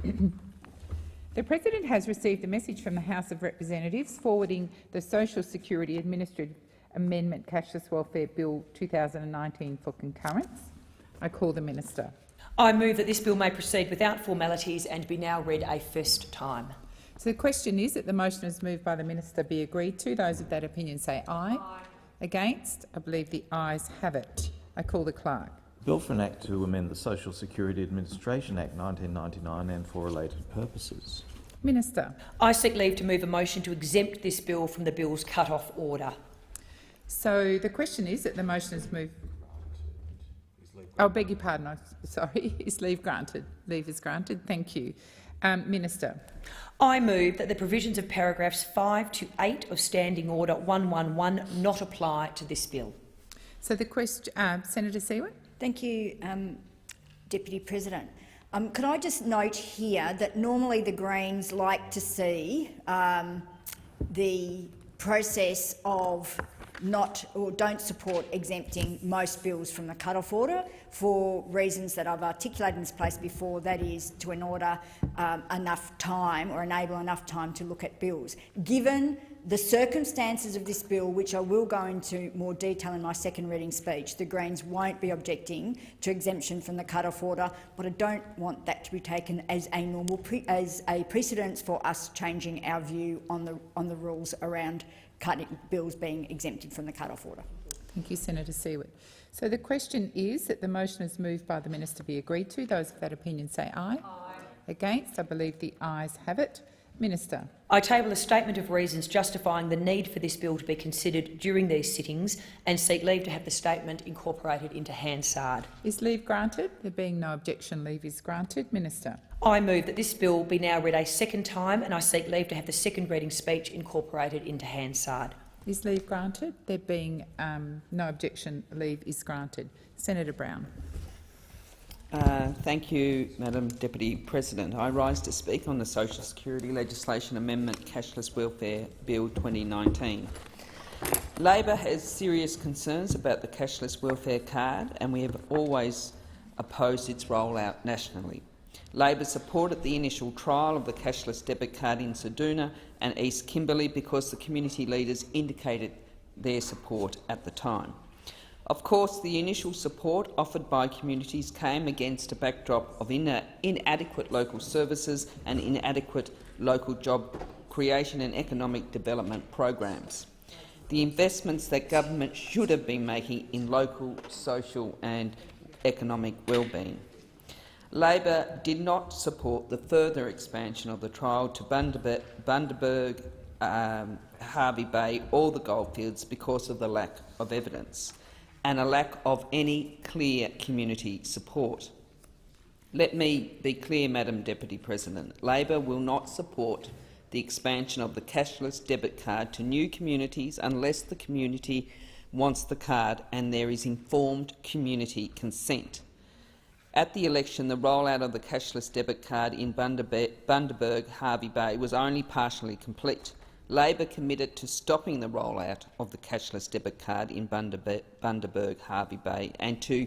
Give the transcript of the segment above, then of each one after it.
The President has received a message from the House of Representatives forwarding the Social Security Administrative Amendment Cashless Welfare Bill 2019 for concurrence. I call the Minister. I move that this bill may proceed without formalities and be now read a first time. So the question is that the motion is moved by the Minister be agreed to. Those of that opinion say aye. Aye. Against? I believe the ayes have it. I call the Clerk. Bill for an Act to amend the Social Security Administration Act 1999 and for related purposes. Minister. I seek leave to move a motion to exempt this bill from the bill's cut-off order. So the question is that the motion is moved. Oh, beg your pardon. Sorry. Is leave granted? Leave is granted. Thank you. Minister. I move that the provisions of paragraphs 5 to 8 of Standing Order 111 not apply to this bill. So the question, Senator Seward. Thank you, Deputy President. Could I just note here that normally the Greens like to see the process of not or don't support exempting most bills from the cut-off order for reasons that I've articulated in this place before, that is to enable enough time to look at bills. Given the circumstances of this bill, which I will go into more detail in my second reading speech, the Greens won't be objecting to exemption from the cut-off order, but I don't want that to be taken as a precedence for us changing our view on the rules around bills being exempted from the cut-off order. Thank you, Senator Seward. So the question is that the motion is moved by the Minister be agreed to. Those of that opinion say aye. Aye. Against? I believe the ayes have it. Minister. I table a statement of reasons justifying the need for this bill to be considered during these sittings and seek leave to have the statement incorporated into Hansard. Is leave granted? There being no objection, leave is granted. Minister. I move that this bill be now read a second time and I seek leave to have the second reading speech incorporated into Hansard. Is leave granted? There being no objection, leave is granted. Senator Brown. Thank you, Madam Deputy President. I rise to speak on the Social Security Legislation Amendment Cashless Welfare Bill 2019. Labor has serious concerns about the cashless welfare card and we have always opposed its rollout nationally. Labor supported the initial trial of the cashless debit card in Ceduna and East Kimberley because the community leaders indicated their support at the time. Of course, the initial support offered by communities came against a backdrop of inadequate local services and inadequate local job creation and economic development programs. The investments that government should have been making in local, social and economic well-being. Labor did not support the further expansion of the trial to Bundaberg, Hervey Bay or the Goldfields because of the lack of evidence and a lack of any clear community support. Let me be clear, Madam Deputy President. Labor will not support the expansion of the cashless debit card to new communities unless the community wants the card and there is informed community consent. At the election, the rollout of the cashless debit card in Bundaberg, Hervey Bay was only partially complete. Labor committed to stopping the rollout of the cashless debit card in Bundaberg, Hervey Bay and to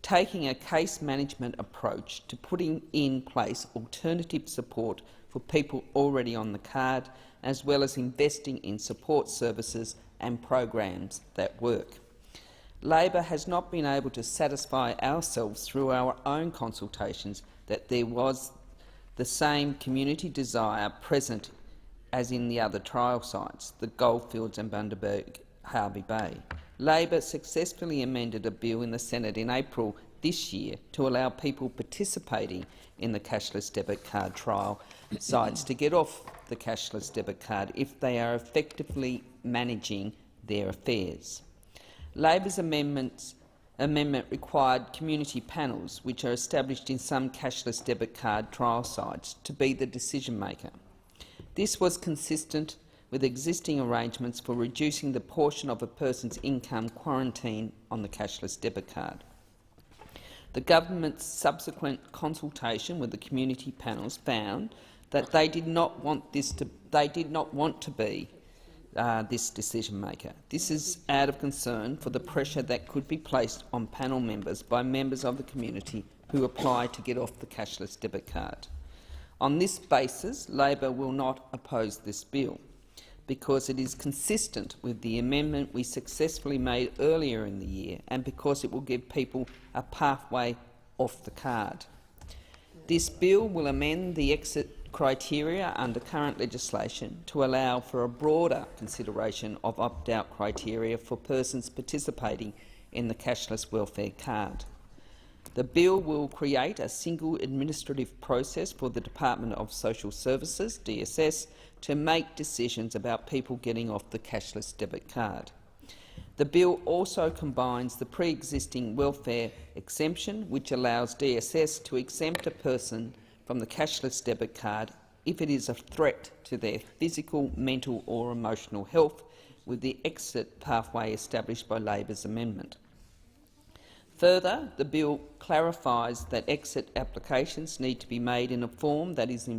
taking a case management approach to putting in place alternative support for people already on the card, as well as investing in support services and programs that work. Labor has not been able to satisfy ourselves through our own consultations that there was the same community desire present as in the other trial sites, the Goldfields and Bundaberg, Hervey Bay. Labor successfully amended a bill in the Senate in April this year to allow people participating in the cashless debit card trial sites to get off the cashless debit card if they are effectively managing their affairs. Labor's amendment required community panels, which are established in some cashless debit card trial sites, to be the decision-maker. This was consistent with existing arrangements for reducing the portion of a person's income quarantined on the cashless debit card. The government's subsequent consultation with the community panels found that they did not want to be this decision-maker. This is out of concern for the pressure that could be placed on panel members by members of the community who apply to get off the cashless debit card. On this basis, Labor will not oppose this bill, because it is consistent with the amendment we successfully made earlier in the year and because it will give people a pathway off the card. This bill will amend the exit criteria under current legislation to allow for a broader consideration of opt-out criteria for persons participating in the cashless welfare card. The bill will create a single administrative process for the Department of Social Services, DSS, to make decisions about people getting off the cashless debit card. The bill also combines the pre-existing welfare exemption, which allows DSS to exempt a person from the cashless debit card if it is a threat to their physical, mental or emotional health, with the exit pathway established by Labor's amendment. Further, the bill clarifies that exit applications need to be made in a form that is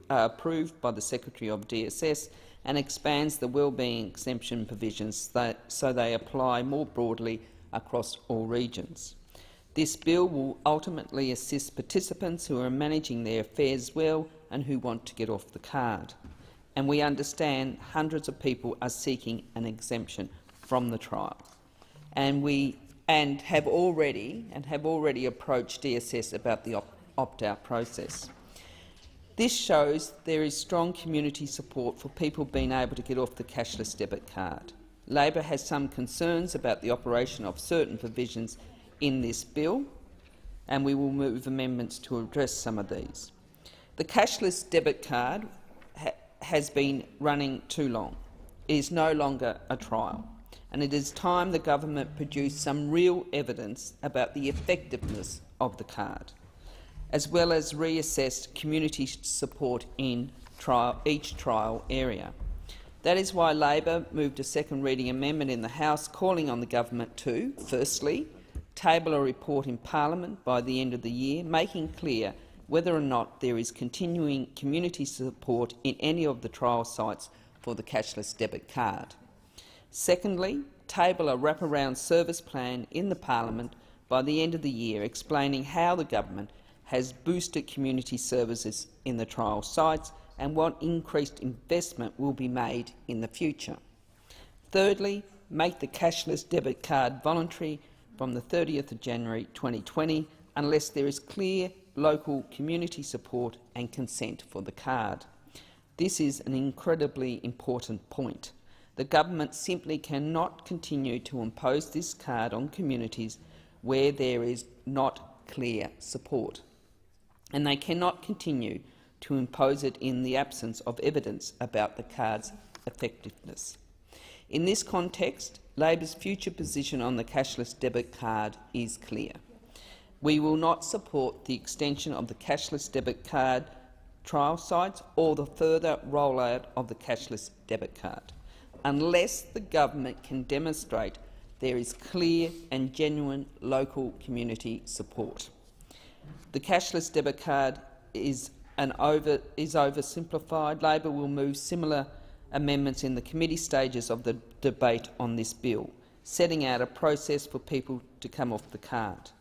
approved by the Secretary of DSS and expands the wellbeing exemption provisions so they apply more broadly across all regions. This bill will ultimately assist participants who are managing their affairs well and who want to get off the card. And we understand hundreds of people are seeking an exemption from the trial, and have already approached DSS about the opt-out process. This shows there is strong community support for people being able to get off the cashless debit card. Labor has some concerns about the operation of certain provisions in this bill, and we will move amendments to address some of these. The cashless debit card has been running too long. It is no longer a trial, and it is time the government produced some real evidence about the effectiveness of the card, as well as reassess community support in each trial area. That is why Labor moved a second reading amendment in the House calling on the government to, firstly, table a report in Parliament by the end of the year, making clear whether or not there is continuing community support in any of the trial sites for the cashless debit card. Secondly, table a wraparound service plan in the Parliament by the end of the year explaining how the government has boosted community services in the trial sites and what increased investment will be made in the future. Thirdly, make the cashless debit card voluntary from the 30th of January 2020 unless there is clear local community support and consent for the card. This is an incredibly important point. The government simply cannot continue to impose this card on communities where there is not clear support, and they cannot continue to impose it in the absence of evidence about the card's effectiveness. In this context, Labor's future position on the cashless debit card is clear. We will not support the extension of the cashless debit card trial sites or the further rollout of the cashless debit card unless the government can demonstrate there is clear and genuine local community support. The cashless debit card is oversimplified. Labor will move similar amendments in the committee stages of the debate on this bill, setting out a process for people to come off the card.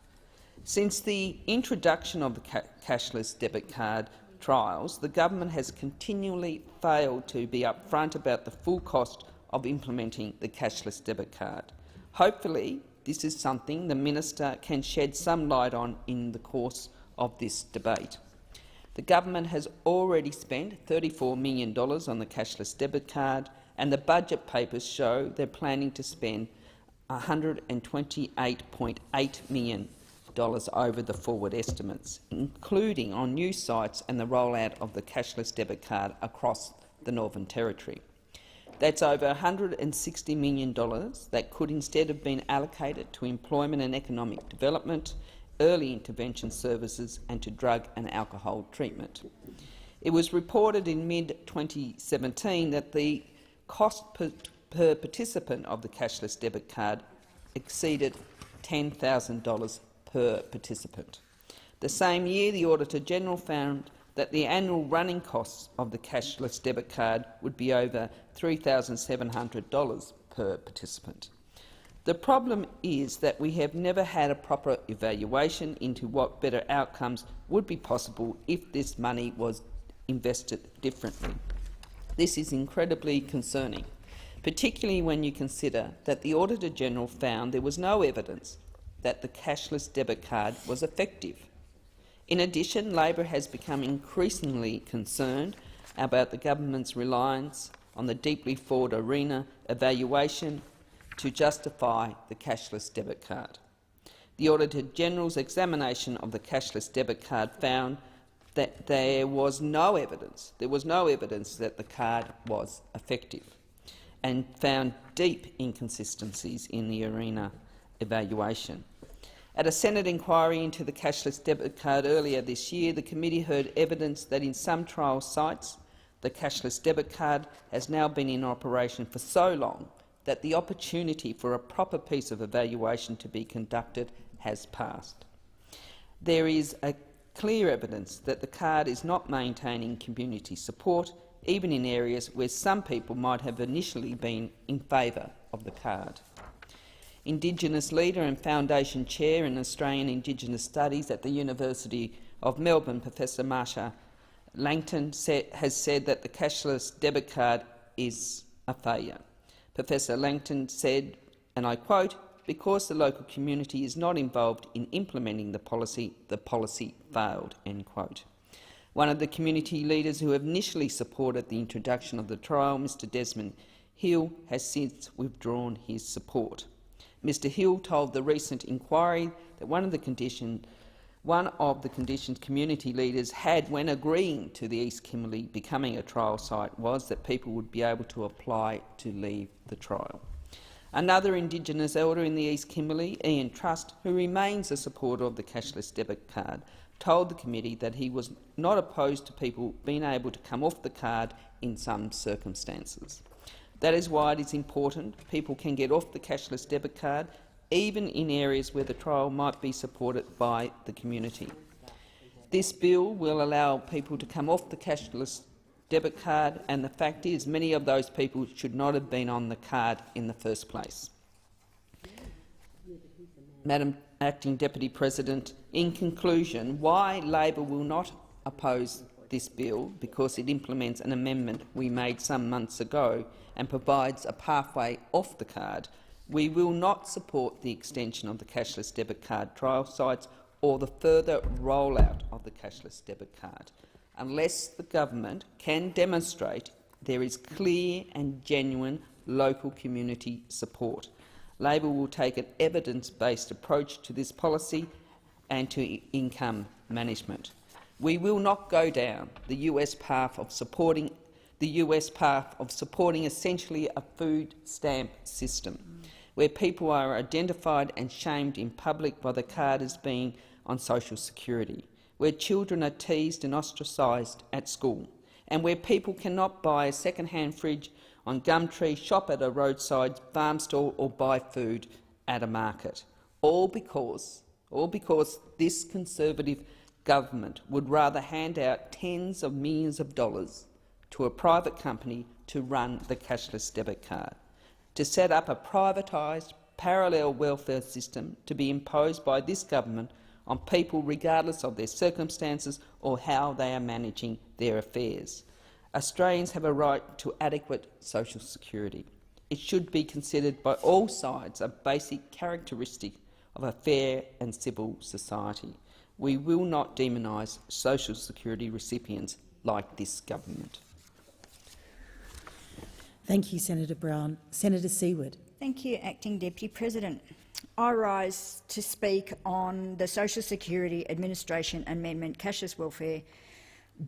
Since the introduction of the cashless debit card trials, the government has continually failed to be upfront about the full cost of implementing the cashless debit card. Hopefully, this is something the Minister can shed some light on in the course of this debate. The government has already spent $34 million on the cashless debit card, and the budget papers show they're planning to spend $128.8 million over the forward estimates, including on new sites and the rollout of the cashless debit card across the Northern Territory. That's over $160 million that could instead have been allocated to employment and economic development, early intervention services and to drug and alcohol treatment. It was reported in mid-2017 that the cost per participant of the cashless debit card exceeded $10,000 per participant. The same year, the Auditor-General found that the annual running costs of the cashless debit card would be over $3,700 per participant. The problem is that we have never had a proper evaluation into what better outcomes would be possible if this money was invested differently. This is incredibly concerning, particularly when you consider that the Auditor-General found there was no evidence that the cashless debit card was effective. In addition, Labor has become increasingly concerned about the government's reliance on the deeply flawed arena evaluation to justify the cashless debit card. The Auditor-General's examination of the cashless debit card found that there was no evidence that the card was effective, and found deep inconsistencies in the arena evaluation. At a Senate inquiry into the cashless debit card earlier this year, the committee heard evidence that in some trial sites the cashless debit card has now been in operation for so long that the opportunity for a proper piece of evaluation to be conducted has passed. There is a clear evidence that the card is not maintaining community support, even in areas where some people might have initially been in favour of the card. Indigenous leader and Foundation Chair in Australian Indigenous Studies at the University of Melbourne, Professor Marsha Langton, has said that the cashless debit card is a failure. Professor Langton said, and I quote, "Because the local community is not involved in implementing the policy failed." End quote. One of the community leaders who initially supported the introduction of the trial, Mr Desmond Hill, has since withdrawn his support. Mr Hill told the recent inquiry that one of the conditions community leaders had when agreeing to the East Kimberley becoming a trial site was that people would be able to apply to leave the trial. Another Indigenous elder in the East Kimberley, Ian Trust, who remains a supporter of the cashless debit card, told the committee that he was not opposed to people being able to come off the card in some circumstances. That is why it is important people can get off the cashless debit card, even in areas where the trial might be supported by the community. This bill will allow people to come off the cashless debit card, and the fact is many of those people should not have been on the card in the first place. Madam Acting Deputy President, in conclusion, why Labor will not oppose this bill, because it implements an amendment we made some months ago and provides a pathway off the card. We will not support the extension of the cashless debit card trial sites or the further rollout of the cashless debit card unless the government can demonstrate there is clear and genuine local community support. Labor will take an evidence-based approach to this policy and to income management. We will not go down the US path of supporting essentially a food stamp system, where people are identified and shamed in public by the card as being on social security, where children are teased and ostracised at school, and where people cannot buy a second-hand fridge on Gumtree, shop at a roadside farm stall or buy food at a market, all because this Conservative government would rather hand out tens of millions of dollars to a private company to run the cashless debit card, to set up a privatised parallel welfare system to be imposed by this government on people regardless of their circumstances or how they are managing their affairs. Australians have a right to adequate social security. It should be considered by all sides a basic characteristic of a fair and civil society. We will not demonise social security recipients like this government. Thank you, Senator Brown. Senator Seward. Thank you, Acting Deputy President. I rise to speak on the Social Security Administration Amendment Cashless Welfare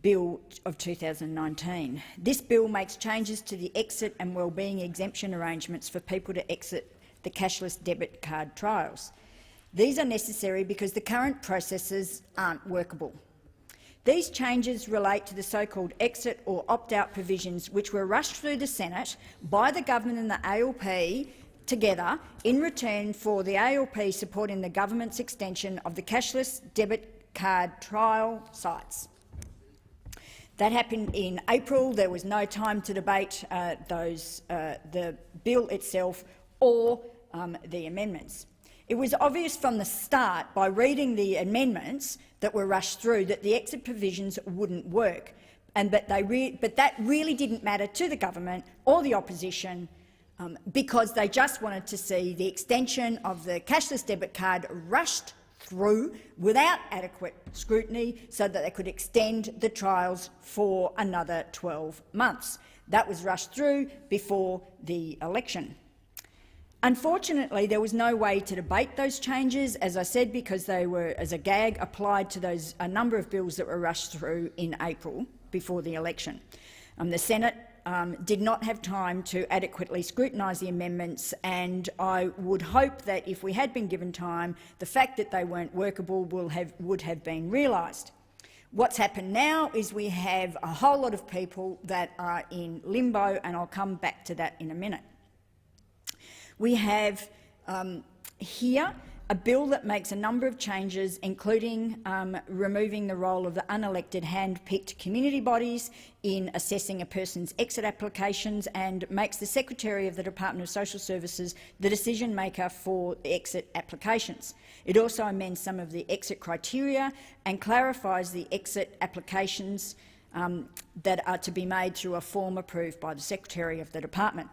Bill of 2019. This bill makes changes to the exit and wellbeing exemption arrangements for people to exit the cashless debit card trials. These are necessary because the current processes aren't workable. These changes relate to the so-called exit or opt-out provisions which were rushed through the Senate by the government and the ALP together in return for the ALP supporting the government's extension of the cashless debit card trial sites. That happened in April. There was no time to debate the bill itself or the amendments. It was obvious from the start, by reading the amendments that were rushed through, that the exit provisions wouldn't work, but that really didn't matter to the government or the opposition because they just wanted to see the extension of the cashless debit card rushed through without adequate scrutiny so that they could extend the trials for another 12 months. That was rushed through before the election. Unfortunately, there was no way to debate those changes, as I said, because they were, as a gag, applied to a number of bills that were rushed through in April before the election. The Senate did not have time to adequately scrutinise the amendments, and I would hope that if we had been given time, the fact that they weren't workable would have been realised. What's happened now is we have a whole lot of people that are in limbo, and I'll come back to that in a minute. We have here a bill that makes a number of changes, including removing the role of the unelected hand-picked community bodies in assessing a person's exit applications, and makes the Secretary of the Department of Social Services the decision-maker for the exit applications. It also amends some of the exit criteria and clarifies the exit applications that are to be made through a form approved by the Secretary of the Department.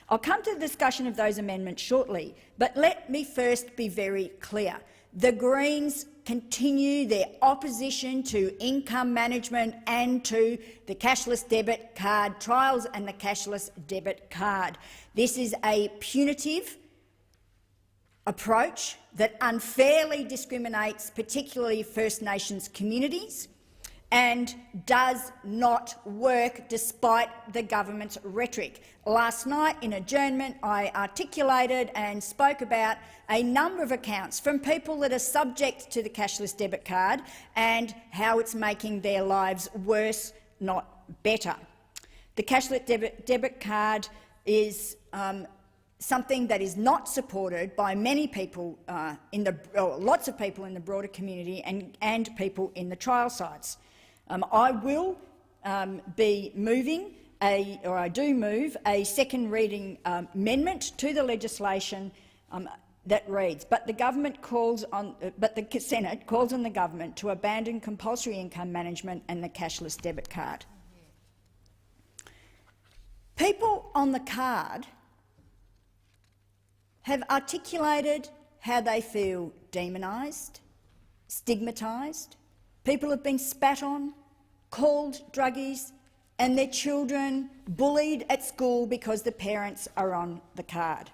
I'll come to the discussion of those amendments shortly, but let me first be very clear. The Greens continue their opposition to income management and to the cashless debit card trials and the cashless debit card. This is a punitive approach that unfairly discriminates particularly First Nations communities and does not work despite the government's rhetoric. Last night in adjournment I articulated and spoke about a number of accounts from people that are subject to the cashless debit card and how it's making their lives worse, not better. The cashless debit card is something that is not supported by many people, lots of people in the broader community and people in the trial sites. I will be moving I do move a second reading amendment to the legislation that reads, but the Senate calls on the government to abandon compulsory income management and the cashless debit card. People on the card have articulated how they feel demonised, stigmatised. People have been spat on, called druggies, and their children bullied at school because the parents are on the card.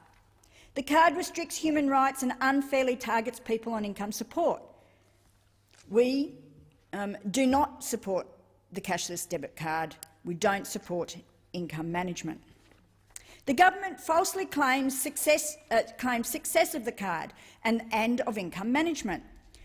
The card restricts human rights and unfairly targets people on income support. We do not support the cashless debit card. We don't support income management. The government falsely claims success of the card and of income management,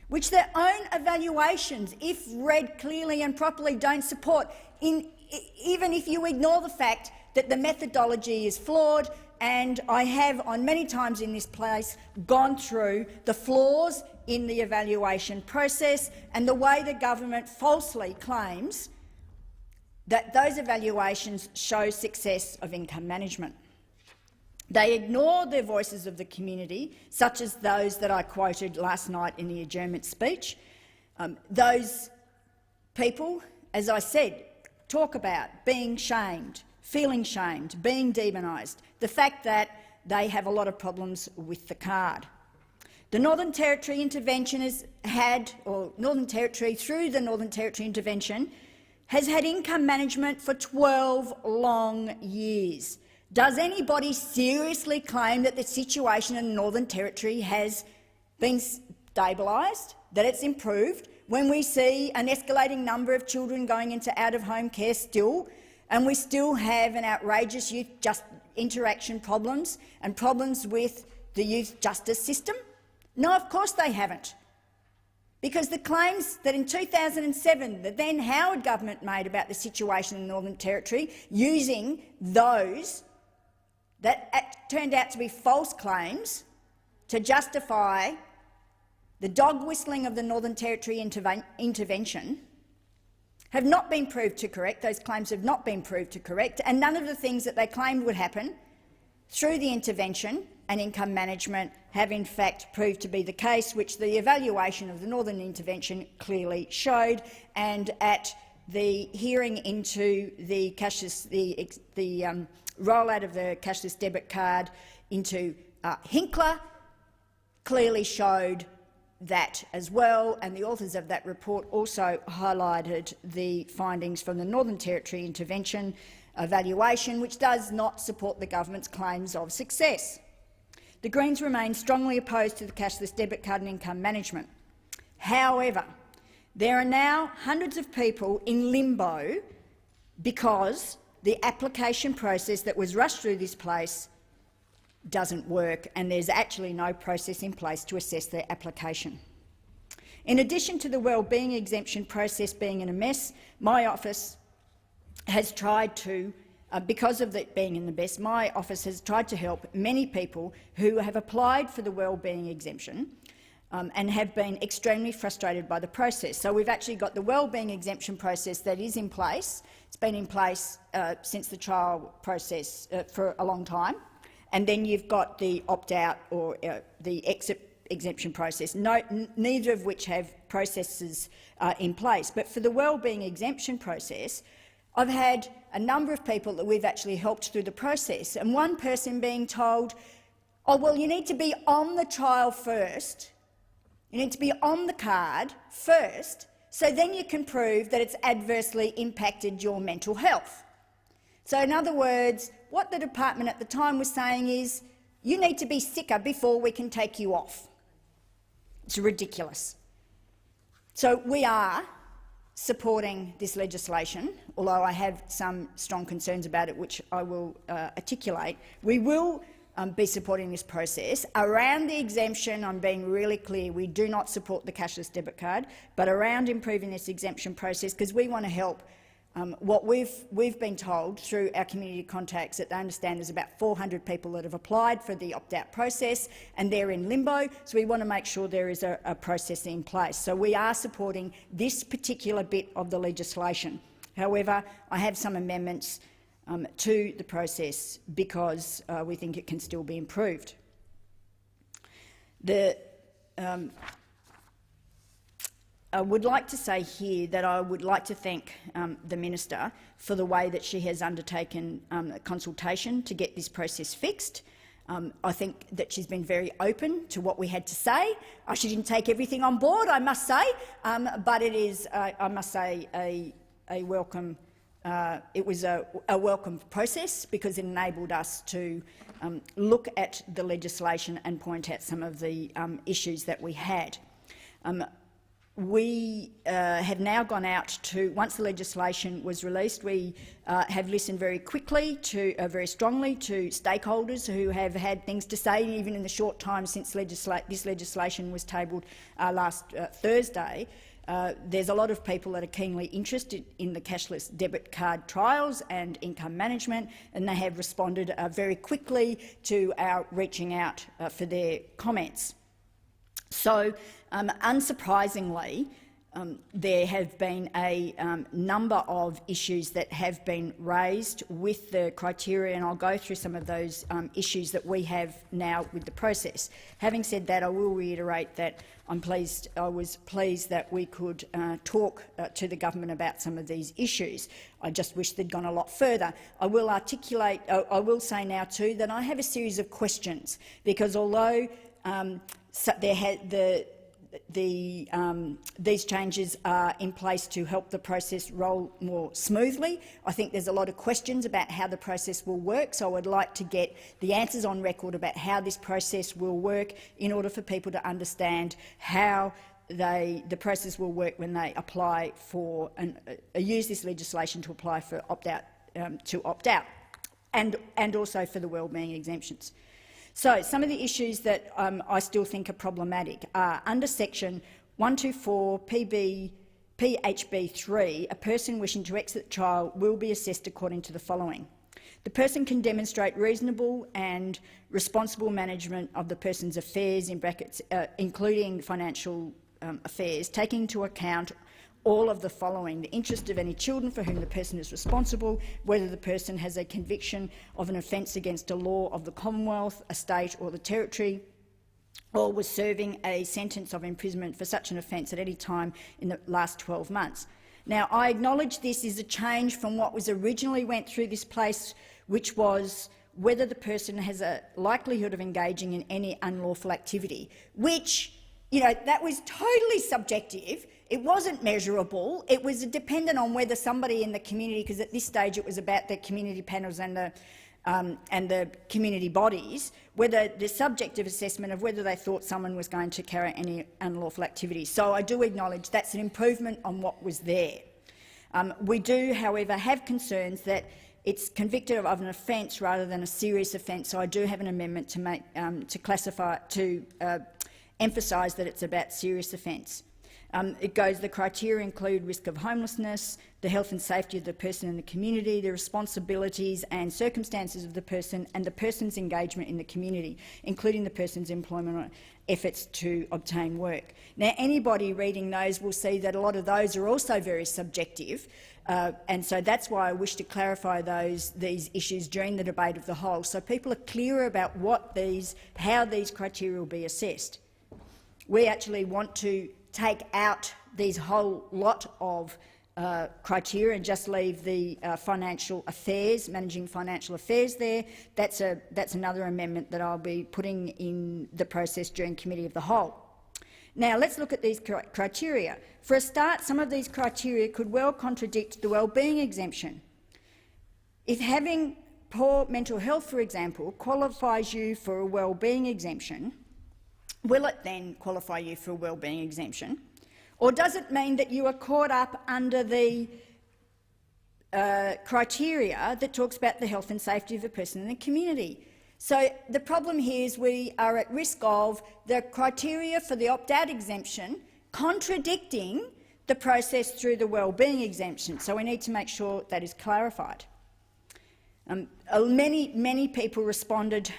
which their own evaluations, if read clearly and properly, don't support, even if you ignore the fact that the methodology is flawed, and I have on many times in this place gone through the flaws in the evaluation process and the way the government falsely claims that those evaluations show success of income management. They ignore the voices of the community, such as those that I quoted last night in the adjournment speech. Those people, as I said, talk about being shamed, feeling shamed, being demonised, the fact that they have a lot of problems with the card. The Northern Territory intervention has had, or Northern Territory through the Northern Territory intervention, has had income management for 12 long years. Does anybody seriously claim that the situation in the Northern Territory has been stabilised, that it's improved, when we see an escalating number of children going into out-of-home care still, and we still have an outrageous youth interaction problems and problems with the youth justice system? No, of course they haven't. Because the claims that in 2007 the then Howard government made about the situation in the Northern Territory, using those that turned out to be false claims to justify the dog whistling of the Northern Territory intervention, have not been proved to correct. Those claims have not been proved to correct, and none of the things that they claimed would happen through the intervention and income management have in fact proved to be the case, which the evaluation of the Northern intervention clearly showed, and at the hearing into the cashless, the rollout of the cashless debit card into Hinkler clearly showed that as well, and the authors of that report also highlighted the findings from the Northern Territory intervention evaluation, which does not support the government's claims of success. The Greens remain strongly opposed to the cashless debit card and income management. However, there are now hundreds of people in limbo because the application process that was rushed through this place doesn't work, and there's actually no process in place to assess their application. In addition to the wellbeing exemption process being in a mess, my office has tried to, because of it being in the mess, my office has tried to help many people who have applied for the wellbeing exemption and have been extremely frustrated by the process. So we've actually got the wellbeing exemption process that is in place. It's been in place since the trial process for a long time. And then you've got the opt-out or the exit exemption process, neither of which have processes in place. But for the wellbeing exemption process, I've had a number of people that we've actually helped through the process, and one person being told, oh, well, you need to be on the trial first, you need to be on the card first, so then you can prove that it's adversely impacted your mental health. So in other words, what the department at the time was saying is, you need to be sicker before we can take you off. It's ridiculous. So we are supporting this legislation, although I have some strong concerns about it, which I will articulate. We will be supporting this process. Around the exemption, I'm being really clear, we do not support the cashless debit card, but around improving this exemption process, because we want to help. What we've been told through our community contacts that they understand there's about 400 people that have applied for the opt-out process and they're in limbo, so we want to make sure there is a process in place. So we are supporting this particular bit of the legislation. However, I have some amendments to the process because we think it can still be improved. I would like to say here that I would like to thank the Minister for the way that she has undertaken a consultation to get this process fixed. I think that she's been very open to what we had to say. She didn't take everything on board, I must say, but it is, I must say, a welcome. It was a welcome process because it enabled us to look at the legislation and point out some of the issues that we had. We have now gone out to, once the legislation was released, we have listened very quickly to, very strongly to stakeholders who have had things to say, even in the short time since this legislation was tabled last Thursday. There's a lot of people that are keenly interested in the cashless debit card trials and income management, and they have responded very quickly to our reaching out for their comments. So, unsurprisingly, there have been a number of issues that have been raised with the criteria, and I'll go through some of those issues that we have now with the process. Having said that, I will reiterate that I was pleased that we could talk to the government about some of these issues. I just wish they'd gone a lot further. I will articulate. I will say now too that I have a series of questions, because although these changes are in place to help the process roll more smoothly, I think there's a lot of questions about how the process will work, so I would like to get the answers on record about how this process will work in order for people to understand how the process will work when they apply for and use this legislation to apply for opt-out and also for the wellbeing exemptions. So some of the issues that I still think are problematic are under section 124 PHB3, a person wishing to exit the trial will be assessed according to the following. The person can demonstrate reasonable and responsible management of the person's affairs, in brackets, including financial affairs, taking into account all of the following: the interest of any children for whom the person is responsible, whether the person has a conviction of an offence against a law of the Commonwealth, a state or the territory, or was serving a sentence of imprisonment for such an offence at any time in the last 12 months. Now, I acknowledge this is a change from what was originally went through this place, which was whether the person has a likelihood of engaging in any unlawful activity, which, you know, that was totally subjective. It wasn't measurable. It was dependent on whether somebody in the community, because at this stage it was about the community panels and the community bodies, whether the subjective assessment of whether they thought someone was going to carry out any unlawful activity. So I do acknowledge that's an improvement on what was there. We do, however, have concerns that it's convicted of an offence rather than a serious offence. So I do have an amendment to make emphasise that it's about serious offence. It goes, the criteria include risk of homelessness, the health and safety of the person in the community, the responsibilities and circumstances of the person and the person's engagement in the community, including the person's employment or efforts to obtain work. Now, anybody reading those will see that a lot of those are also very subjective, and so that's why I wish to clarify these issues during the debate of the whole, so people are clear about how these criteria will be assessed. We actually want to take out these whole lot of criteria and just leave the financial affairs, managing financial affairs there. That's another amendment that I'll be putting in the process during Committee of the Whole. Now, let's look at these criteria. For a start, some of these criteria could well contradict the wellbeing exemption. If having poor mental health, for example, qualifies you for a wellbeing exemption, will it then qualify you for a wellbeing exemption? Or does it mean that you are caught up under the criteria that talks about the health and safety of the person in the community? So the problem here is we are at risk of the criteria for the opt-out exemption contradicting the process through the wellbeing exemption. So we need to make sure that is clarified. Many people responded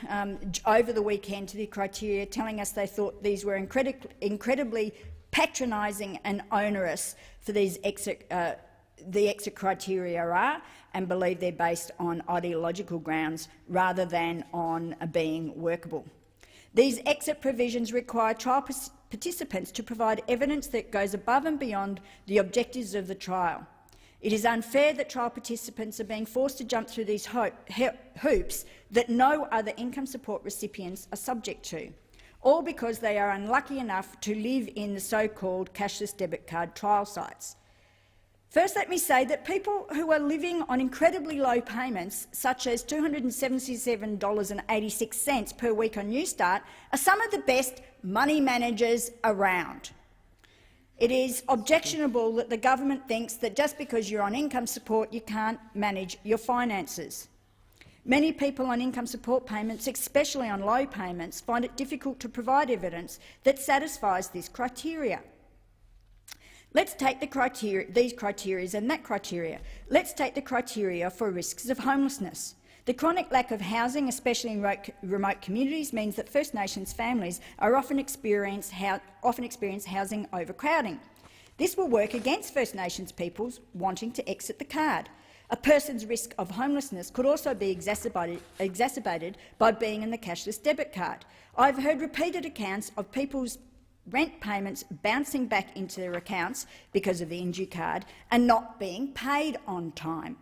over the weekend to the criteria, telling us they thought these were incredibly patronising and onerous for these the exit criteria are, and believe they're based on ideological grounds rather than on being workable. These exit provisions require trial participants to provide evidence that goes above and beyond the objectives of the trial. It is unfair that trial participants are being forced to jump through these hoops that no other income support recipients are subject to, all because they are unlucky enough to live in the so-called cashless debit card trial sites. First, let me say that people who are living on incredibly low payments, such as $277.86 per week on Newstart, are some of the best money managers around. It is objectionable that the government thinks that just because you're on income support you can't manage your finances. Many people on income support payments, especially on low payments, find it difficult to provide evidence that satisfies this criteria. Let's take these criteria and that criteria. Let's take the criteria for risks of homelessness. The chronic lack of housing, especially in remote communities, means that First Nations families are often experience housing overcrowding. This will work against First Nations peoples wanting to exit the card. A person's risk of homelessness could also be exacerbated by being in the cashless debit card. I've heard repeated accounts of people's rent payments bouncing back into their accounts because of the indue card and not being paid on time.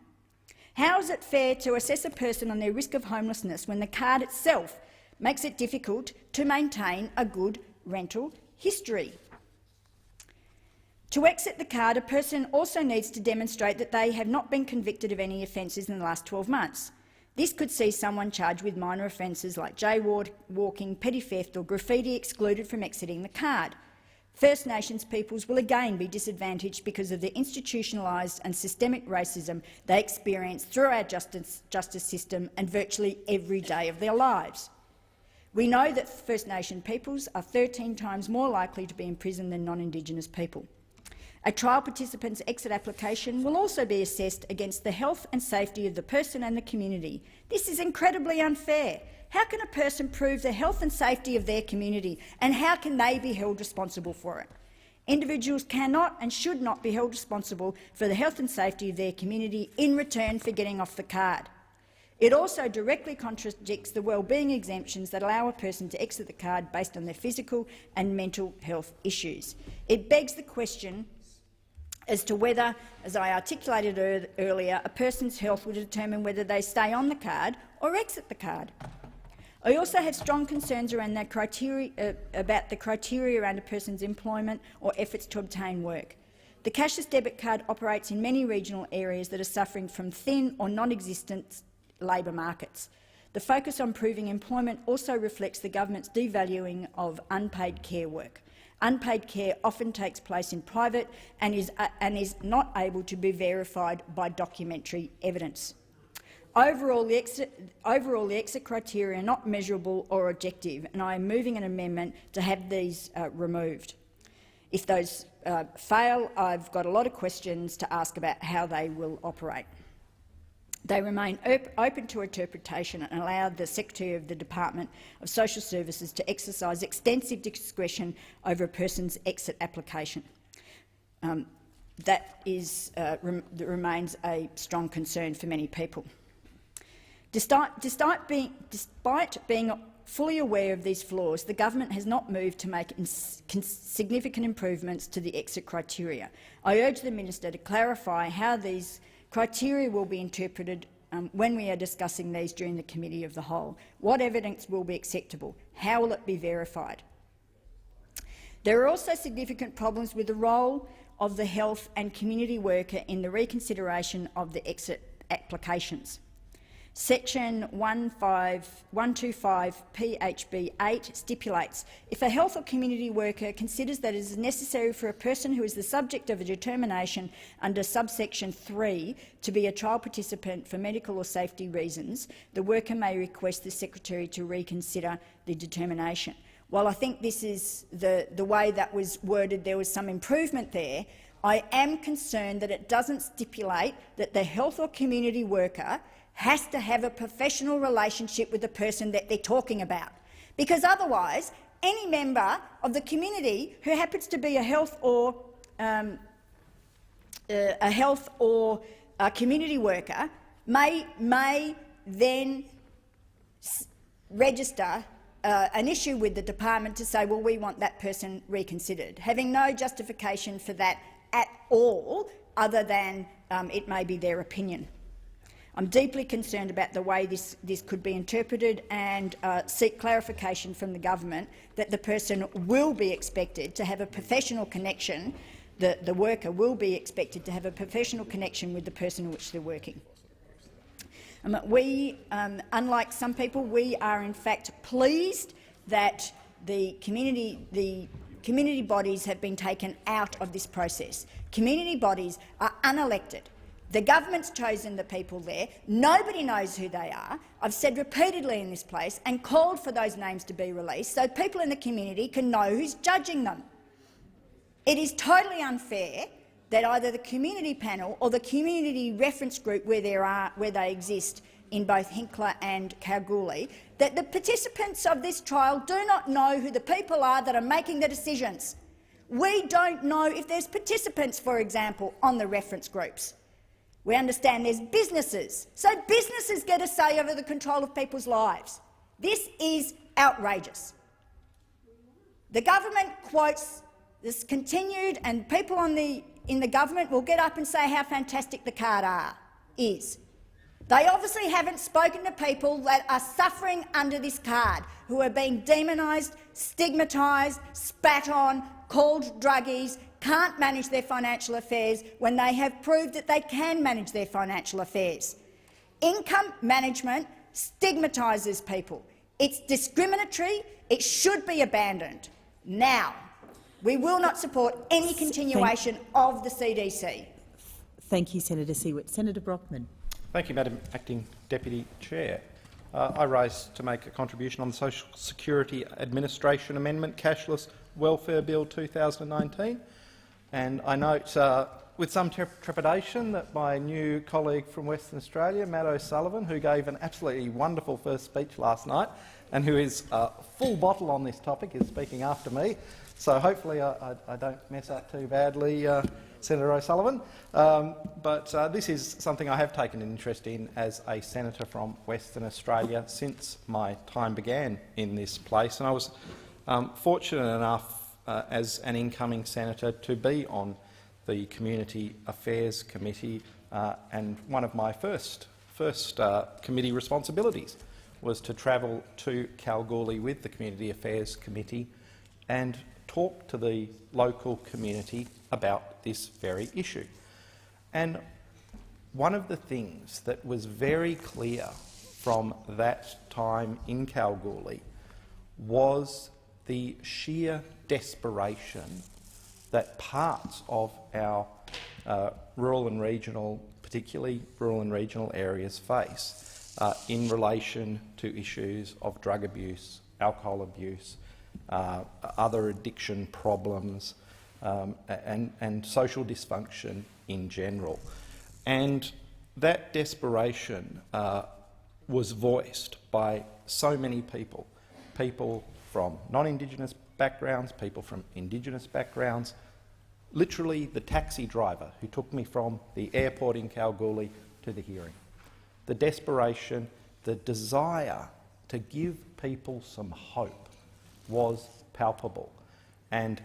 How is it fair to assess a person on their risk of homelessness when the card itself makes it difficult to maintain a good rental history? To exit the card, a person also needs to demonstrate that they have not been convicted of any offences in the last 12 months. This could see someone charged with minor offences like jaywalking, petty theft or graffiti excluded from exiting the card. First Nations peoples will again be disadvantaged because of the institutionalised and systemic racism they experience through our justice system and virtually every day of their lives. We know that First Nation peoples are 13 times more likely to be in prison than non-Indigenous people. A trial participant's exit application will also be assessed against the health and safety of the person and the community. This is incredibly unfair. How can a person prove the health and safety of their community, and how can they be held responsible for it? Individuals cannot and should not be held responsible for the health and safety of their community in return for getting off the card. It also directly contradicts the wellbeing exemptions that allow a person to exit the card based on their physical and mental health issues. It begs the question as to whether, as I articulated earlier, a person's health will determine whether they stay on the card or exit the card. I also have strong concerns around the criteria, about the criteria around a person's employment or efforts to obtain work. The cashless debit card operates in many regional areas that are suffering from thin or non-existent labour markets. The focus on proving employment also reflects the government's devaluing of unpaid care work. Unpaid care often takes place in private and is not able to be verified by documentary evidence. Overall, the exit criteria are not measurable or objective, and I am moving an amendment to have these removed. If those fail, I've got a lot of questions to ask about how they will operate. They remain open to interpretation and allow the Secretary of the Department of Social Services to exercise extensive discretion over a person's exit application. That remains a strong concern for many people. Despite being fully aware of these flaws, the government has not moved to make significant improvements to the exit criteria. I urge the Minister to clarify how these criteria will be interpreted when we are discussing these during the Committee of the Whole. What evidence will be acceptable? How will it be verified? There are also significant problems with the role of the health and community worker in the reconsideration of the exit applications. Section 125 PHB 8 stipulates, if a health or community worker considers that it is necessary for a person who is the subject of a determination under subsection 3 to be a trial participant for medical or safety reasons, the worker may request the Secretary to reconsider the determination. While I think this is the way that was worded, there was some improvement there, I am concerned that it doesn't stipulate that the health or community worker has to have a professional relationship with the person that they're talking about, because otherwise any member of the community who happens to be a health or a community worker may then register an issue with the department to say, well, we want that person reconsidered, having no justification for that at all other than it may be their opinion. I'm deeply concerned about the way this could be interpreted and seek clarification from the government that the person will be expected to have a professional connection, the worker will be expected to have a professional connection with the person in which they're working. Unlike some people, we are in fact pleased that the community bodies have been taken out of this process. Community bodies are unelected. The government's chosen the people there. Nobody knows who they are. I've said repeatedly in this place and called for those names to be released so people in the community can know who's judging them. It is totally unfair that either the community panel or the community reference group where they exist in both Hinkler and Kalgoorlie, that the participants of this trial do not know who the people are that are making the decisions. We don't know if there's participants, for example, on the reference groups. We understand there's businesses, so businesses get a say over the control of people's lives. This is outrageous. The government quotes this continued, and people in the government will get up and say how fantastic the card is. They obviously haven't spoken to people that are suffering under this card, who are being demonised, stigmatised, spat on, called druggies, can't manage their financial affairs when they have proved that they can manage their financial affairs. Income management stigmatises people. It's discriminatory. It should be abandoned. Now, we will not support any continuation of the CDC. Thank you, Senator Siewert. Senator Brockman. Thank you, Madam Acting Deputy Chair. I rise to make a contribution on the Social Security Administration Amendment Cashless Welfare Bill 2019. And I note with some trepidation that my new colleague from Western Australia, Matt O'Sullivan, who gave an absolutely wonderful first speech last night and who is full bottle on this topic, is speaking after me. So hopefully I don't mess up too badly, Senator O'Sullivan. But this is something I have taken an interest in as a senator from Western Australia since my time began in this place. And I was fortunate enough as an incoming senator to be on the Community Affairs Committee, and one of my first committee responsibilities was to travel to Kalgoorlie with the Community Affairs Committee and talk to the local community about this very issue. And one of the things that was very clear from that time in Kalgoorlie was the sheer desperation that parts of our rural and regional, particularly rural and regional areas, face in relation to issues of drug abuse, alcohol abuse, other addiction problems, and social dysfunction in general. And that desperation was voiced by so many people, people from non-Indigenous backgrounds, people from Indigenous backgrounds, literally the taxi driver who took me from the airport in Kalgoorlie to the hearing. The desperation, the desire to give people some hope was palpable. And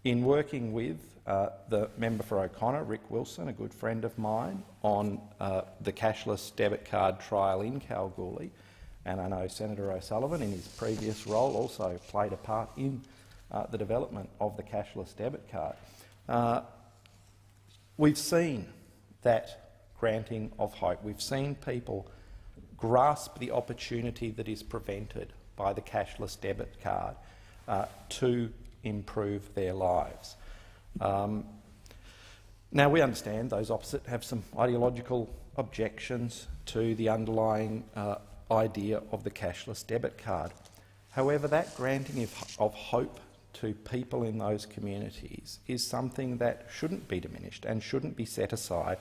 in working with the member for O'Connor, Rick Wilson, a good friend of mine, on the cashless debit card trial in Kalgoorlie, and I know Senator O'Sullivan in his previous role also played a part in the development of the cashless debit card. We've seen that granting of hope. We've seen people grasp the opportunity that is presented by the cashless debit card to improve their lives. Now, we understand those opposite have some ideological objections to the underlying idea of the cashless debit card. However, that granting of hope to people in those communities is something that shouldn't be diminished and shouldn't be set aside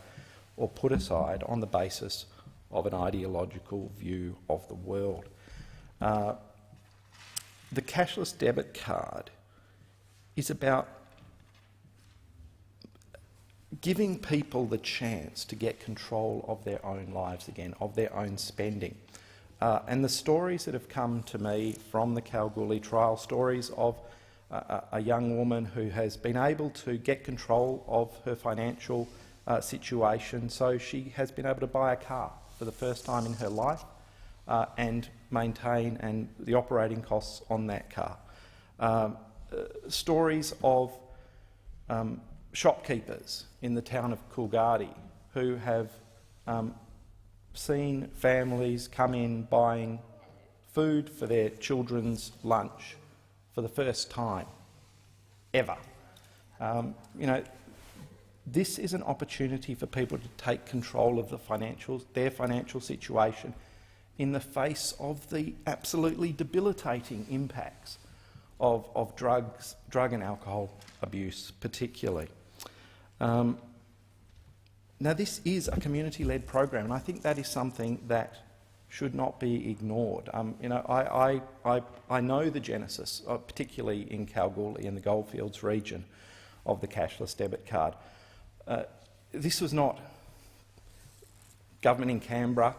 or put aside on the basis of an ideological view of the world. The cashless debit card is about giving people the chance to get control of their own lives again, of their own spending. And the stories that have come to me from the Kalgoorlie trial, stories of a young woman who has been able to get control of her financial situation, so she has been able to buy a car for the first time in her life and maintain the operating costs on that car. Stories of shopkeepers in the town of Coolgardie who have seen families come in buying food for their children's lunch for the first time ever. You know, this is an opportunity for people to take control of their financial situation in the face of the absolutely debilitating impacts of drug and alcohol abuse particularly. Now, this is a community-led program, and I think that is something that should not be ignored. You know, I know the genesis, particularly in Kalgoorlie and the Goldfields region, of the cashless debit card. This was not government in Canberra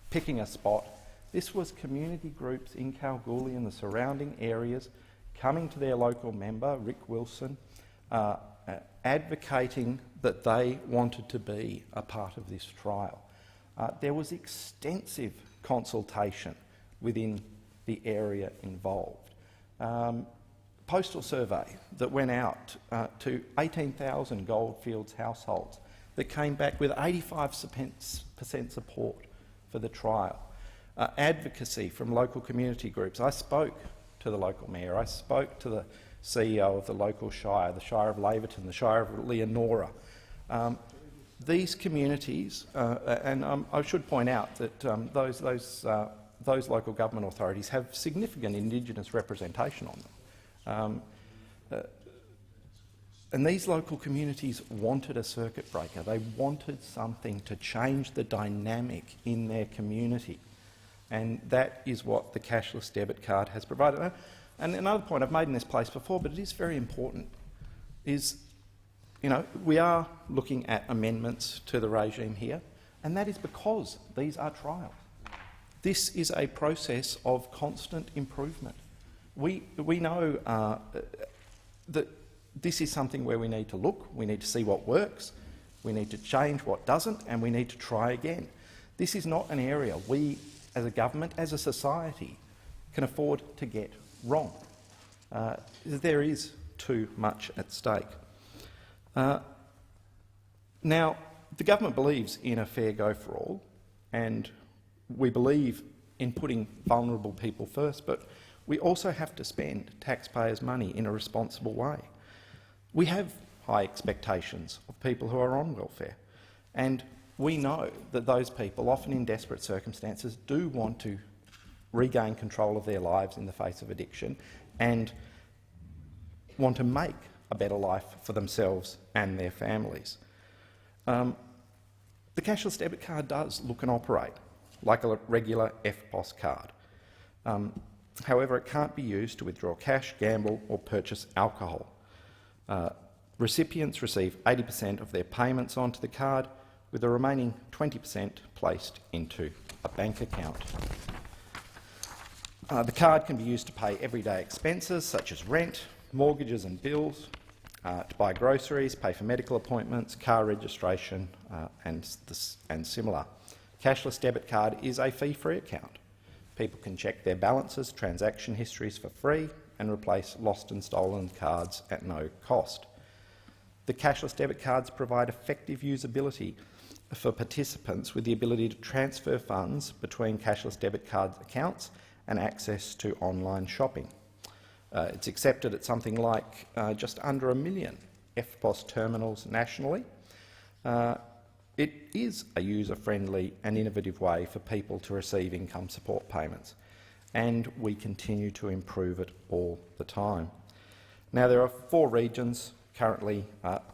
picking a spot. This was community groups in Kalgoorlie and the surrounding areas coming to their local member, Rick Wilson, advocating that they wanted to be a part of this trial. There was extensive consultation within the area involved. Postal survey that went out to 18,000 Goldfields households that came back with 85% support for the trial. Advocacy from local community groups. I spoke to the local mayor, I spoke to the CEO of the local shire, the Shire of Laverton, the Shire of Leonora. These communities, and I should point out that those local government authorities have significant Indigenous representation on them. And these local communities wanted a circuit breaker. They wanted something to change the dynamic in their community. And that is what the cashless debit card has provided. And another point I've made in this place before, but it is very important, is, you know, we are looking at amendments to the regime here, and that is because these are trials. This is a process of constant improvement. We know that this is something where we need to look, we need to see what works, we need to change what doesn't, and we need to try again. This is not an area we, as a government, as a society, can afford to get wrong. There is too much at stake. Now, the government believes in a fair go for all, and we believe in putting vulnerable people first, but we also have to spend taxpayers' money in a responsible way. We have high expectations of people who are on welfare, and we know that those people, often in desperate circumstances, do want to regain control of their lives in the face of addiction and want to make a better life for themselves and their families. The cashless debit card does look and operate like a regular EFTPOS card. However, it can't be used to withdraw cash, gamble or purchase alcohol. Recipients receive 80% of their payments onto the card, with the remaining 20% placed into a bank account. The card can be used to pay everyday expenses such as rent, mortgages and bills, to buy groceries, pay for medical appointments, car registration and similar. Cashless debit card is a fee-free account. People can check their balances, transaction histories for free and replace lost and stolen cards at no cost. The cashless debit cards provide effective usability for participants with the ability to transfer funds between cashless debit card accounts and access to online shopping. It's accepted at something like just under 1 million EFTPOS terminals nationally. It is a user-friendly and innovative way for people to receive income support payments, and we continue to improve it all the time. Now, there are 4 regions currently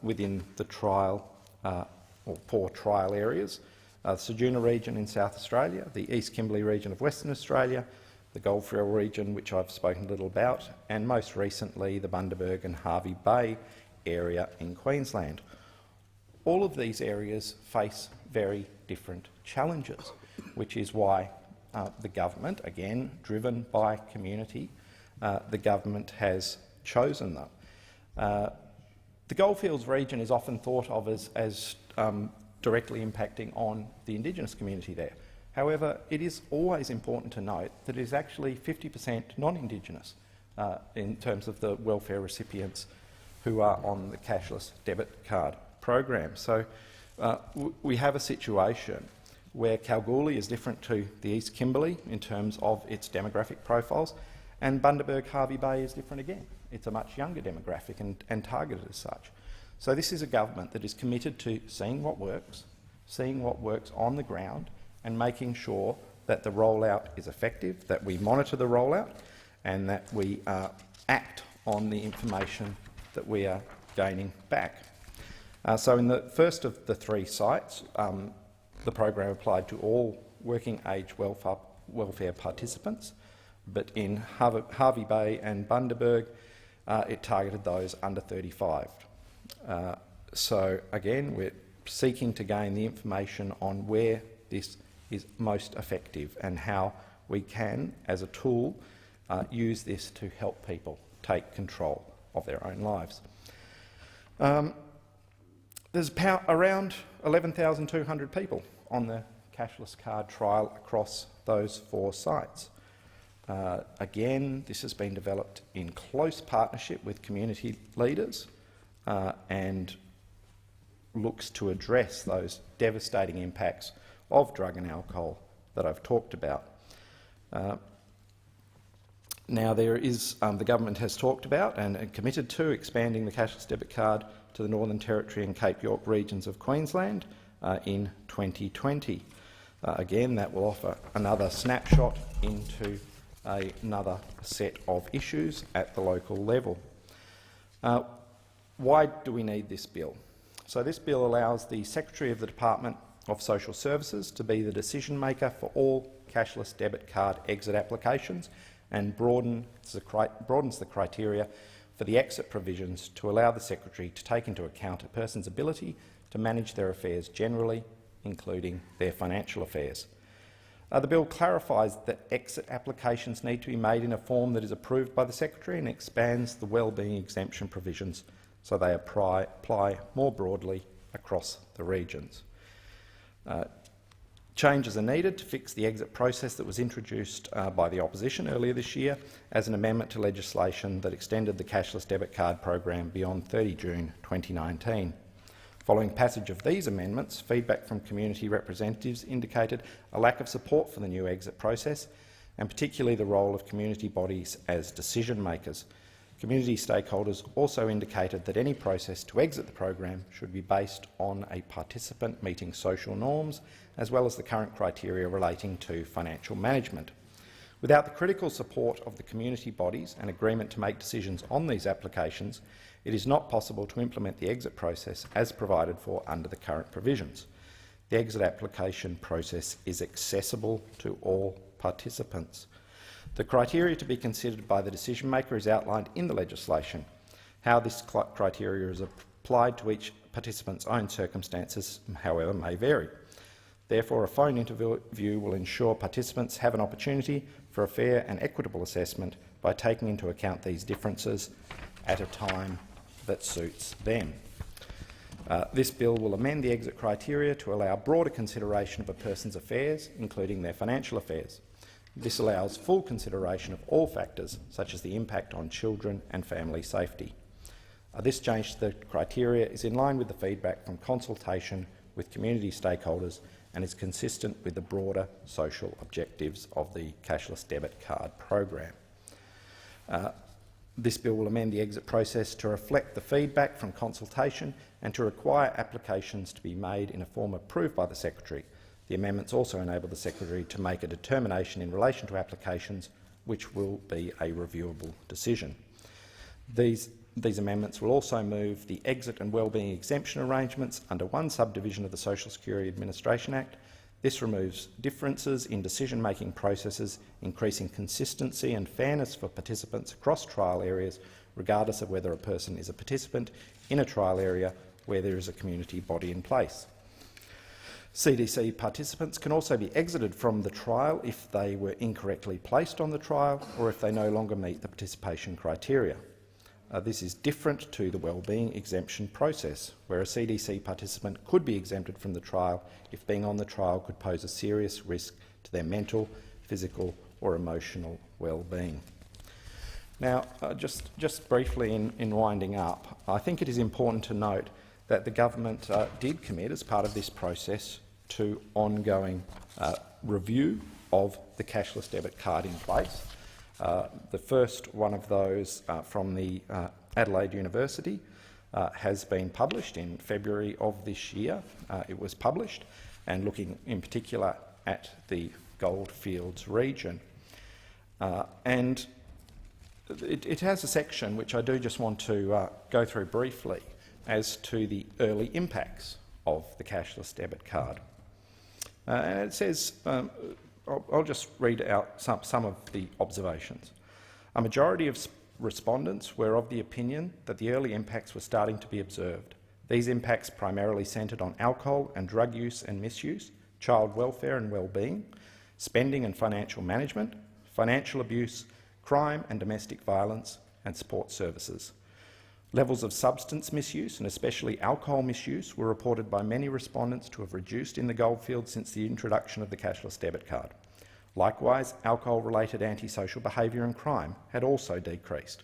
within the trial, or 4 trial areas. The Ceduna region in South Australia, the East Kimberley region of Western Australia, the Goldfield region, which I've spoken a little about, and most recently the Bundaberg and Hervey Bay area in Queensland. All of these areas face very different challenges, which is why the government, again driven by community, the government has chosen them. The Goldfields region is often thought of as directly impacting on the Indigenous community there. However, it is always important to note that it is actually 50% non-Indigenous in terms of the welfare recipients who are on the cashless debit card program. So we have a situation where Kalgoorlie is different to the East Kimberley in terms of its demographic profiles, and Bundaberg-Hervey Bay is different again. It's a much younger demographic and targeted as such. So this is a government that is committed to seeing what works on the ground, and making sure that the rollout is effective, that we monitor the rollout, and that we act on the information that we are gaining back. So in the first of the 3 sites, the program applied to all working age welfare participants, but in Hervey Bay and Bundaberg, it targeted those under 35. So again, we're seeking to gain the information on where this is most effective and how we can, as a tool, use this to help people take control of their own lives. There's around 11,200 people on the cashless card trial across those 4 sites. Again, this has been developed in close partnership with community leaders and looks to address those devastating impacts of drug and alcohol that I've talked about. Now, there is the government has talked about and committed to expanding the cashless debit card to the Northern Territory and Cape York regions of Queensland in 2020. Again, that will offer another snapshot into another set of issues at the local level. Why do we need this bill? So this bill allows the Secretary of the Department of Social Services to be the decision maker for all cashless debit card exit applications, and broadens the criteria for the exit provisions to allow the Secretary to take into account a person's ability to manage their affairs generally, including their financial affairs. The bill clarifies that exit applications need to be made in a form that is approved by the Secretary and expands the wellbeing exemption provisions so they apply more broadly across the regions. Changes are needed to fix the exit process that was introduced by the opposition earlier this year as an amendment to legislation that extended the cashless debit card program beyond 30 June 2019. Following passage of these amendments, feedback from community representatives indicated a lack of support for the new exit process, and particularly the role of community bodies as decision makers. Community stakeholders also indicated that any process to exit the program should be based on a participant meeting social norms, as well as the current criteria relating to financial management. Without the critical support of the community bodies and agreement to make decisions on these applications, it is not possible to implement the exit process as provided for under the current provisions. The exit application process is accessible to all participants. The criteria to be considered by the decision maker is outlined in the legislation. How this criteria is applied to each participant's own circumstances, however, may vary. Therefore, a phone interview will ensure participants have an opportunity for a fair and equitable assessment by taking into account these differences at a time that suits them. This bill will amend the exit criteria to allow broader consideration of a person's affairs, including their financial affairs. This allows full consideration of all factors, such as the impact on children and family safety. This change to the criteria is in line with the feedback from consultation with community stakeholders and is consistent with the broader social objectives of the cashless debit card program. This bill will amend the exit process to reflect the feedback from consultation and to require applications to be made in a form approved by the Secretary. The amendments also enable the Secretary to make a determination in relation to applications, which will be a reviewable decision. These amendments will also move the exit and wellbeing exemption arrangements under one subdivision of the Social Security Administration Act. This removes differences in decision-making processes, increasing consistency and fairness for participants across trial areas, regardless of whether a person is a participant in a trial area where there is a community body in place. CDC participants can also be exited from the trial if they were incorrectly placed on the trial or if they no longer meet the participation criteria. This is different to the wellbeing exemption process, where a CDC participant could be exempted from the trial if being on the trial could pose a serious risk to their mental, physical or emotional well-being. Now, just briefly in winding up, I think it is important to note that the government did commit, as part of this process, to ongoing review of the cashless debit card in place. The first one of those from the Adelaide University has been published in February of this year. It was published, and looking in particular at the Goldfields region. And it has a section which I do just want to go through briefly as to the early impacts of the cashless debit card. And it says, I'll just read out some of the observations. A majority of respondents were of the opinion that the early impacts were starting to be observed. These impacts primarily centred on alcohol and drug use and misuse, child welfare and well-being, spending and financial management, financial abuse, crime and domestic violence, and support services. Levels of substance misuse, and especially alcohol misuse, were reported by many respondents to have reduced in the Goldfields since the introduction of the cashless debit card. Likewise, alcohol-related antisocial behaviour and crime had also decreased.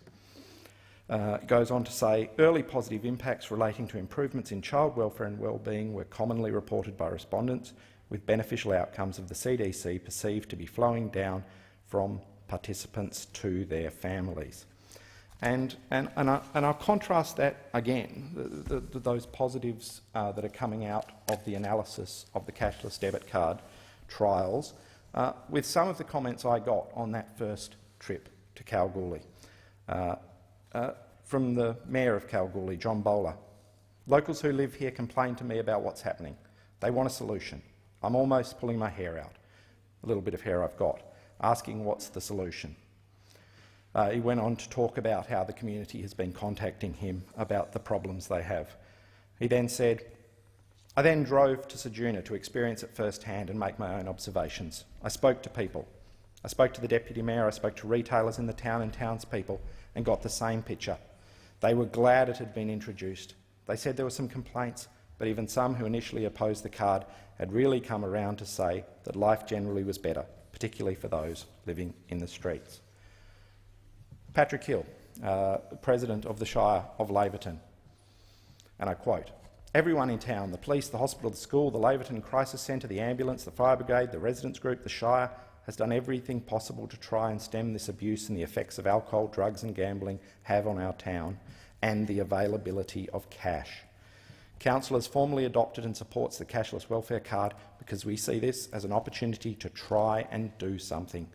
It goes on to say, early positive impacts relating to improvements in child welfare and well-being were commonly reported by respondents, with beneficial outcomes of the CDC perceived to be flowing down from participants to their families. And I'll contrast that again, those positives that are coming out of the analysis of the cashless debit card trials with some of the comments I got on that first trip to Kalgoorlie. From the Mayor of Kalgoorlie, John Bowler. Locals who live here complain to me about what's happening. They want a solution. I'm almost pulling my hair out, a little bit of hair I've got, asking what's the solution. He went on to talk about how the community has been contacting him about the problems they have. He then said, I then drove to Ceduna to experience it firsthand and make my own observations. I spoke to people. I spoke to the Deputy Mayor, I spoke to retailers in the town and townspeople and got the same picture. They were glad it had been introduced. They said there were some complaints, but even some who initially opposed the card had really come around to say that life generally was better, particularly for those living in the streets. Patrick Hill, President of the Shire of Laverton, and I quote, "Everyone in town, the police, the hospital, the school, the Laverton Crisis Centre, the ambulance, the fire brigade, the residents group, the Shire, has done everything possible to try and stem this abuse and the effects of alcohol, drugs and gambling have on our town and the availability of cash. Council has formally adopted and supports the cashless welfare card because we see this as an opportunity to try and do something.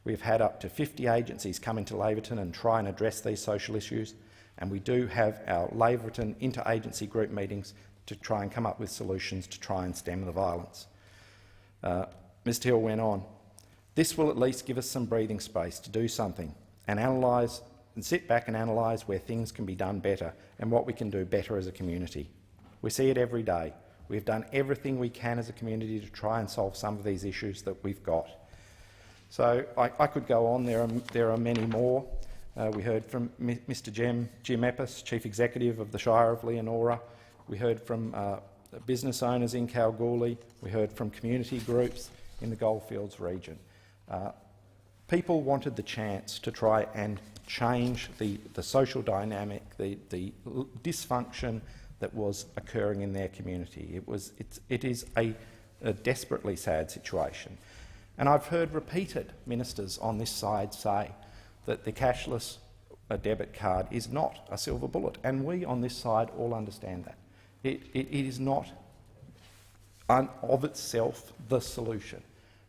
We've had up to 50 agencies come into Laverton and try and address these social issues, and we do have our Laverton interagency group meetings to try and come up with solutions to try and stem the violence." Mr Hill went on, "This will at least give us some breathing space to do something and analyse and sit back and analyse where things can be done better and what we can do better as a community. We see it every day. We've done everything we can as a community to try and solve some of these issues that we've got." So I could go on. There are many more. We heard from Mr Jim Eppes, Chief Executive of the Shire of Leonora. We heard from business owners in Kalgoorlie. We heard from community groups in the Goldfields region. People wanted the chance to try and change the social dynamic, the dysfunction that was occurring in their community. It is a desperately sad situation. And I've heard repeated ministers on this side say that the cashless debit card is not a silver bullet, and we on this side all understand that. It is not of itself the solution.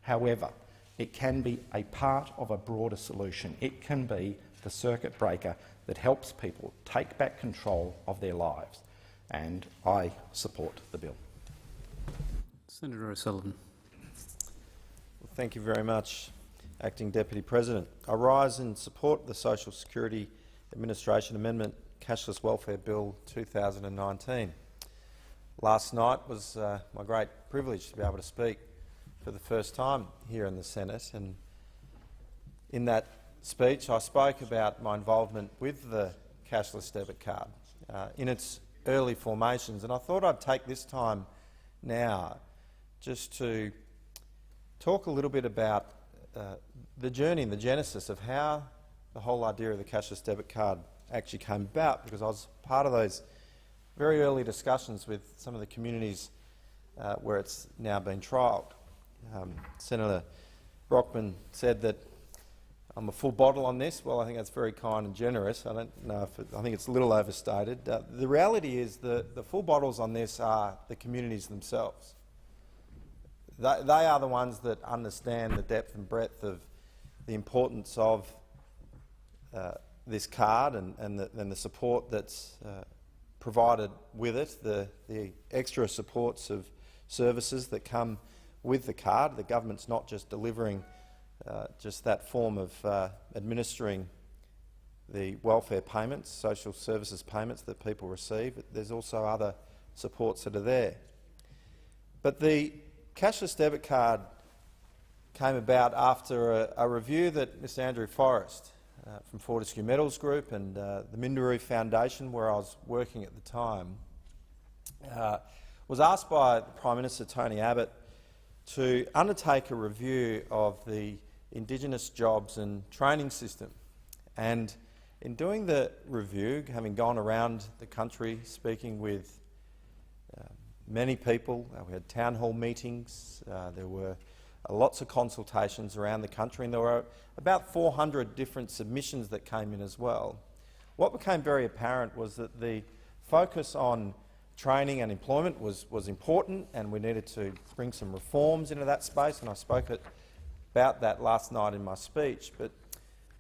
However, it can be a part of a broader solution. It can be the circuit breaker that helps people take back control of their lives, and I support the bill. Senator O'Sullivan. Thank you very much, Acting Deputy President. I rise in support of the Social Security Administration Amendment Cashless Welfare Bill 2019. Last night was my great privilege to be able to speak for the first time here in the Senate, and in that speech I spoke about my involvement with the cashless debit card in its early formations, and I thought I'd take this time now just to talk a little bit about the journey and the genesis of how the whole idea of the cashless debit card actually came about, because I was part of those very early discussions with some of the communities where it's now been trialled. Senator Brockman said that I'm a full bottle on this. Well, I think that's very kind and generous. I don't know if I think it's a little overstated. The reality is the full bottles on this are the communities themselves. They are the ones that understand the depth and breadth of the importance of this card and the support that's provided with it, the extra supports of services that come with the card. The government's not just delivering just that form of administering the welfare payments, social services payments that people receive. There's also other supports that are there. But the cashless debit card came about after a review that Mr Andrew Forrest from Fortescue Metals Group and the Minderoo Foundation, where I was working at the time, was asked by Prime Minister Tony Abbott to undertake a review of the Indigenous jobs and training system. And in doing the review, having gone around the country speaking with many people, we had town hall meetings, there were lots of consultations around the country, and there were about 400 different submissions that came in as well. What became very apparent was that the focus on training and employment was important, and we needed to bring some reforms into that space, and I spoke about that last night in my speech. But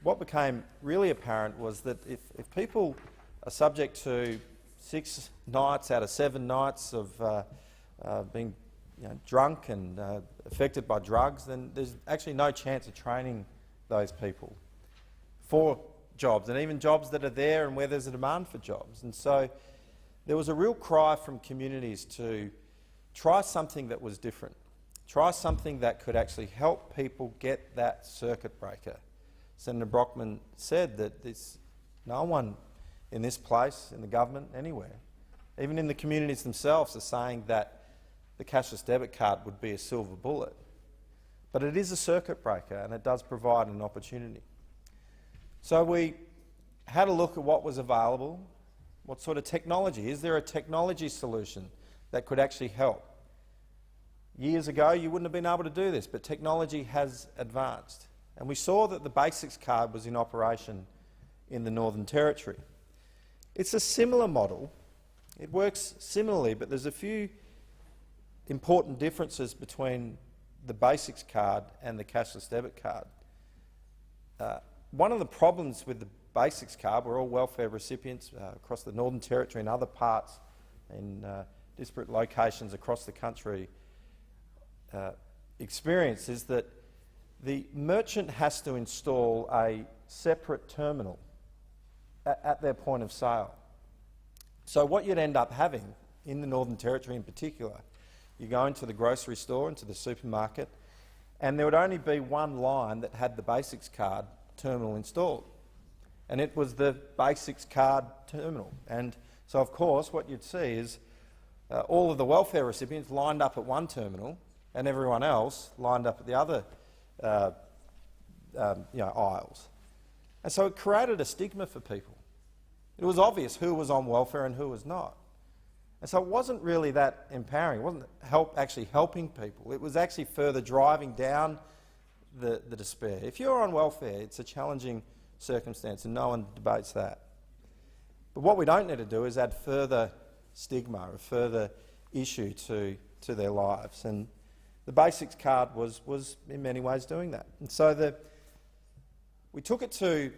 what became really apparent was that if people are subject to 6 nights out of 7 nights of being drunk and affected by drugs, then there's actually no chance of training those people for jobs, and even jobs that are there and where there's a demand for jobs. And so there was a real cry from communities to try something that was different, try something that could actually help people get that circuit breaker. Senator Brockman said that no one in this place, in the government, anywhere, even in the communities themselves, are saying that the cashless debit card would be a silver bullet. But it is a circuit breaker and it does provide an opportunity. So we had a look at what was available, what sort of technology. Is there a technology solution that could actually help? Years ago you wouldn't have been able to do this, but technology has advanced. And we saw that the Basics card was in operation in the Northern Territory. It's a similar model. It works similarly, but there's a few important differences between the Basics card and the cashless debit card. One of the problems with the Basics card, we're all welfare recipients across the Northern Territory and other parts in disparate locations across the country, experience is that the merchant has to install a separate terminal at their point of sale. So what you'd end up having in the Northern Territory in particular, you go into the grocery store, into the supermarket, and there would only be one line that had the Basics card terminal installed. And it was the Basics card terminal. And so, of course, what you'd see is all of the welfare recipients lined up at one terminal and everyone else lined up at the other aisles. And so it created a stigma for people. It was obvious who was on welfare and who was not. And so it wasn't really that empowering. It wasn't actually helping people. It was actually further driving down the despair. If you're on welfare, it's a challenging circumstance and no one debates that. But what we don't need to do is add further stigma or further issue to their lives. And the Basics card was in many ways doing that. And so we took it to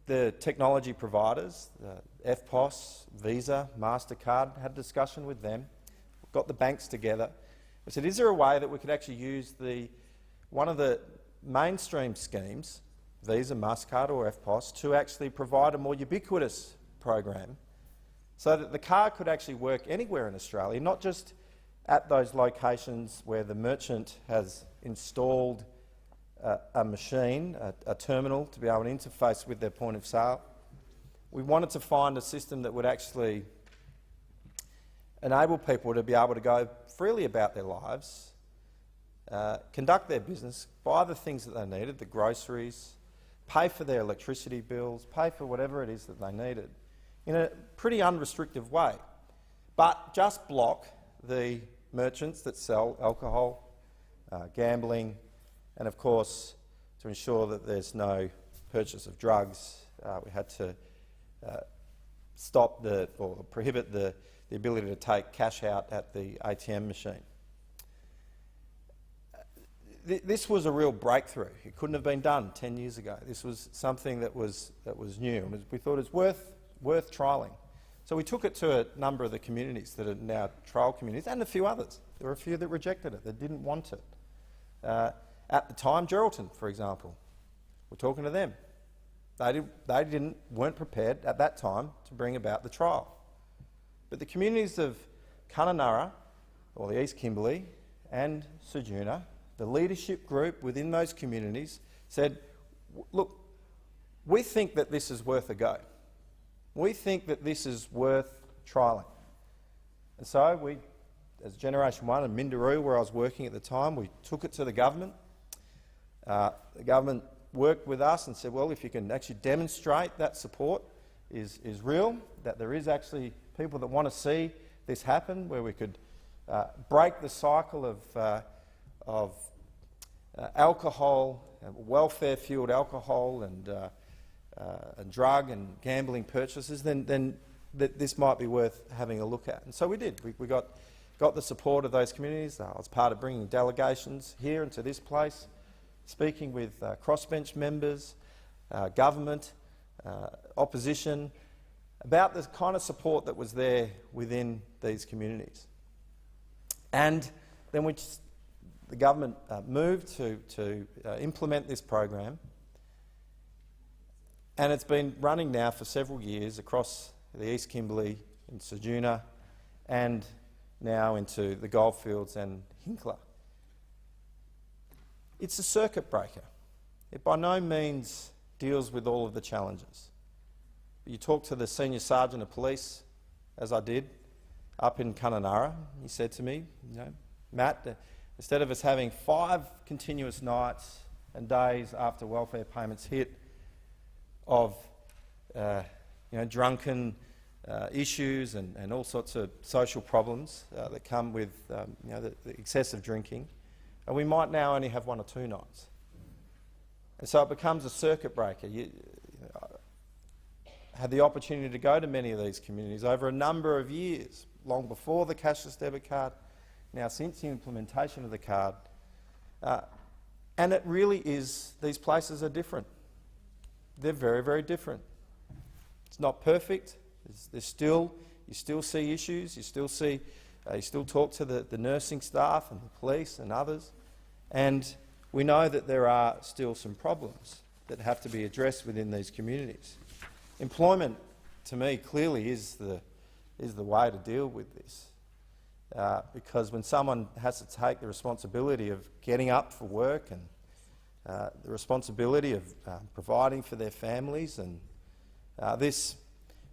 the technology providers, FPOS, Visa, MasterCard, had a discussion with them, got the banks together. We said, is there a way that we could actually use one of the mainstream schemes, Visa, MasterCard or FPOS, to actually provide a more ubiquitous program so that the card could actually work anywhere in Australia, not just at those locations where the merchant has installed a machine, a terminal, to be able to interface with their point of sale. We wanted to find a system that would actually enable people to be able to go freely about their lives, conduct their business, buy the things that they needed, the groceries, pay for their electricity bills, pay for whatever it is that they needed, in a pretty unrestricted way, but just block the merchants that sell alcohol, gambling, and of course, to ensure that there's no purchase of drugs, we had to stop or prohibit the ability to take cash out at the ATM machine. This was a real breakthrough. It couldn't have been done 10 years ago. This was something that was new, and we thought it was worth trialling. So we took it to a number of the communities that are now trial communities, and a few others. There were a few that rejected it, that didn't want it. At the time, Geraldton, for example, we're talking to them. They weren't prepared at that time to bring about the trial. But the communities of Kununurra, or the East Kimberley, and Ceduna, the leadership group within those communities said, look, we think that this is worth a go. We think that this is worth trialling. And so we, as Generation 1 in Minderoo, where I was working at the time, we took it to the government. The government worked with us and said, well, if you can actually demonstrate that support is real, that there is actually people that want to see this happen, where we could break the cycle of alcohol, welfare-fuelled alcohol and drug and gambling purchases, then this might be worth having a look at. And so we did. We got the support of those communities. I was part of bringing delegations here into this place, speaking with crossbench members, government, opposition, about the kind of support that was there within these communities. And then the government moved to implement this program, and it's been running now for several years across the East Kimberley and Ceduna, and now into the Goldfields and Hinkler. It's a circuit breaker. It by no means deals with all of the challenges. You talk to the senior sergeant of police, as I did, up in Kununurra. He said to me, Matt, instead of us having 5 continuous nights and days after welfare payments hit of drunken issues and all sorts of social problems that come with the excessive drinking, we might now only have 1 or 2 nights. And so it becomes a circuit breaker. I had the opportunity to go to many of these communities over a number of years, long before the cashless debit card, now since the implementation of the card. And it really is, these places are different. They're very, very different. It's not perfect. You still see issues. You still talk to the nursing staff and the police and others. And we know that there are still some problems that have to be addressed within these communities. Employment, to me, clearly is the way to deal with this, because when someone has to take the responsibility of getting up for work and the responsibility of providing for their families, and this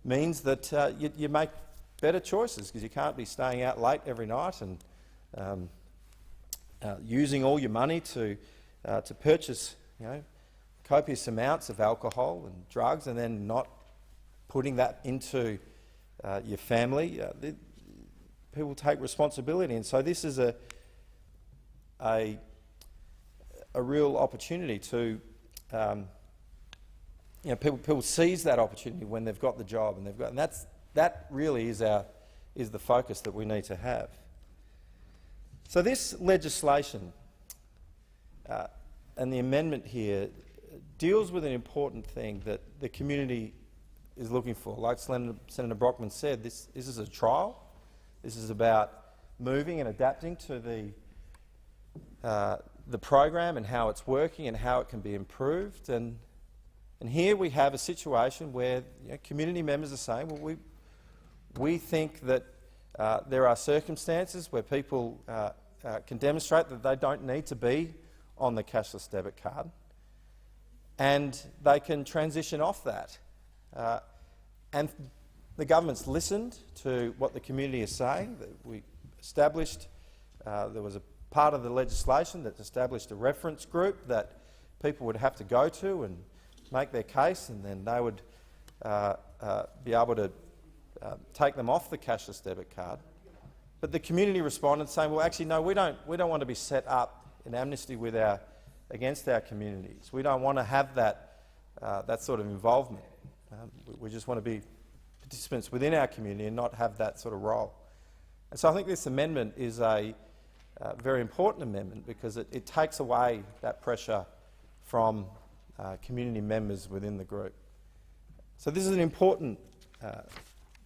means that you make better choices, because you can't be staying out late every night and using all your money to purchase copious amounts of alcohol and drugs, and then not putting that into your family. People take responsibility, and so this is a real opportunity to people seize that opportunity when they've got the job, and that really is the focus that we need to have. So this legislation and the amendment here deals with an important thing that the community is looking for. Like Senator Brockman said, this is a trial. This is about moving and adapting to the program and how it's working and how it can be improved. And here we have a situation where community members are saying, well, we think that there are circumstances where people can demonstrate that they don't need to be on the cashless debit card, and they can transition off that. And the government's listened to what the community is saying. We established, there was a part of the legislation that established a reference group that people would have to go to and make their case, and then they would be able to take them off the cashless debit card. But the community responded saying, well, actually, no, we don't want to be set up in amnesty against our communities. We don't want to have that sort of involvement. We just want to be participants within our community and not have that sort of role. And so I think this amendment is a very important amendment, because it takes away that pressure from community members within the group. So this is an important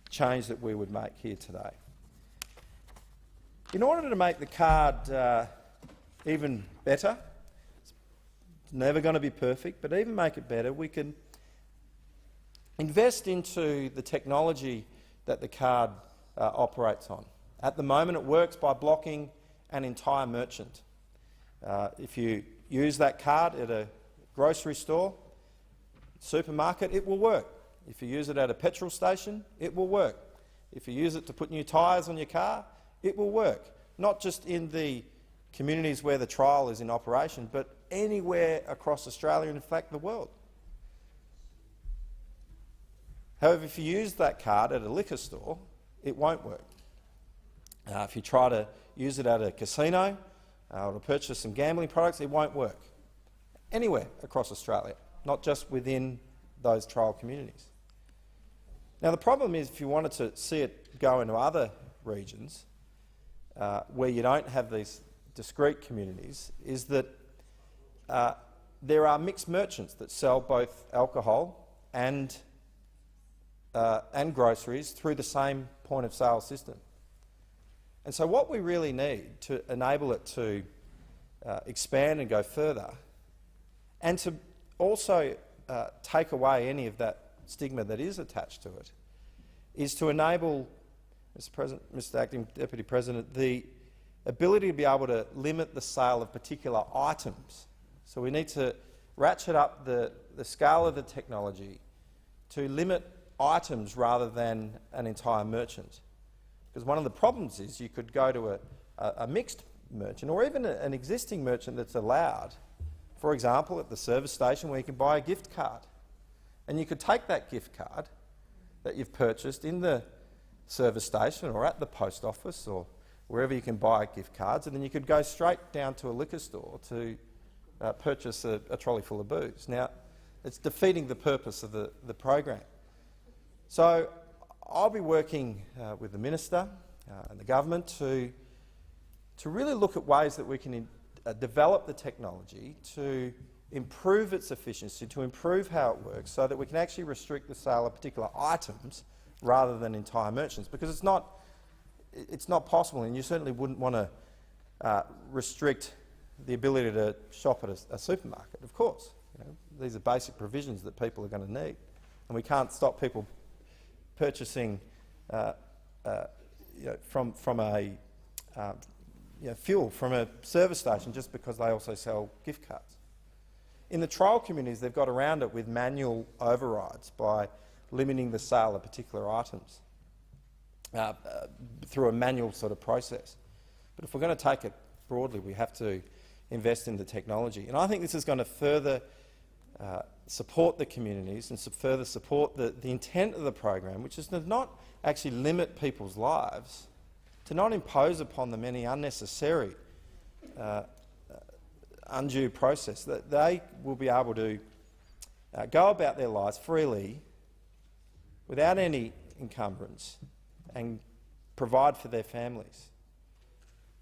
change that we would make here today. In order to make the card even better, it's never going to be perfect, but even make it better, we can invest into the technology that the card operates on. At the moment, it works by blocking an entire merchant. If you use that card at a grocery store, supermarket, it will work. If you use it at a petrol station, it will work. If you use it to put new tyres on your car, it will work. Not just in the communities where the trial is in operation, but anywhere across Australia and, in fact, the world. However, if you use that card at a liquor store, it won't work. If you try to use it at a casino or to purchase some gambling products, it won't work. Anywhere across Australia, not just within those trial communities. Now, the problem is, if you wanted to see it go into other regions where you don't have these discrete communities, is that there are mixed merchants that sell both alcohol and groceries through the same point of sale system. And so what we really need to enable it to expand and go further, and to also take away any of that stigma that is attached to it, is to enable, Mr. Acting Deputy President, the ability to be able to limit the sale of particular items. So we need to ratchet up the scale of the technology to limit items rather than an entire merchant. Because one of the problems is you could go to a mixed merchant or even an existing merchant that's allowed, for example, at the service station where you can buy a gift card. And you could take that gift card that you've purchased in the service station or at the post office or wherever you can buy gift cards, and then you could go straight down to a liquor store to purchase a trolley full of booze. Now, it's defeating the purpose of the program. So I'll be working with the Minister and the Government to really look at ways that we can develop the technology to improve its efficiency, to improve how it works, so that we can actually restrict the sale of particular items rather than entire merchants, because it's not possible, and you certainly wouldn't want to restrict the ability to shop at a supermarket, of course. You know, these are basic provisions that people are going to need, and we can't stop people purchasing from a fuel from a service station just because they also sell gift cards. In the trial communities, they've got around it with manual overrides by limiting the sale of particular items through a manual sort of process. But if we're going to take it broadly, we have to invest in the technology. And I think this is going to further support the communities and further support the intent of the program, which is to not actually limit people's lives, to not impose upon them any unnecessary undue process, that they will be able to go about their lives freely without any encumbrance and provide for their families.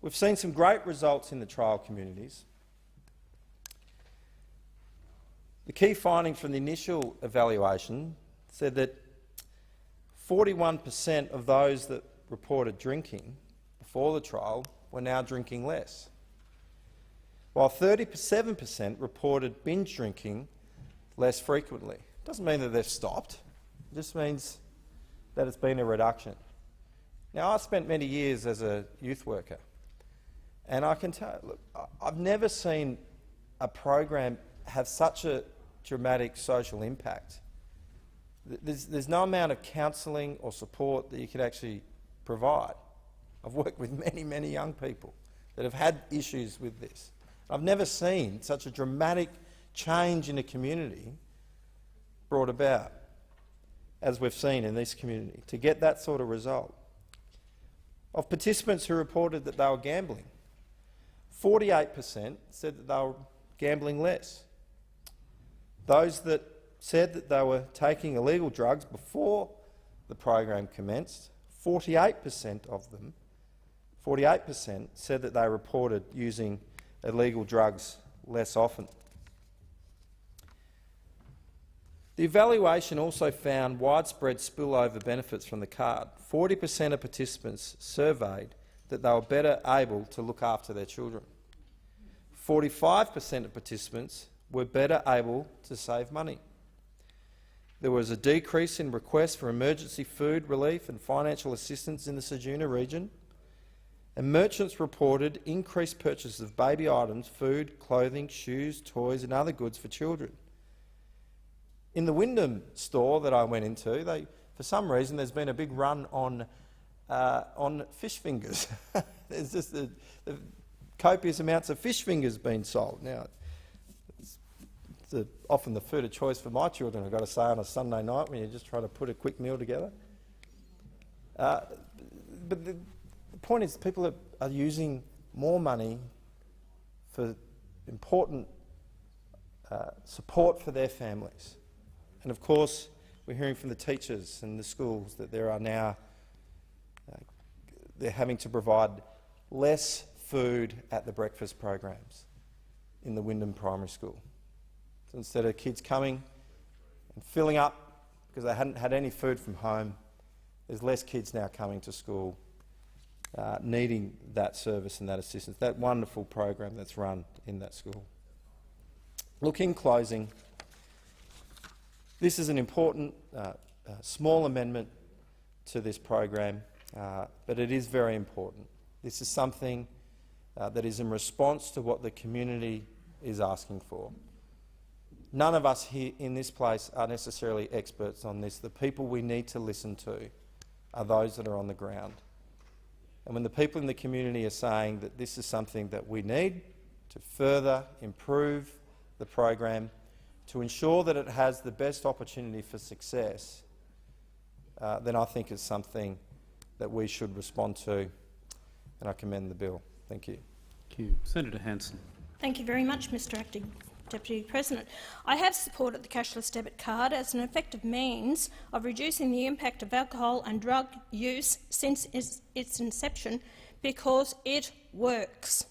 We've seen some great results in the trial communities. The key findings from the initial evaluation said that 41% of those that reported drinking before the trial were now drinking less, while 37% reported binge drinking less frequently. It doesn't mean that they've stopped, it just means that it's been a reduction. Now, I spent many years as a youth worker, and I can tell you, look, I've never seen a program have such a dramatic social impact. There's no amount of counselling or support that you could actually provide. I've worked with many, many young people that have had issues with this. I've never seen such a dramatic change in a community brought about as we've seen in this community, to get that sort of result. Of participants who reported that they were gambling, 48% said that they were gambling less. Those that said that they were taking illegal drugs before the program commenced, 48% of them, 48% said that they reported using illegal drugs less often. The evaluation also found widespread spillover benefits from the card. 40% of participants surveyed that they were better able to look after their children. 45% of participants were better able to save money. There was a decrease in requests for emergency food relief and financial assistance in the Ceduna region, and merchants reported increased purchases of baby items, food, clothing, shoes, toys and other goods for children. In the Wyndham store that I went into, for some reason there's been a big run on fish fingers. There's just the copious amounts of fish fingers being sold. Now, it's often the food of choice for my children, I've got to say, on a Sunday night when you just try to put a quick meal together. But the point is, people are using more money for important support for their families. And of course, we're hearing from the teachers and the schools that there are now, they're having to provide less food at the breakfast programs in the Wyndham Primary School. So instead of kids coming and filling up because they hadn't had any food from home, there's less kids now coming to school needing that service and that assistance, that wonderful program that's run in that school. Look, in closing, this is an important small amendment to this program, but it is very important. This is something that is in response to what the community is asking for. None of us here in this place are necessarily experts on this. The people we need to listen to are those that are on the ground. And when the people in the community are saying that this is something that we need to further improve the program, to ensure that it has the best opportunity for success, then I think it's something that we should respond to, and I commend the bill. Thank you. Thank you. Senator Hanson. Thank you very much, Mr Acting Deputy President. I have supported the cashless debit card as an effective means of reducing the impact of alcohol and drug use since its inception because it works.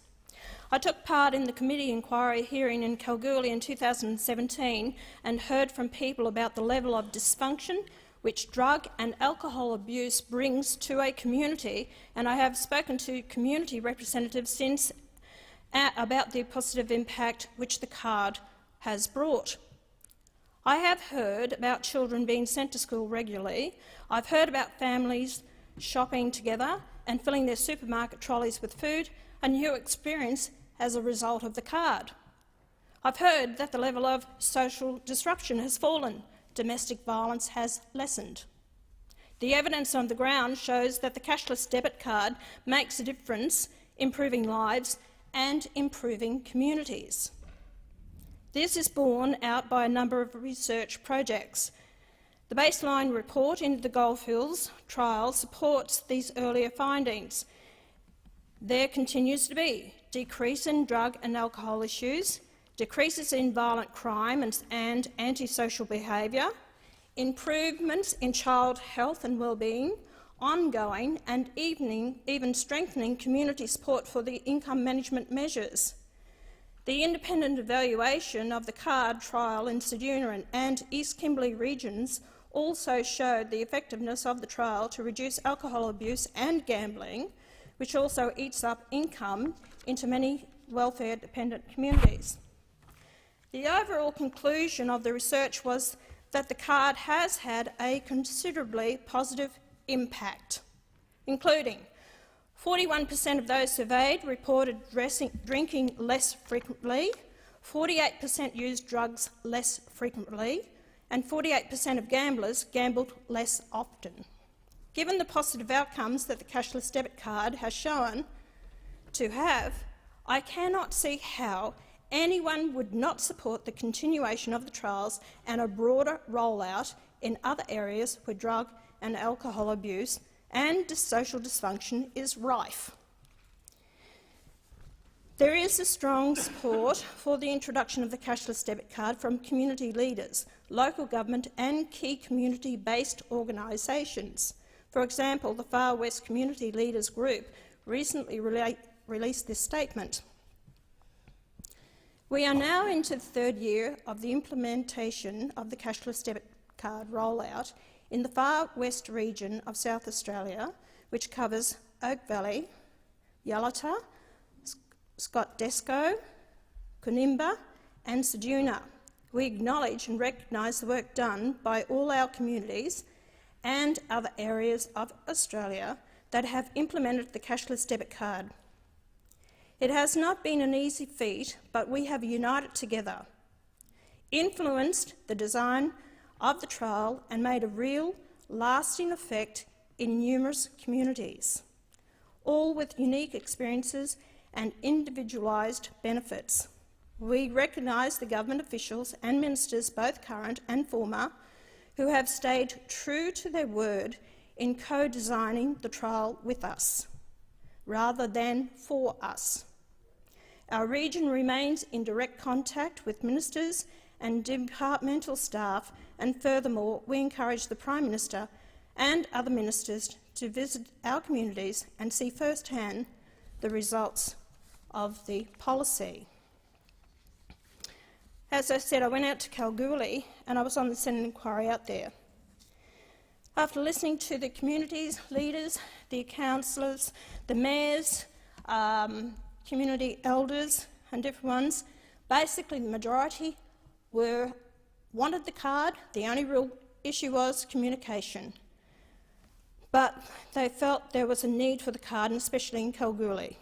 I took part in the committee inquiry hearing in Kalgoorlie in 2017 and heard from people about the level of dysfunction which drug and alcohol abuse brings to a community, and I have spoken to community representatives since about the positive impact which the card has brought. I have heard about children being sent to school regularly. I've heard about families shopping together and filling their supermarket trolleys with food, a new experience as a result of the card. I've heard that the level of social disruption has fallen. Domestic violence has lessened. The evidence on the ground shows that the cashless debit card makes a difference, improving lives and improving communities. This is borne out by a number of research projects. The baseline report into the Goldfields trial supports these earlier findings. There continues to be decrease in drug and alcohol issues, decreases in violent crime and antisocial behaviour, improvements in child health and wellbeing, ongoing and even strengthening community support for the income management measures. The independent evaluation of the card trial in Ceduna and East Kimberley regions also showed the effectiveness of the trial to reduce alcohol abuse and gambling, which also eats up income into many welfare-dependent communities. The overall conclusion of the research was that the card has had a considerably positive impact, including 41% of those surveyed reported drinking less frequently, 48% used drugs less frequently, and 48% of gamblers gambled less often. Given the positive outcomes that the cashless debit card has shown to have, I cannot see how anyone would not support the continuation of the trials and a broader rollout in other areas where drug and alcohol abuse and social dysfunction is rife. There is a strong support for the introduction of the cashless debit card from community leaders, local government and key community-based organisations. For example, the Far West Community Leaders Group recently released this statement. We are now into the third year of the implementation of the cashless debit card rollout in the Far West region of South Australia, which covers Oak Valley, Yalata, Scottsdesco, Coonimba and Ceduna. We acknowledge and recognise the work done by all our communities and other areas of Australia that have implemented the cashless debit card. It has not been an easy feat, but we have united together, influenced the design of the trial and made a real, lasting effect in numerous communities, all with unique experiences and individualised benefits. We recognise the government officials and ministers, both current and former, who have stayed true to their word in co-designing the trial with us, rather than for us. Our region remains in direct contact with ministers and departmental staff, and furthermore, we encourage the Prime Minister and other ministers to visit our communities and see firsthand the results of the policy. As I said, I went out to Kalgoorlie and I was on the Senate inquiry out there. After listening to the communities, leaders, the councillors, the mayors, community elders and different ones, basically the majority wanted the card. The only real issue was communication. But they felt there was a need for the card, and especially in Kalgoorlie.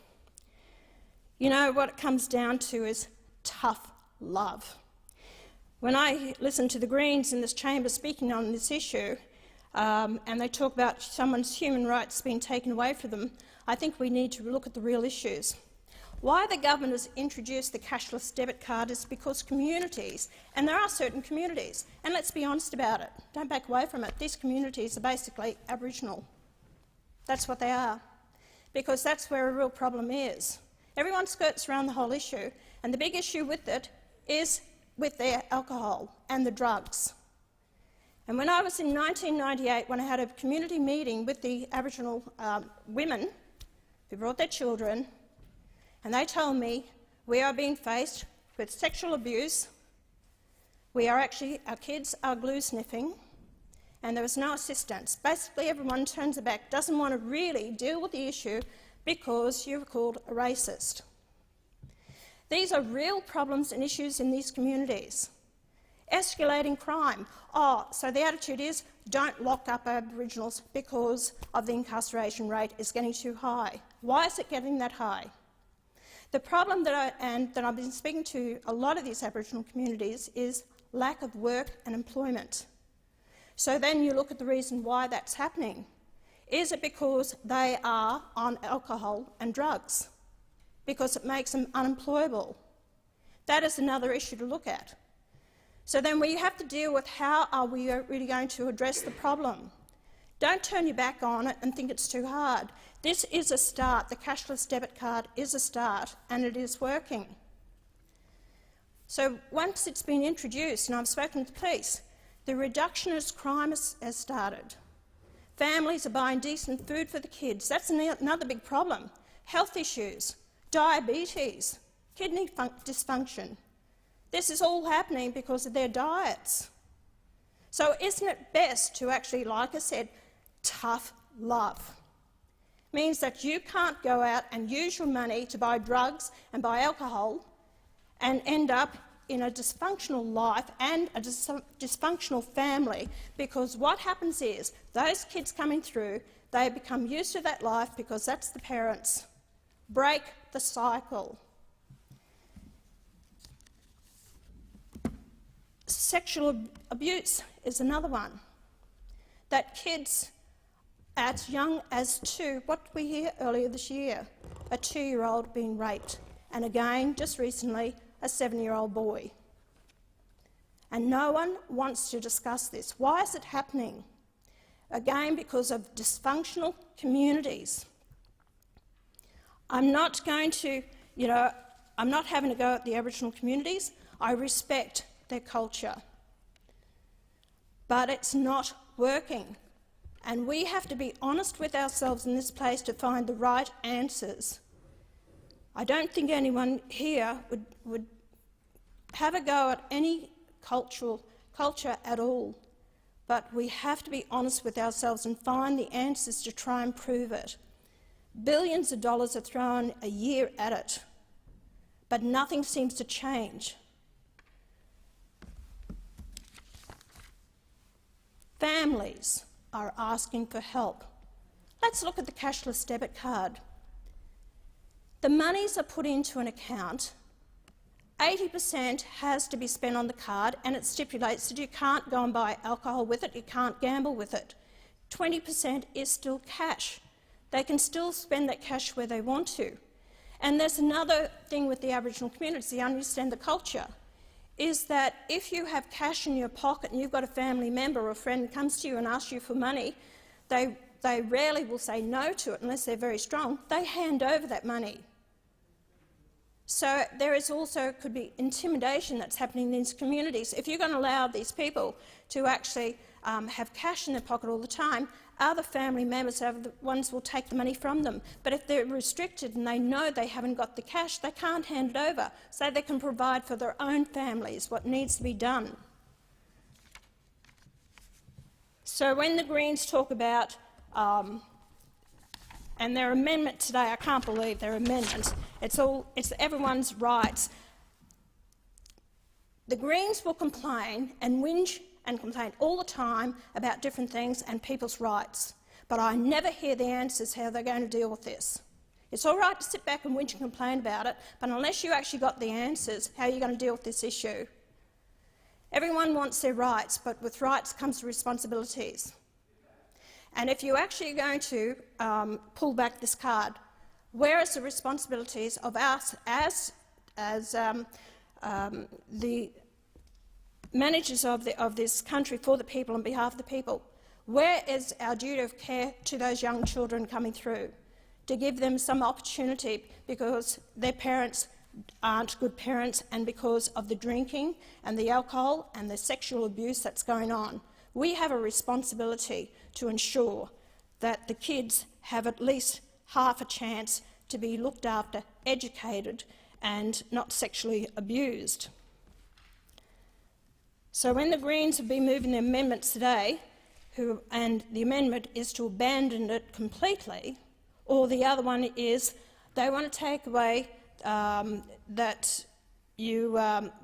You know, what it comes down to is tough love. When I listen to the Greens in this chamber speaking on this issue, and they talk about someone's human rights being taken away from them, I think we need to look at the real issues. Why the government has introduced the cashless debit card is because communities, and there are certain communities, and let's be honest about it, don't back away from it, these communities are basically Aboriginal. That's what they are, because that's where a real problem is. Everyone skirts around the whole issue, and the big issue with it is with their alcohol and the drugs. And when I was in 1998, when I had a community meeting with the Aboriginal women who brought their children, and they told me we are being faced with sexual abuse, our kids are glue sniffing, and there is no assistance. Basically everyone turns their back, doesn't want to really deal with the issue because you're called a racist. These are real problems and issues in these communities. Escalating crime. Oh, so the attitude is don't lock up Aboriginals because of the incarceration rate is getting too high. Why is it getting that high? The problem that I've been speaking to a lot of these Aboriginal communities is lack of work and employment. So then you look at the reason why that's happening. Is it because they are on alcohol and drugs? Because it makes them unemployable? That is another issue to look at. So then we have to deal with how are we really going to address the problem. Don't turn your back on it and think it's too hard. This is a start. The cashless debit card is a start, and it is working. So once it's been introduced, and I've spoken to the police, the reductionist crime has started. Families are buying decent food for the kids. That's another big problem. Health issues, diabetes, kidney dysfunction. This is all happening because of their diets. So isn't it best to actually, like I said, tough love? Means that you can't go out and use your money to buy drugs and buy alcohol and end up in a dysfunctional life and a dysfunctional family, because what happens is those kids coming through, they become used to that life because that's the parents. Break the cycle. Sexual abuse is another one. That kids as young as 2, what did we hear earlier this year? A 2-year-old being raped, and again, just recently, a 7-year-old boy. And no one wants to discuss this. Why is it happening? Again, because of dysfunctional communities. I'm not going to, I'm not having a go at the Aboriginal communities. I respect their culture. But it's not working. And we have to be honest with ourselves in this place to find the right answers. I don't think anyone here would have a go at any culture at all. But we have to be honest with ourselves and find the answers to try and prove it. Billions of dollars are thrown a year at it, but nothing seems to change. Families are asking for help. Let's look at the cashless debit card. The monies are put into an account. 80% has to be spent on the card, and it stipulates that you can't go and buy alcohol with it, you can't gamble with it. 20% is still cash. They can still spend that cash where they want to. And there's another thing with the Aboriginal communities, they understand the culture, is that if you have cash in your pocket and you've got a family member or a friend comes to you and asks you for money, they rarely will say no to it unless they're very strong. They hand over that money. So there is also could be intimidation that's happening in these communities. If you're going to allow these people to actually have cash in their pocket all the time, other family members are the ones who will take the money from them. But if they're restricted and they know they haven't got the cash, they can't hand it over, so they can provide for their own families what needs to be done. So when the Greens talk about, and their amendment today, I can't believe their amendment, it's everyone's rights. The Greens will complain and whinge and complain all the time about different things and people's rights, but I never hear the answers how they're going to deal with this. It's all right to sit back and whinge and complain about it, but unless you actually got the answers, how are you going to deal with this issue? Everyone wants their rights, but with rights comes responsibilities. And if you're actually going to pull back this card, where is the responsibilities of us as the managers of this country for the people on behalf of the people? Where is our duty of care to those young children coming through, to give them some opportunity because their parents aren't good parents and because of the drinking and the alcohol and the sexual abuse that's going on? We have a responsibility to ensure that the kids have at least half a chance to be looked after, educated and not sexually abused. So when the Greens have been moving their amendments today, and the amendment is to abandon it completely, or the other one is they want to take away the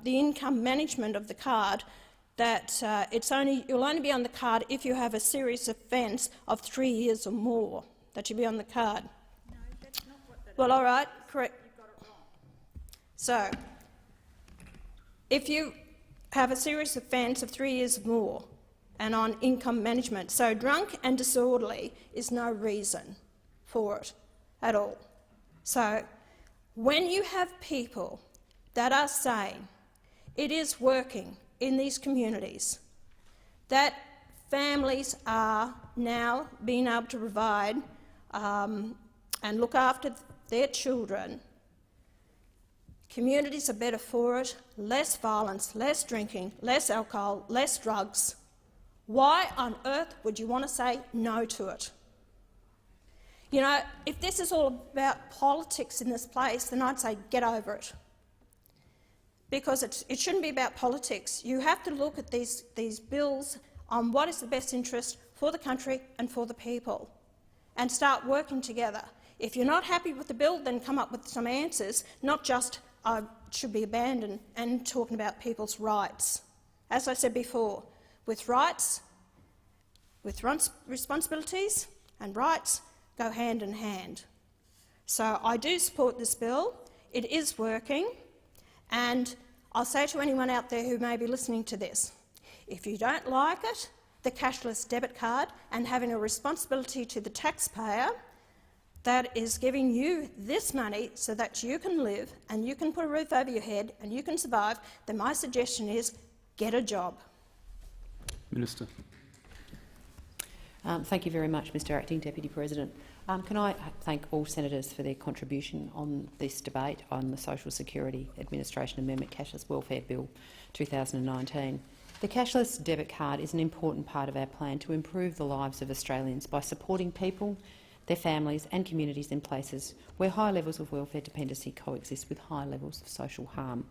income management of the card, that you'll only be on the card if you have a serious offence of 3 years or more, that you'll be on the card. No, that's not what that Well, all right, correct. You've got it wrong. So, if you have a serious offence of 3 years or more and on income management, so drunk and disorderly is no reason for it at all. So, when you have people that are saying it is working in these communities, that families are now being able to provide and look after their children, communities are better for it, less violence, less drinking, less alcohol, less drugs. Why on earth would you want to say no to it? You know, if this is all about politics in this place, then I'd say get over it. Because it shouldn't be about politics. You have to look at these bills on what is the best interest for the country and for the people and start working together. If you're not happy with the bill, then come up with some answers, not just should be abandoned and talking about people's rights. As I said before, with rights, with responsibilities and rights go hand in hand. So I do support this bill. It is working. And I'll say to anyone out there who may be listening to this, if you don't like it, the cashless debit card and having a responsibility to the taxpayer that is giving you this money so that you can live and you can put a roof over your head and you can survive, then my suggestion is get a job. Minister. Thank you very much, Mr Acting Deputy President. Can I thank all senators for their contribution on this debate on the Social Security Administration Amendment Cashless Welfare Bill 2019. The cashless debit card is an important part of our plan to improve the lives of Australians by supporting people, their families and communities in places where high levels of welfare dependency coexist with high levels of social harm.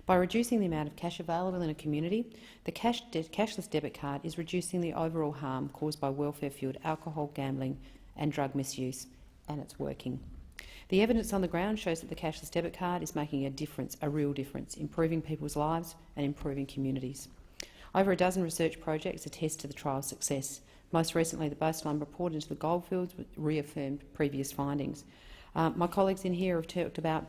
By reducing the amount of cash available in a community, the cashless debit card is reducing the overall harm caused by welfare-fuelled alcohol, gambling and drug misuse, and it's working. The evidence on the ground shows that the cashless debit card is making a difference, a real difference, improving people's lives and improving communities. Over a dozen research projects attest to the trial's success. Most recently, the baseline report into the goldfields reaffirmed previous findings. My colleagues in here have talked about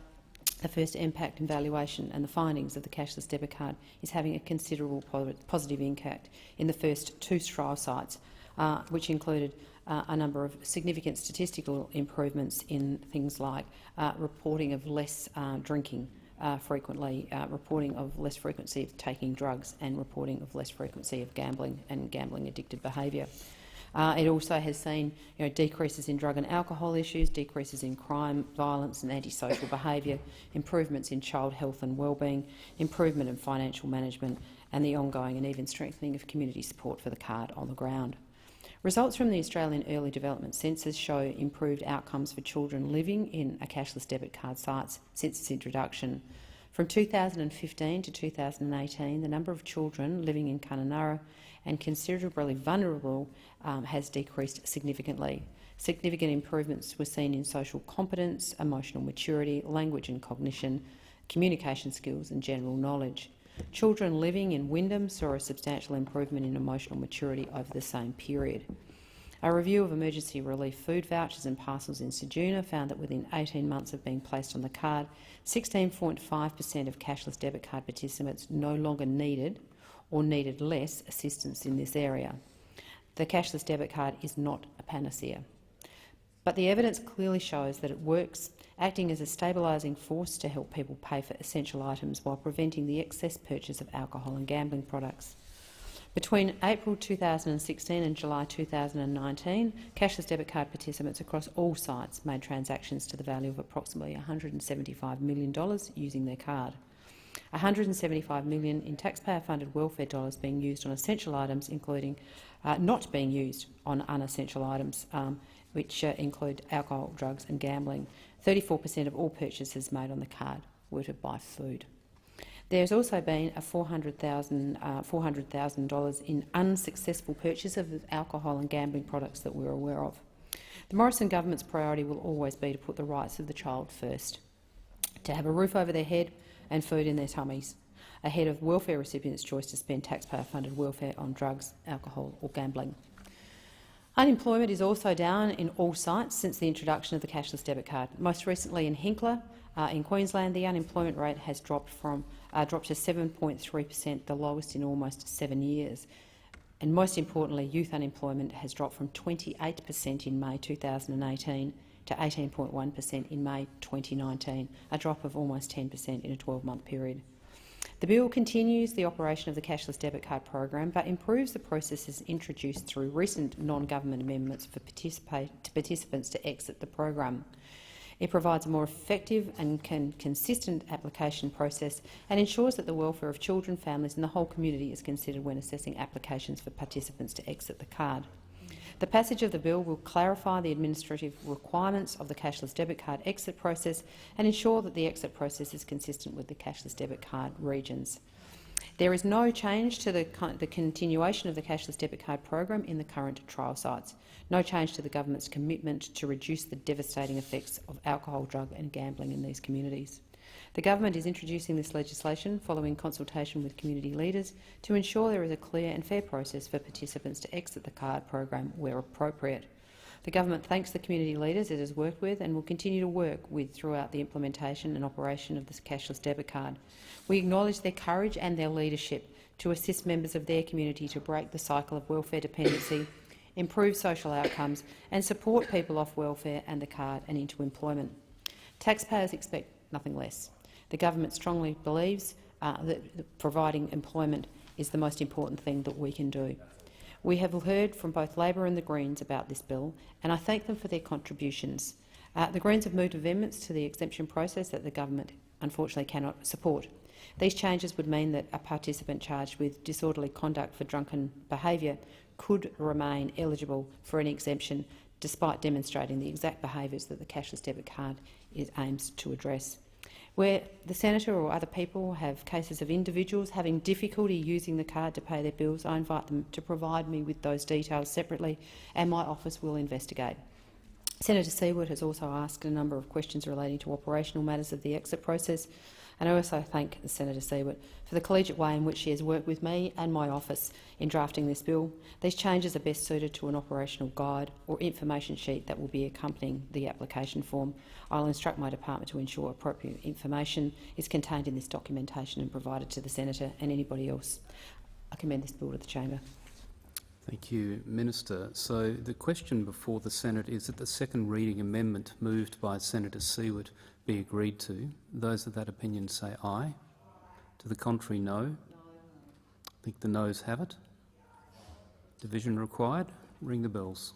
the first impact and valuation, and the findings of the cashless debit card is having a considerable positive impact in the first 2 trial sites, which included a number of significant statistical improvements in things like reporting of less drinking frequently, reporting of less frequency of taking drugs, and reporting of less frequency of gambling and gambling-addicted behaviour. It also has seen decreases in drug and alcohol issues, decreases in crime, violence and antisocial behaviour, improvements in child health and wellbeing, improvement in financial management and the ongoing and even strengthening of community support for the card on the ground. Results from the Australian Early Development Census show improved outcomes for children living in a cashless debit card sites since its introduction. From 2015 to 2018, the number of children living in Kununurra and considerably vulnerable has decreased significantly. Significant improvements were seen in social competence, emotional maturity, language and cognition, communication skills and general knowledge. Children living in Wyndham saw a substantial improvement in emotional maturity over the same period. A review of emergency relief food vouchers and parcels in Ceduna found that within 18 months of being placed on the card, 16.5% of cashless debit card participants no longer needed or needed less assistance in this area. The cashless debit card is not a panacea, but the evidence clearly shows that it works, acting as a stabilising force to help people pay for essential items while preventing the excess purchase of alcohol and gambling products. Between April 2016 and July 2019, cashless debit card participants across all sites made transactions to the value of approximately $175 million using their card. $175 million in taxpayer-funded welfare dollars being used on essential items, including not being used on unessential items, which include alcohol, drugs and gambling. 34% of all purchases made on the card were to buy food. There has also been a $400,000 in unsuccessful purchase of alcohol and gambling products that we're aware of. The Morrison government's priority will always be to put the rights of the child first, to have a roof over their head and food in their tummies, ahead of welfare recipients' choice to spend taxpayer-funded welfare on drugs, alcohol or gambling. Unemployment is also down in all sites since the introduction of the cashless debit card. Most recently in Hinkler, in Queensland, the unemployment rate has dropped to 7.3%, the lowest in almost 7 years. And most importantly, youth unemployment has dropped from 28% in May 2018 to 18.1% in May 2019, a drop of almost 10% in a 12-month period. The bill continues the operation of the cashless debit card program, but improves the processes introduced through recent non-government amendments for participants to exit the program. It provides a more effective and consistent application process and ensures that the welfare of children, families and the whole community is considered when assessing applications for participants to exit the card. The passage of the bill will clarify the administrative requirements of the cashless debit card exit process and ensure that the exit process is consistent with the cashless debit card regions. There is no change to the continuation of the cashless debit card program in the current trial sites. No change to the government's commitment to reduce the devastating effects of alcohol, drug and gambling in these communities. The government is introducing this legislation following consultation with community leaders to ensure there is a clear and fair process for participants to exit the card program where appropriate. The government thanks the community leaders it has worked with and will continue to work with throughout the implementation and operation of this cashless debit card. We acknowledge their courage and their leadership to assist members of their community to break the cycle of welfare dependency, improve social outcomes and support people off welfare and the card and into employment. Taxpayers expect nothing less. The government strongly believes that providing employment is the most important thing that we can do. We have heard from both Labor and the Greens about this bill, and I thank them for their contributions. The Greens have moved amendments to the exemption process that the government unfortunately cannot support. These changes would mean that a participant charged with disorderly conduct for drunken behaviour could remain eligible for an exemption despite demonstrating the exact behaviours that the cashless debit card aims to address. Where the senator or other people have cases of individuals having difficulty using the card to pay their bills, I invite them to provide me with those details separately and my office will investigate. Senator Seward has also asked a number of questions relating to operational matters of the exit process, and I also thank Senator Seward for the collegiate way in which she has worked with me and my office in drafting this bill. These changes are best suited to an operational guide or information sheet that will be accompanying the application form. I'll instruct my department to ensure appropriate information is contained in this documentation and provided to the Senator and anybody else. I commend this bill to the Chamber. Thank you, Minister. So the question before the Senate is that the second reading amendment moved by Senator Seward be agreed to. Those of that opinion say aye. To the contrary, no. I think the noes have it. Division required. Ring the bells.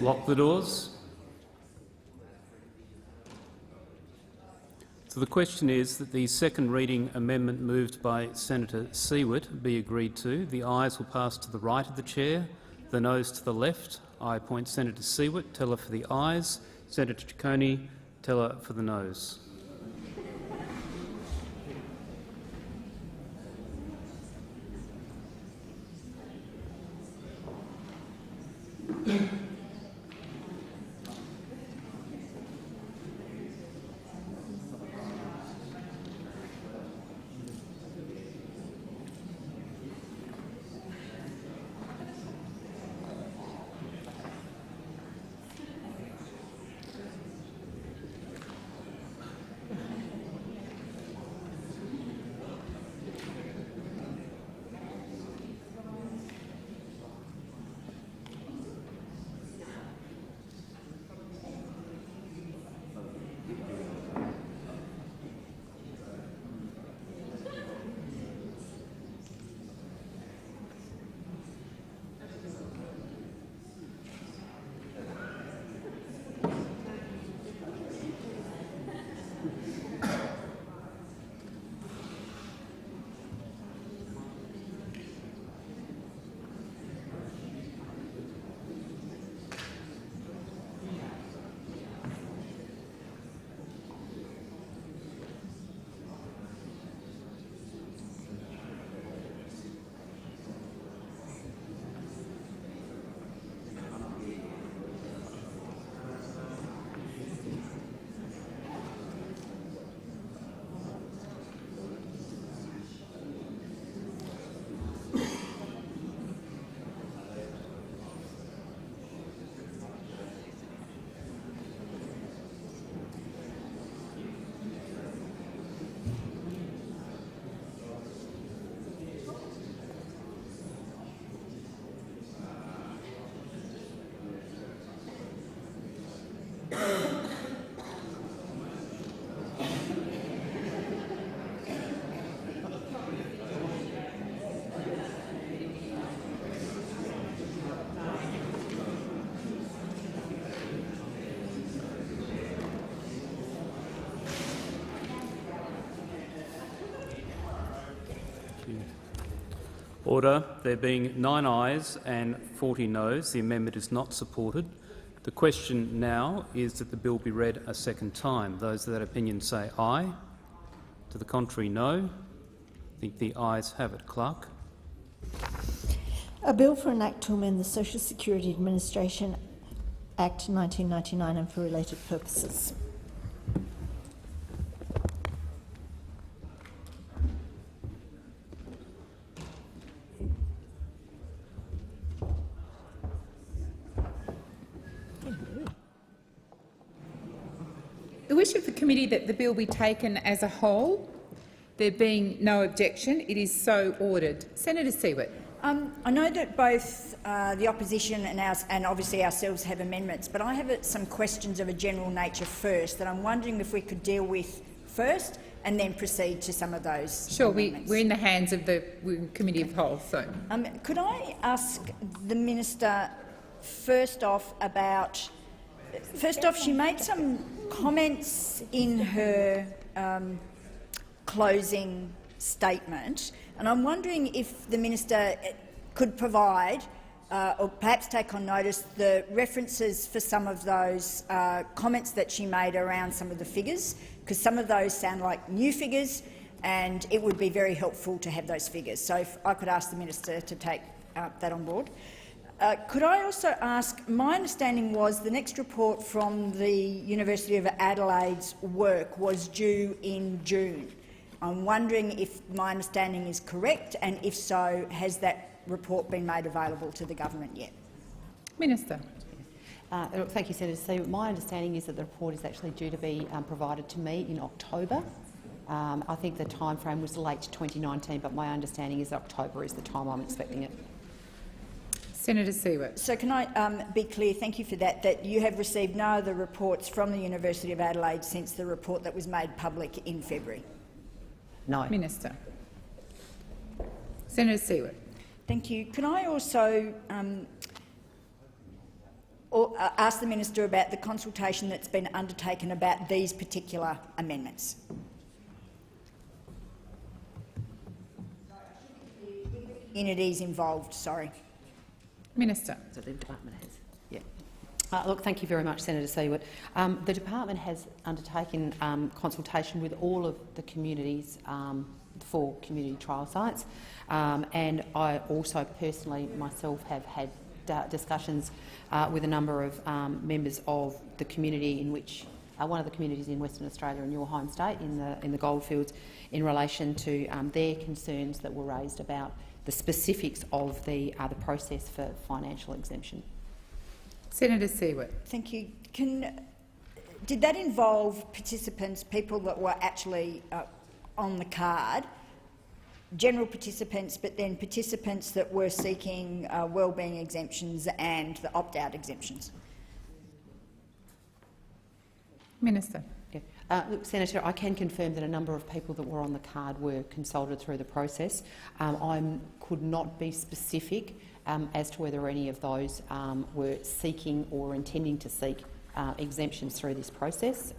Lock the doors. So the question is that the second reading amendment moved by Senator Siewert be agreed to. The ayes will pass to the right of the chair, the noes to the left. I appoint Senator Siewert, teller for the ayes, Senator Ciccone, teller for the noes. Order. There being 9 ayes and 40 noes, the amendment is not supported. The question now is that the bill be read a second time. Those of that opinion say aye. To the contrary, no. I think the ayes have it. Clerk. A bill for an act to amend the Social Security Administration Act 1999 and for related purposes. The wish of the committee that the bill be taken as a whole. There being no objection, it is so ordered. Senator Siewert. I know that both the opposition and obviously ourselves have amendments, but I have some questions of a general nature first that I'm wondering if we could deal with first and then proceed to some of those amendments. We're in the hands of the Committee of Whole. So, could I ask the Minister first off about... First off, she made some comments in her closing statement, and I'm wondering if the Minister could provide or perhaps take on notice the references for some of those comments that she made around some of the figures, because some of those sound like new figures and it would be very helpful to have those figures. So if I could ask the Minister to take that on board. Could I also ask, my understanding was the next report from the University of Adelaide's work was due in June. I'm wondering if my understanding is correct, and if so, has that report been made available to the government yet? Minister. Thank you, Senator. So my understanding is that the report is actually due to be provided to me in October. I think the time frame was late 2019, but my understanding is October is the time I'm expecting it. Senator Siewert. So can I be clear, thank you for that, that you have received no other reports from the University of Adelaide since the report that was made public in February? No. Minister. Senator Siewert. Thank you. Can I also ask the Minister about the consultation that's been undertaken about these particular amendments. Communities involved, sorry. Minister. So the department has. Yeah. Look, thank you very much, Senator Seward. The department has undertaken consultation with all of the communities for community trial sites, and I also personally myself have had discussions with a number of members of the community in which one of the communities in Western Australia in your home state, in the goldfields, in relation to their concerns that were raised about the specifics of the process for financial exemption. Senator Seward. Thank you. Did that involve participants, people that were actually on the card, general participants, but then participants that were seeking wellbeing exemptions and the opt-out exemptions? Minister. Yeah. Look, Senator, I can confirm that a number of people that were on the card were consulted through the process. I could not be specific as to whether any of those were seeking or intending to seek exemptions through this process.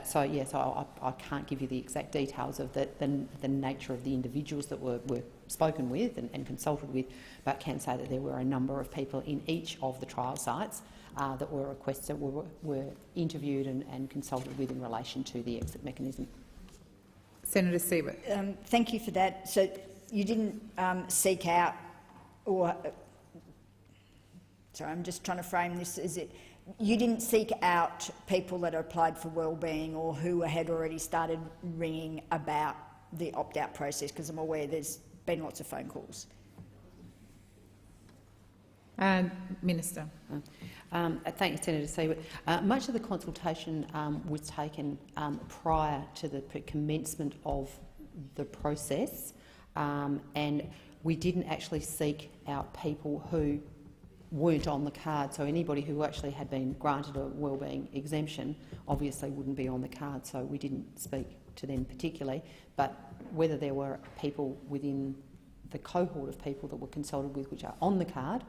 So yes, I can't give you the exact details of the nature of the individuals that were spoken with and consulted with, but can say that there were a number of people in each of the trial sites that were requested, were interviewed and consulted with in relation to the exit mechanism. Senator Seward. Thank you for that. So you didn't seek out, or sorry, I'm just trying to frame this. You didn't seek out people that applied for wellbeing or who had already started ringing about the opt-out process, because I'm aware there's been lots of phone calls. Minister. Thank you, Senator Seward. Much of the consultation was taken prior to the commencement of the process, and we didn't actually seek out people who weren't on the card. So anybody who actually had been granted a wellbeing exemption obviously wouldn't be on the card, so we didn't speak to them particularly. But whether there were people within the cohort of people that were consulted with which are on the card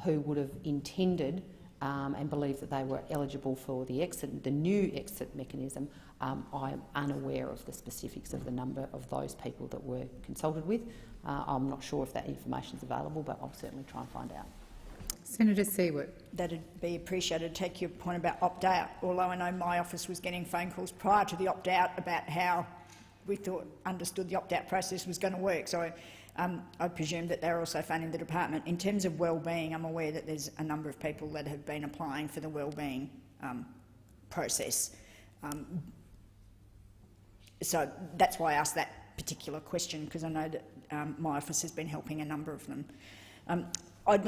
who would have intended and believed that they were eligible for the new exit mechanism, I am unaware of the specifics of the number of those people that were consulted with. I'm not sure if that information is available, but I'll certainly try and find out. Senator Seward. That'd be appreciated. Take your point about opt-out, although I know my office was getting phone calls prior to the opt-out about how we understood the opt-out process was going to work. So I presume that they're also phoning the department. In terms of wellbeing, I'm aware that there's a number of people that have been applying for the wellbeing process. So that's why I asked that particular question, because I know that my office has been helping a number of them. I've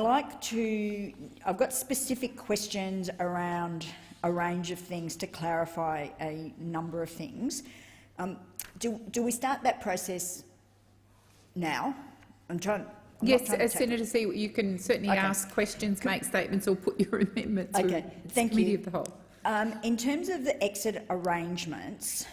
got specific questions around a range of things to clarify a number of things. Do we start that process now? Yes, Senator Seward, you can certainly ask questions, make statements, or put your amendments through the Committee of the Whole. In terms of the exit arrangements,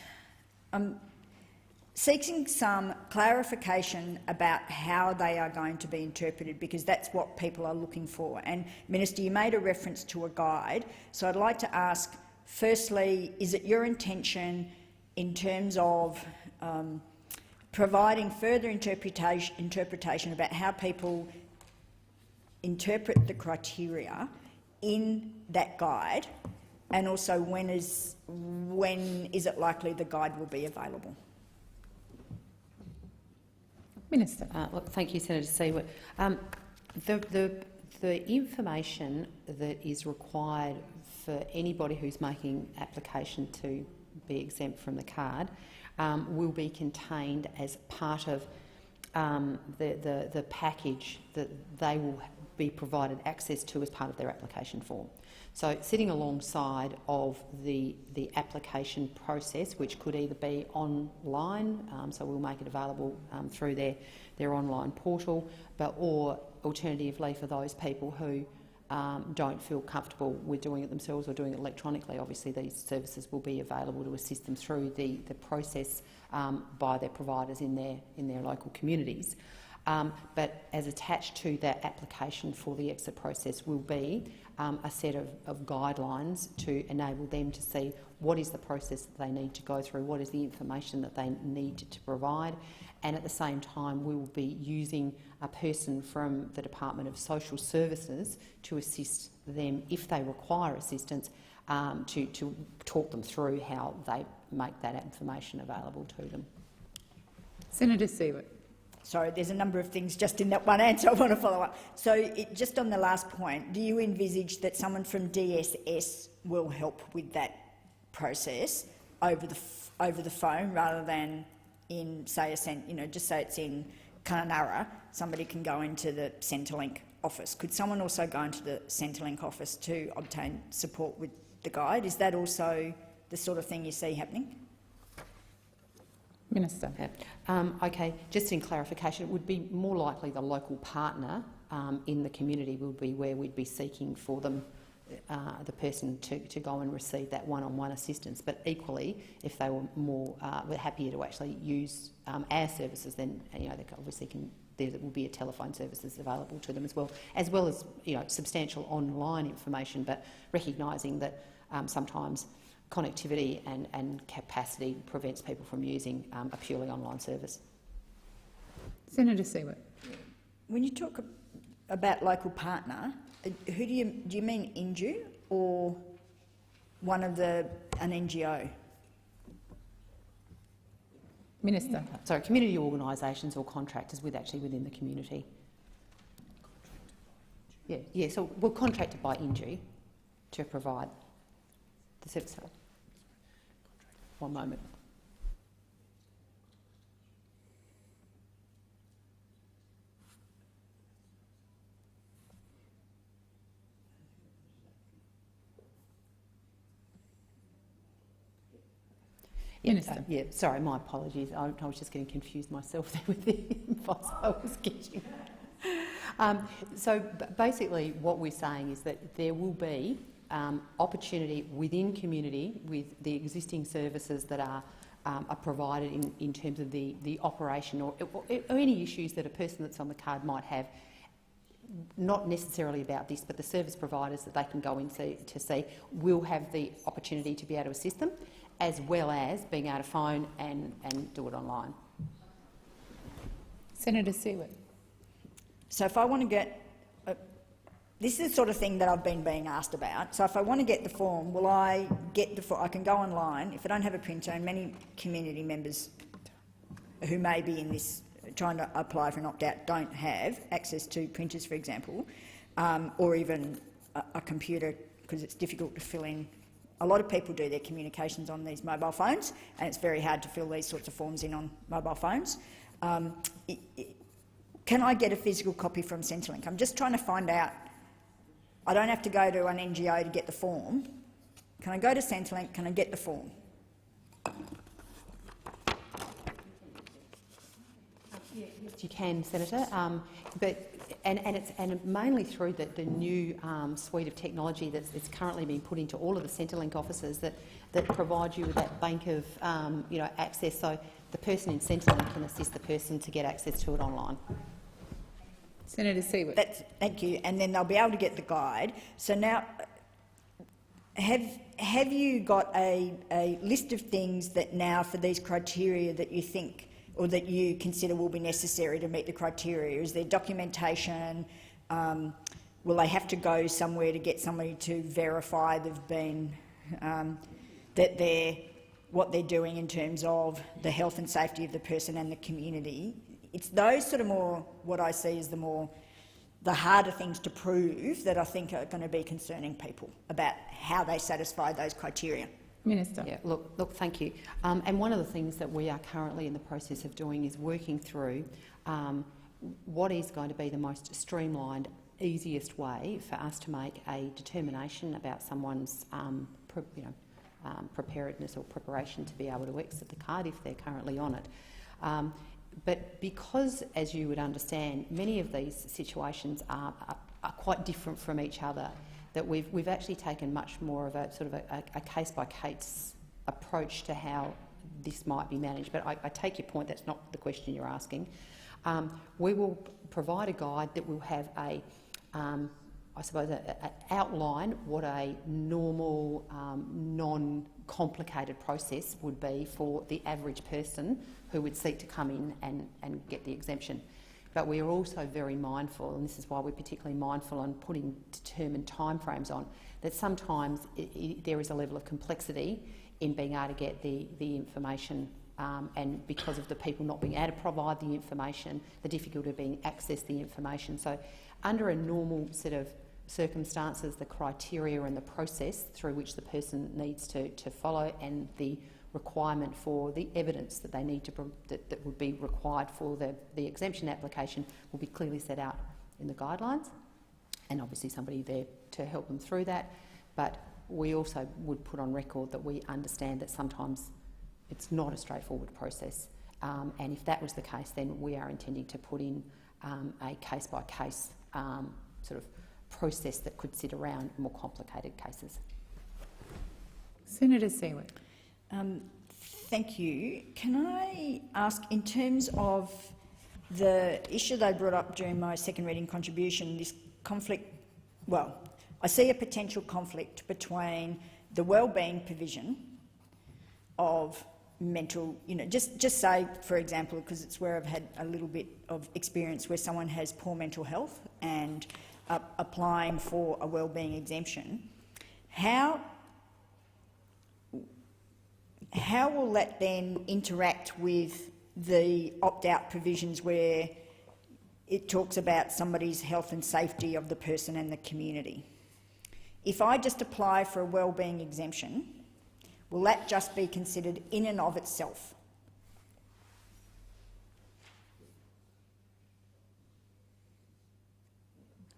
seeking some clarification about how they are going to be interpreted, because that's what people are looking for. And, Minister, you made a reference to a guide, so I'd like to ask, firstly, is it your intention in terms of providing further interpretation about how people interpret the criteria in that guide, and also when is it likely the guide will be available? Minister. Look, thank you, Senator Seward. The information that is required for anybody who's making application to be exempt from the card will be contained as part of the package that they will be provided access to as part of their application form. So sitting alongside of the application process, which could either be online, so we'll make it available through their online portal, or alternatively for those people who don't feel comfortable with doing it themselves or doing it electronically, obviously these services will be available to assist them through the process by their providers in their local communities. But as attached to that application for the exit process will be a set of guidelines to enable them to see what is the process that they need to go through, what is the information that they need to provide, and at the same time we will be using a person from the Department of Social Services to assist them, if they require assistance, to talk them through how they make that information available to them. Senator Siewert. Sorry, there's a number of things just in that one answer I want to follow up. So just on the last point, do you envisage that someone from DSS will help with that process over the phone rather than in, say, just say it's in Kununurra, somebody can go into the Centrelink office. Could someone also go into the Centrelink office to obtain support with the guide? Is that also the sort of thing you see happening? Minister. Okay, just in clarification, it would be more likely the local partner in the community would be where we'd be seeking for them, the person to go and receive that one-on-one assistance. But equally, if they were more were happier to actually use our services, then they obviously there will be a telephone services available to them as well as substantial online information. But recognising that sometimes connectivity and capacity prevents people from using a purely online service. Senator Siewert. When you talk about local partner, who do you mean indue or an NGO? Minister. Sorry, community organisations or contractors within the community. Yeah. So we're contracted by indue to provide the service. One moment. Minister. Yeah, sorry, my apologies. I was just getting confused myself there with the advice I was getting. So basically what we're saying is that there will be opportunity within community with the existing services that are provided in terms of the operation or any issues that a person that's on the card might have, not necessarily about this, but the service providers that they can go in to see will have the opportunity to be able to assist them, as well as being able to phone and do it online. Senator Siewert. So if I want to get... this is the sort of thing that I've been being asked about. So if I want to get the form, will I get the form? I can go online. If I don't have a printer, and many community members who may be in this trying to apply for an opt-out don't have access to printers, for example, or even a computer, because it's difficult to fill in. A lot of people do their communications on these mobile phones, and it's very hard to fill these sorts of forms in on mobile phones. Can I get a physical copy from Centrelink? I'm just trying to find out. I don't have to go to an NGO to get the form. Can I go to Centrelink? Can I get the form? Yes, you can, Senator. And mainly through the new suite of technology that's currently being put into all of the Centrelink offices that provide you with that bank of access, so the person in Centrelink can assist the person to get access to it online. Senator Siewert. Thank you. And then they'll be able to get the guide. So now, have you got a list of things that now for these criteria that you think or that you consider will be necessary to meet the criteria? Is there documentation? Will they have to go somewhere to get somebody to verify they've been what they're doing in terms of the health and safety of the person and the community? It's those sort of more what I see as the harder things to prove that I think are going to be concerning people about how they satisfy those criteria. Minister. Yeah, look, thank you. And one of the things that we are currently in the process of doing is working through what is going to be the most streamlined, easiest way for us to make a determination about someone's preparedness or preparation to be able to exit the card if they're currently on it. But because, as you would understand, many of these situations are quite different from each other, that we've actually taken much more of a sort of a case-by-case approach to how this might be managed. But I take your point, that's not the question you're asking. We will provide a guide that will have a, I suppose, an outline what a normal, non-complicated process would be for the average person who would seek to come in and get the exemption. But we are also very mindful, and this is why we're particularly mindful on putting determined timeframes on, that sometimes there is a level of complexity in being able to get the information, and because of the people not being able to provide the information, the difficulty of being access the information. So under a normal set of circumstances, the criteria and the process through which the person needs to follow, and the requirement for the evidence that they need to that would be required for the exemption application will be clearly set out in the guidelines, and obviously somebody there to help them through that. But we also would put on record that we understand that sometimes it's not a straightforward process, and if that was the case, then we are intending to put in a case-by-case sort of process that could sit around more complicated cases. Senator Seward. Thank you. Can I ask, in terms of the issue they brought up during my second reading contribution, this conflict, well, I see a potential conflict between the wellbeing provision of mental, just say, for example, because it's where I've had a little bit of experience where someone has poor mental health and applying for a wellbeing exemption, how will that then interact with the opt-out provisions where it talks about somebody's health and safety of the person and the community? If I just apply for a wellbeing exemption, will that just be considered in and of itself?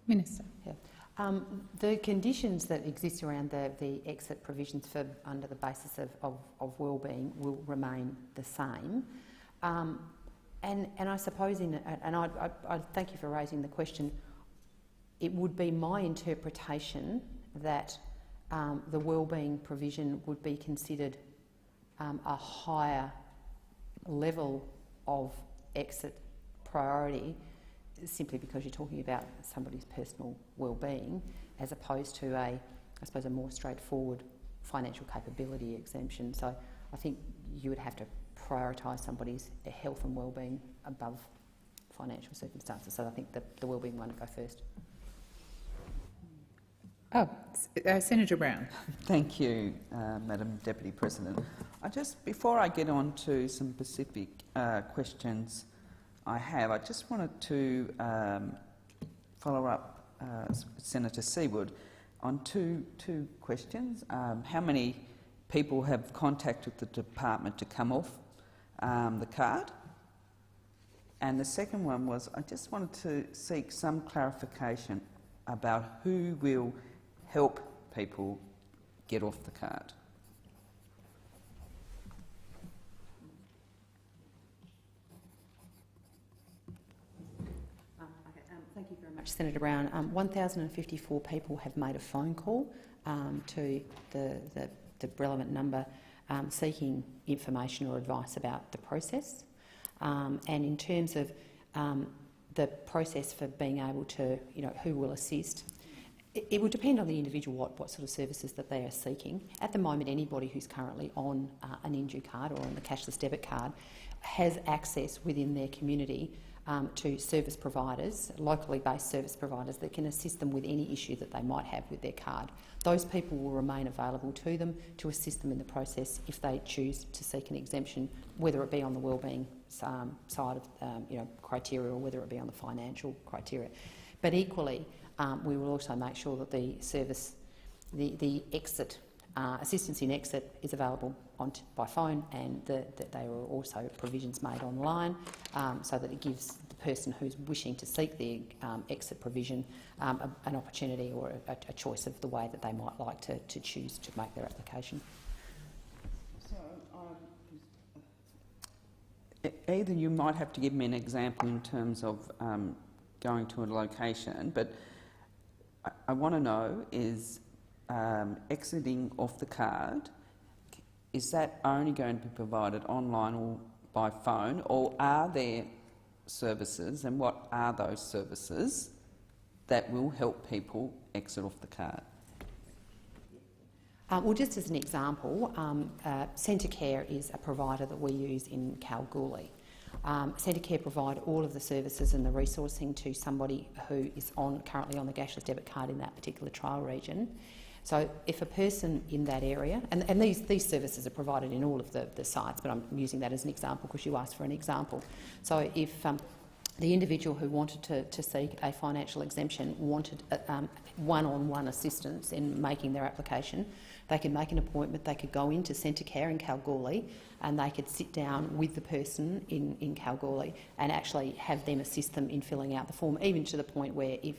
Minister. Yeah. The conditions that exist around the exit provisions for under the basis of wellbeing will remain the same. And I suppose, I thank you for raising the question, it would be my interpretation that the wellbeing provision would be considered a higher level of exit priority, simply because you're talking about somebody's personal well-being, as opposed to I suppose, a more straightforward financial capability exemption. So I think you would have to prioritise somebody's health and well-being above financial circumstances. So I think the well-being one would go first. Senator Brown. Thank you, Madam Deputy President. Before I get on to some specific questions I just wanted to follow up Senator Seward on two questions. How many people have contacted the department to come off the card? And the second one was, I just wanted to seek some clarification about who will help people get off the card. Thank you very much, Senator Brown. 1,054 people have made a phone call to the relevant number seeking information or advice about the process. And in terms of the process for being able to, who will assist, it would depend on the individual what sort of services that they are seeking. At the moment, anybody who's currently on an indue card or on the cashless debit card has access within their community to service providers, locally based service providers that can assist them with any issue that they might have with their card. Those people will remain available to them to assist them in the process if they choose to seek an exemption, whether it be on the wellbeing side of criteria or whether it be on the financial criteria. But equally, we will also make sure that the service, the exit, assistance in exit is available by phone, and that there are also provisions made online so that it gives the person who's wishing to seek the exit provision an opportunity or a choice of the way that they might like to choose to make their application. So, either you might have to give me an example in terms of going to a location, but I want to know is exiting off the card, is that only going to be provided online or by phone, or are there services, and what are those services that will help people exit off the card? Well, just as an example, Centrecare is a provider that we use in Kalgoorlie. Centrecare provide all of the services and the resourcing to somebody who is currently on the Cashless debit card in that particular trial region. So if a person in that area, and these services are provided in all of the sites, but I'm using that as an example because you asked for an example. So if the individual who wanted to seek a financial exemption wanted one-on-one assistance in making their application, they could make an appointment, they could go into Centrecare in Kalgoorlie and they could sit down with the person in Kalgoorlie and actually have them assist them in filling out the form, even to the point where if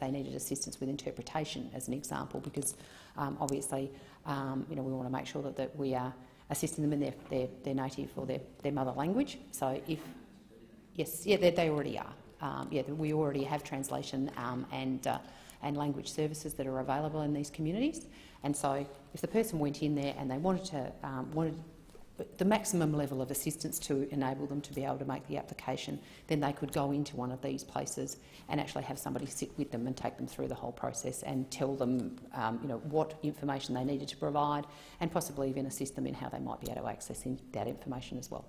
they needed assistance with interpretation, as an example, because obviously we want to make sure that we are assisting them in their native or their mother language. So if they already are. We already have translation and language services that are available in these communities. And so, if the person went in there and they wanted the maximum level of assistance to enable them to be able to make the application, then they could go into one of these places and actually have somebody sit with them and take them through the whole process and tell them, what information they needed to provide, and possibly even assist them in how they might be able to access that information as well.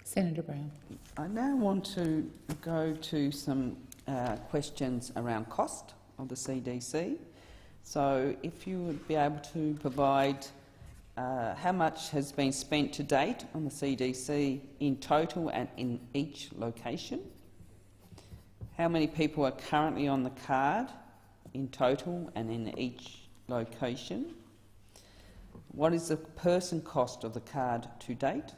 Senator Brown. I now want to go to some questions around cost of the CDC. So if you would be able to provide how much has been spent to date on the CDC in total and in each location, how many people are currently on the card in total and in each location, what is the person cost of the card to date,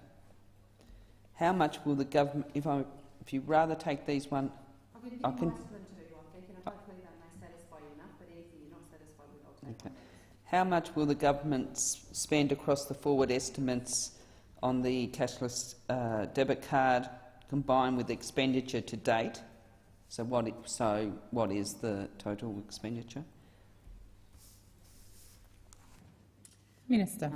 how much will the government, if you'd rather take these one, I can. Okay. How much will the government spend across the forward estimates on the cashless debit card combined with expenditure to date? So what is the total expenditure? Minister.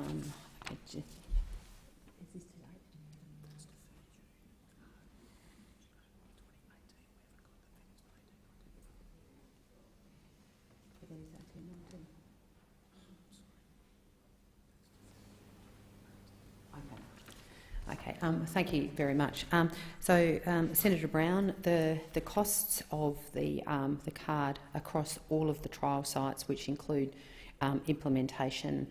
Okay, thank you very much. Senator Brown, the costs of the card across all of the trial sites, which include implementation,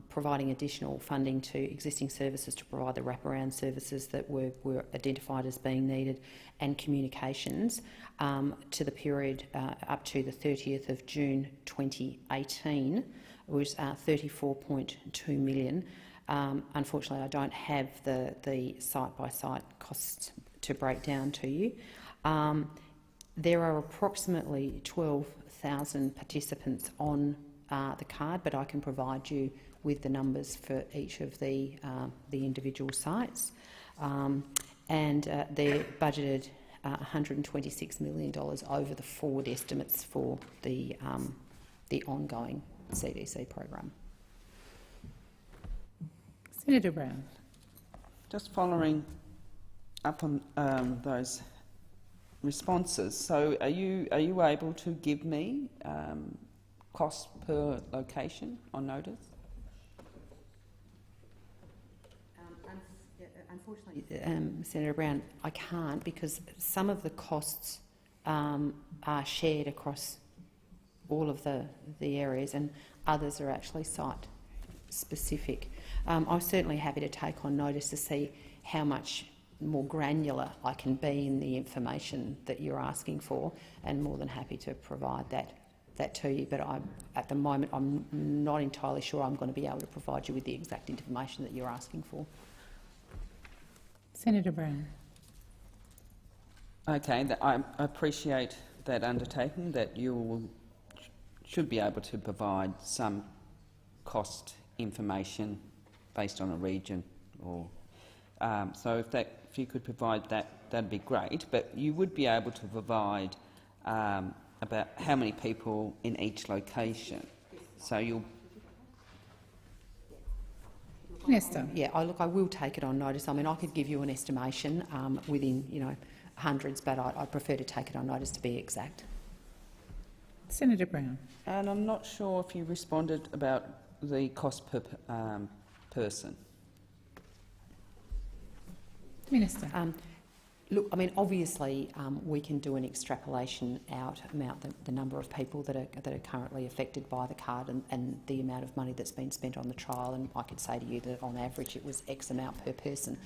providing additional funding to existing services to provide the wraparound services that were identified as being needed, and communications to the period up to the 30th of June 2018 was 34.2 million. Unfortunately, I don't have the site-by-site costs to break down to you. There are approximately 12,000 participants on the card, but I can provide you with the numbers for each of the individual sites. And they're budgeted $126 million over the forward estimates for the ongoing CDC program. Senator Brown. Just following up on those responses. So, are you able to give me cost per location on notice? Unfortunately, Senator Brown, I can't, because some of the costs are shared across all of the areas, and others are actually site specific. I'm certainly happy to take on notice to see how much more granular I can be in the information that you're asking for, and more than happy to provide that to you. But at the moment, I'm not entirely sure I'm going to be able to provide you with the exact information that you're asking for. Senator Brown. Okay, I appreciate that undertaking, that you should be able to provide some cost information based on a region, or so if you could provide that, that'd be great. But you would be able to provide about how many people in each location. So you'll. Minister. Yeah, I will take it on notice. I mean, I could give you an estimation within, hundreds, but I'd prefer to take it on notice to be exact. Senator Brown. And I'm not sure if you responded about the cost per person. Minister. Look, I mean, obviously, we can do an extrapolation out about the number of people that are currently affected by the card and the amount of money that's been spent on the trial, and I could say to you that on average it was X amount per person.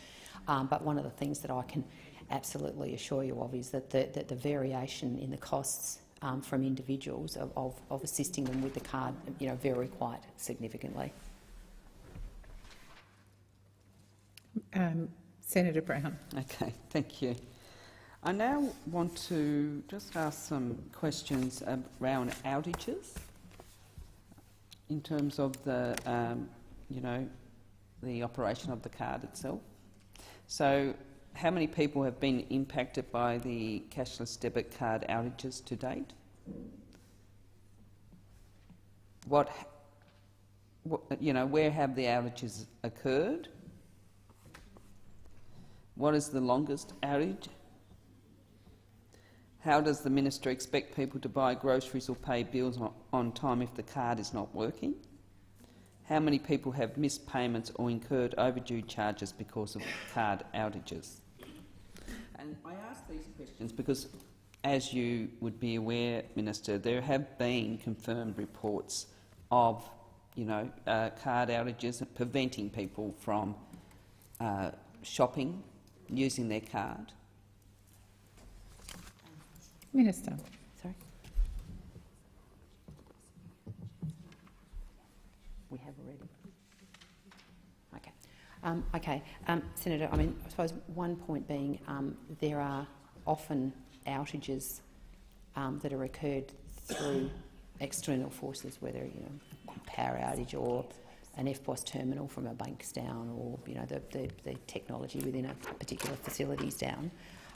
But one of the things that I can absolutely assure you of is that the variation in the costs from individuals of assisting them with the card, vary quite significantly. Senator Brown. Okay, thank you. I now want to just ask some questions around outages in terms of the, the operation of the card itself. So, how many people have been impacted by the cashless debit card outages to date? Where have the outages occurred? What is the longest outage? How does the Minister expect people to buy groceries or pay bills on time if the card is not working? How many people have missed payments or incurred overdue charges because of card outages? And I ask these questions because, as you would be aware, Minister, there have been confirmed reports of, card outages preventing people from shopping using their card. Minister. Sorry? We have already. Okay. Senator, I mean, I suppose one point being there are often outages that are occurred through external forces, whether, power outage or an FPOS terminal from a bank's down, or the technology within a particular facility is down,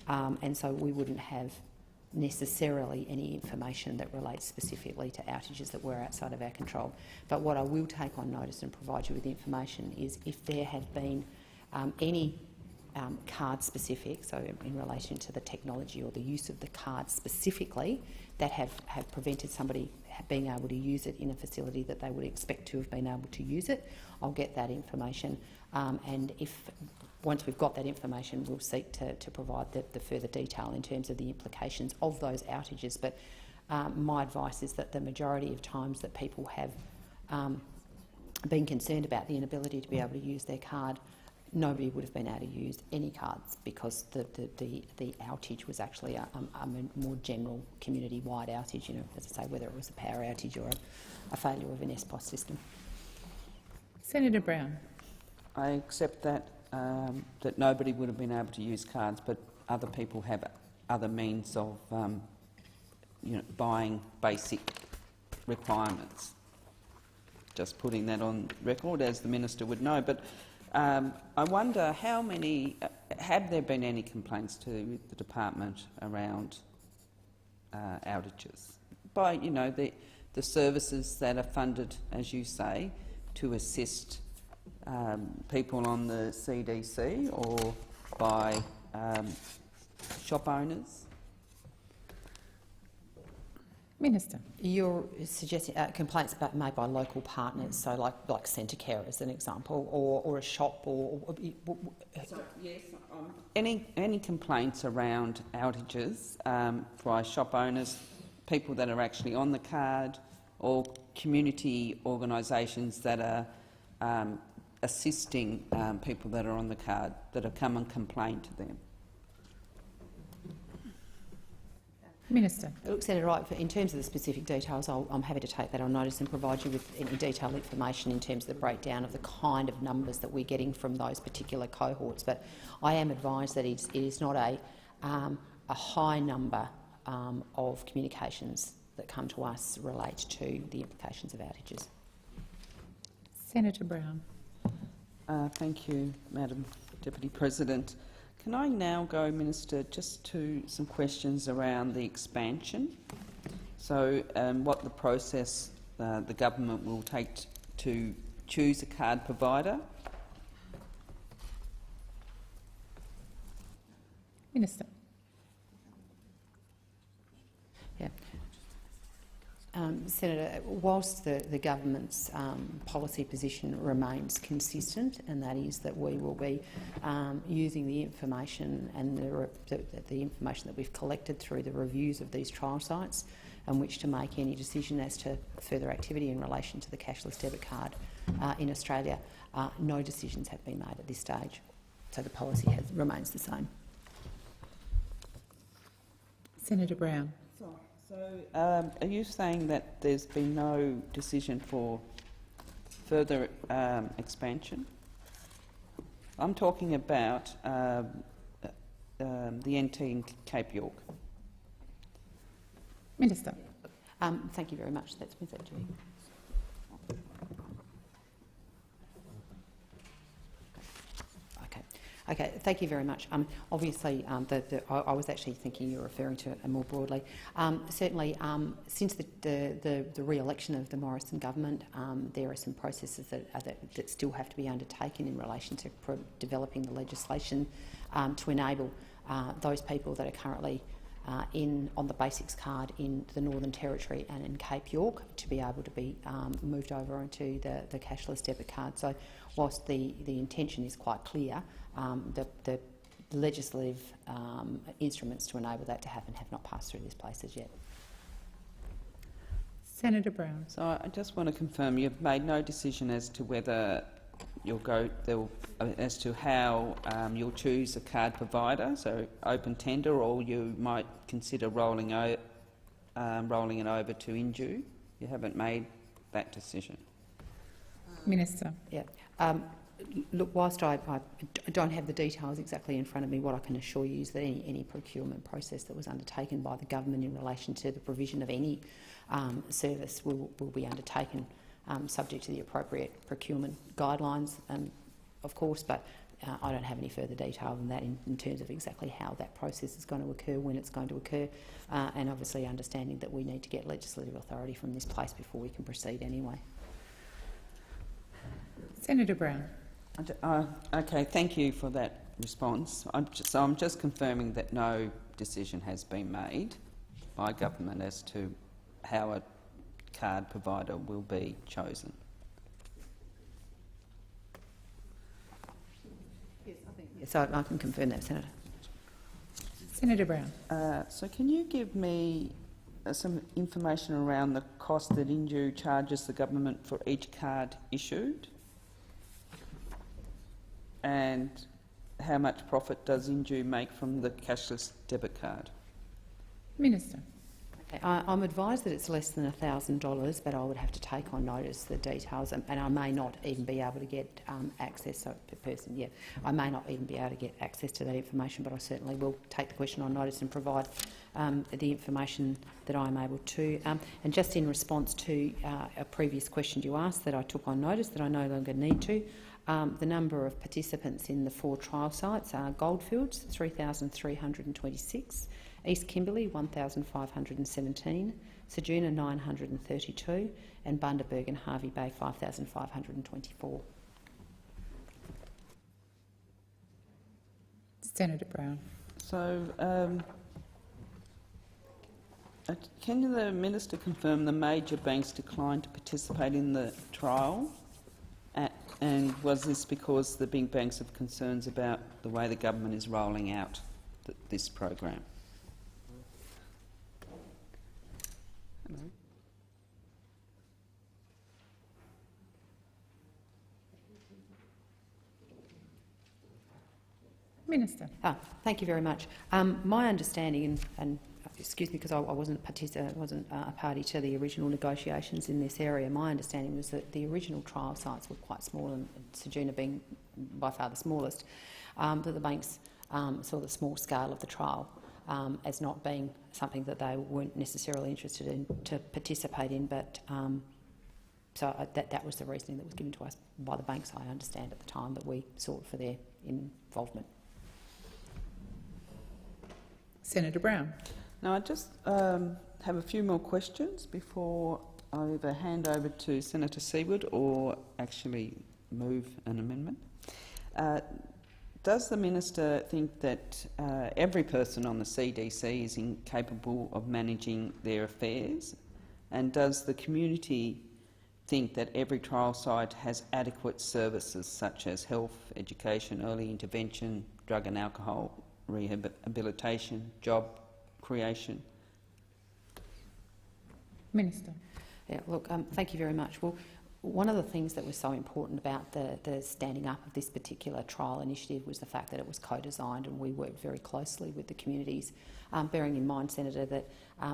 and so we wouldn't have necessarily any information that relates specifically to outages that were outside of our control. But what I will take on notice and provide you with information is if there have been any card specific, so in relation to the technology or the use of the card specifically, that have prevented somebody being able to use it in a facility that they would expect to have been able to use it, I'll get that information, and once we've got that information, we'll seek to provide the further detail in terms of the implications of those outages. But my advice is that the majority of times that people have been concerned about the inability to be able to use their card, nobody would have been able to use any cards because the outage was actually a more general community-wide outage, as I say, whether it was a power outage or a failure of an SPOS system. Senator Brown. I accept that that nobody would have been able to use cards, but other people have other means of buying basic requirements. Just putting that on record, as the Minister would know. But I wonder how many, have there been any complaints to the department around outages by, the services that are funded, as you say, to assist people on the CDC or by shop owners? Minister. You're suggesting complaints made by local partners, so like Centrecare as an example, or a shop, or so, yes, any complaints around outages by shop owners, people that are actually on the card, or community organisations that are assisting people that are on the card that have come and complained to them. Minister. Look, Senator Wright, in terms of the specific details, I'm happy to take that on notice and provide you with any detailed information in terms of the breakdown of the kind of numbers that we're getting from those particular cohorts. But I am advised that it is not a high number of communications that come to us relate to the implications of outages. Senator Brown. Thank you, Madam Deputy President. Can I now go, Minister, just to some questions around the expansion? So, what the process the government will take to choose a card provider Minister. Yeah. Senator, whilst the government's policy position remains consistent, and that is that we will be using the information and the information that we've collected through the reviews of these trial sites, on which to make any decision as to further activity in relation to the cashless debit card in Australia, no decisions have been made at this stage. So the policy remains the same. Senator Brown. So, are you saying that there's been no decision for further expansion? I'm talking about the NT in Cape York. Minister. Thank you very much. That's been said to you. Okay, thank you very much. Obviously, I was actually thinking you were referring to it more broadly. Certainly, since the re-election of the Morrison government, there are some processes that still have to be undertaken in relation to developing the legislation to enable those people that are currently on the basics card in the Northern Territory and in Cape York to be able to be moved over onto the cashless debit card. So whilst the intention is quite clear, the legislative instruments to enable that to happen have not passed through this place as yet. Senator Brown. So I just want to confirm you've made no decision as to whether as to how you'll choose a card provider, so open tender, or you might consider rolling it over to indue. You haven't made that decision. Minister. Yeah. Look, whilst I don't have the details exactly in front of me, what I can assure you is that any procurement process that was undertaken by the government in relation to the provision of any service will be undertaken subject to the appropriate procurement guidelines, of course, but I don't have any further detail than that in terms of exactly how that process is going to occur, when it's going to occur, and obviously understanding that we need to get legislative authority from this place before we can proceed anyway. Senator Brown. Okay, thank you for that response. I'm just confirming that no decision has been made by government as to how a card provider will be chosen. Yes, I can confirm that, Senator. Senator Brown. So can you give me some information around the cost that indue charges the government for each card issued? And how much profit does indue make from the cashless debit card? Minister. Okay, I'm advised that it's less than $1,000, but I would have to take on notice the details, and I may not even be able to get access. So, per person, yeah, I may not even be able to get access to that information, but I certainly will take the question on notice and provide the information that I'm able to. And just in response to a previous question you asked that I took on notice that I no longer need to. The number of participants in the 4 trial sites are Goldfields, 3,326, East Kimberley, 1,517, Ceduna, 932, and Bundaberg and Hervey Bay, 5,524. Senator Brown. So, can the Minister confirm the major banks declined to participate in the trial? And was this because the big banks have concerns about the way the government is rolling out this program? Hello. Minister. Thank you very much. My understanding, and excuse me because I wasn't a party to the original negotiations in this area, my understanding was that the original trial sites were quite small, and Ceduna being by far the smallest, that the banks saw the small scale of the trial as not being something that they weren't necessarily interested in to participate in, but so that was the reasoning that was given to us by the banks, I understand, at the time that we sought for their involvement. Senator Brown. Now, I just have a few more questions before I either hand over to Senator Seward or actually move an amendment. Does the minister think that every person on the CDC is incapable of managing their affairs? And does the community think that every trial site has adequate services such as health, education, early intervention, drug and alcohol rehabilitation, job creation? Minister. Yeah, look, thank you very much. Well, one of the things that was so important about the standing up of this particular trial initiative was the fact that it was co-designed, and we worked very closely with the communities, bearing in mind, Senator, that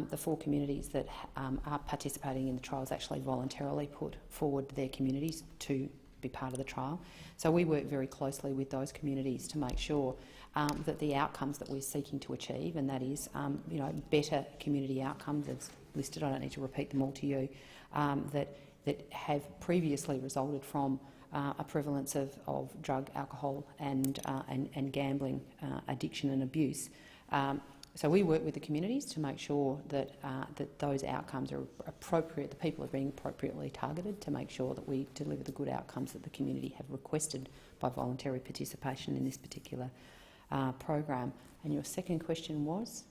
the 4 communities that are participating in the trials actually voluntarily put forward their communities to be part of the trial. So we work very closely with those communities to make sure that the outcomes that we're seeking to achieve, and that is, you know, better community outcomes, as listed, I don't need to repeat them all to you, that have previously resulted from a prevalence of drug, alcohol and gambling, addiction and abuse. So we work with the communities to make sure that that those outcomes are appropriate, the people are being appropriately targeted, to make sure that we deliver the good outcomes that the community have requested by voluntary participation in this particular program. And your second question was?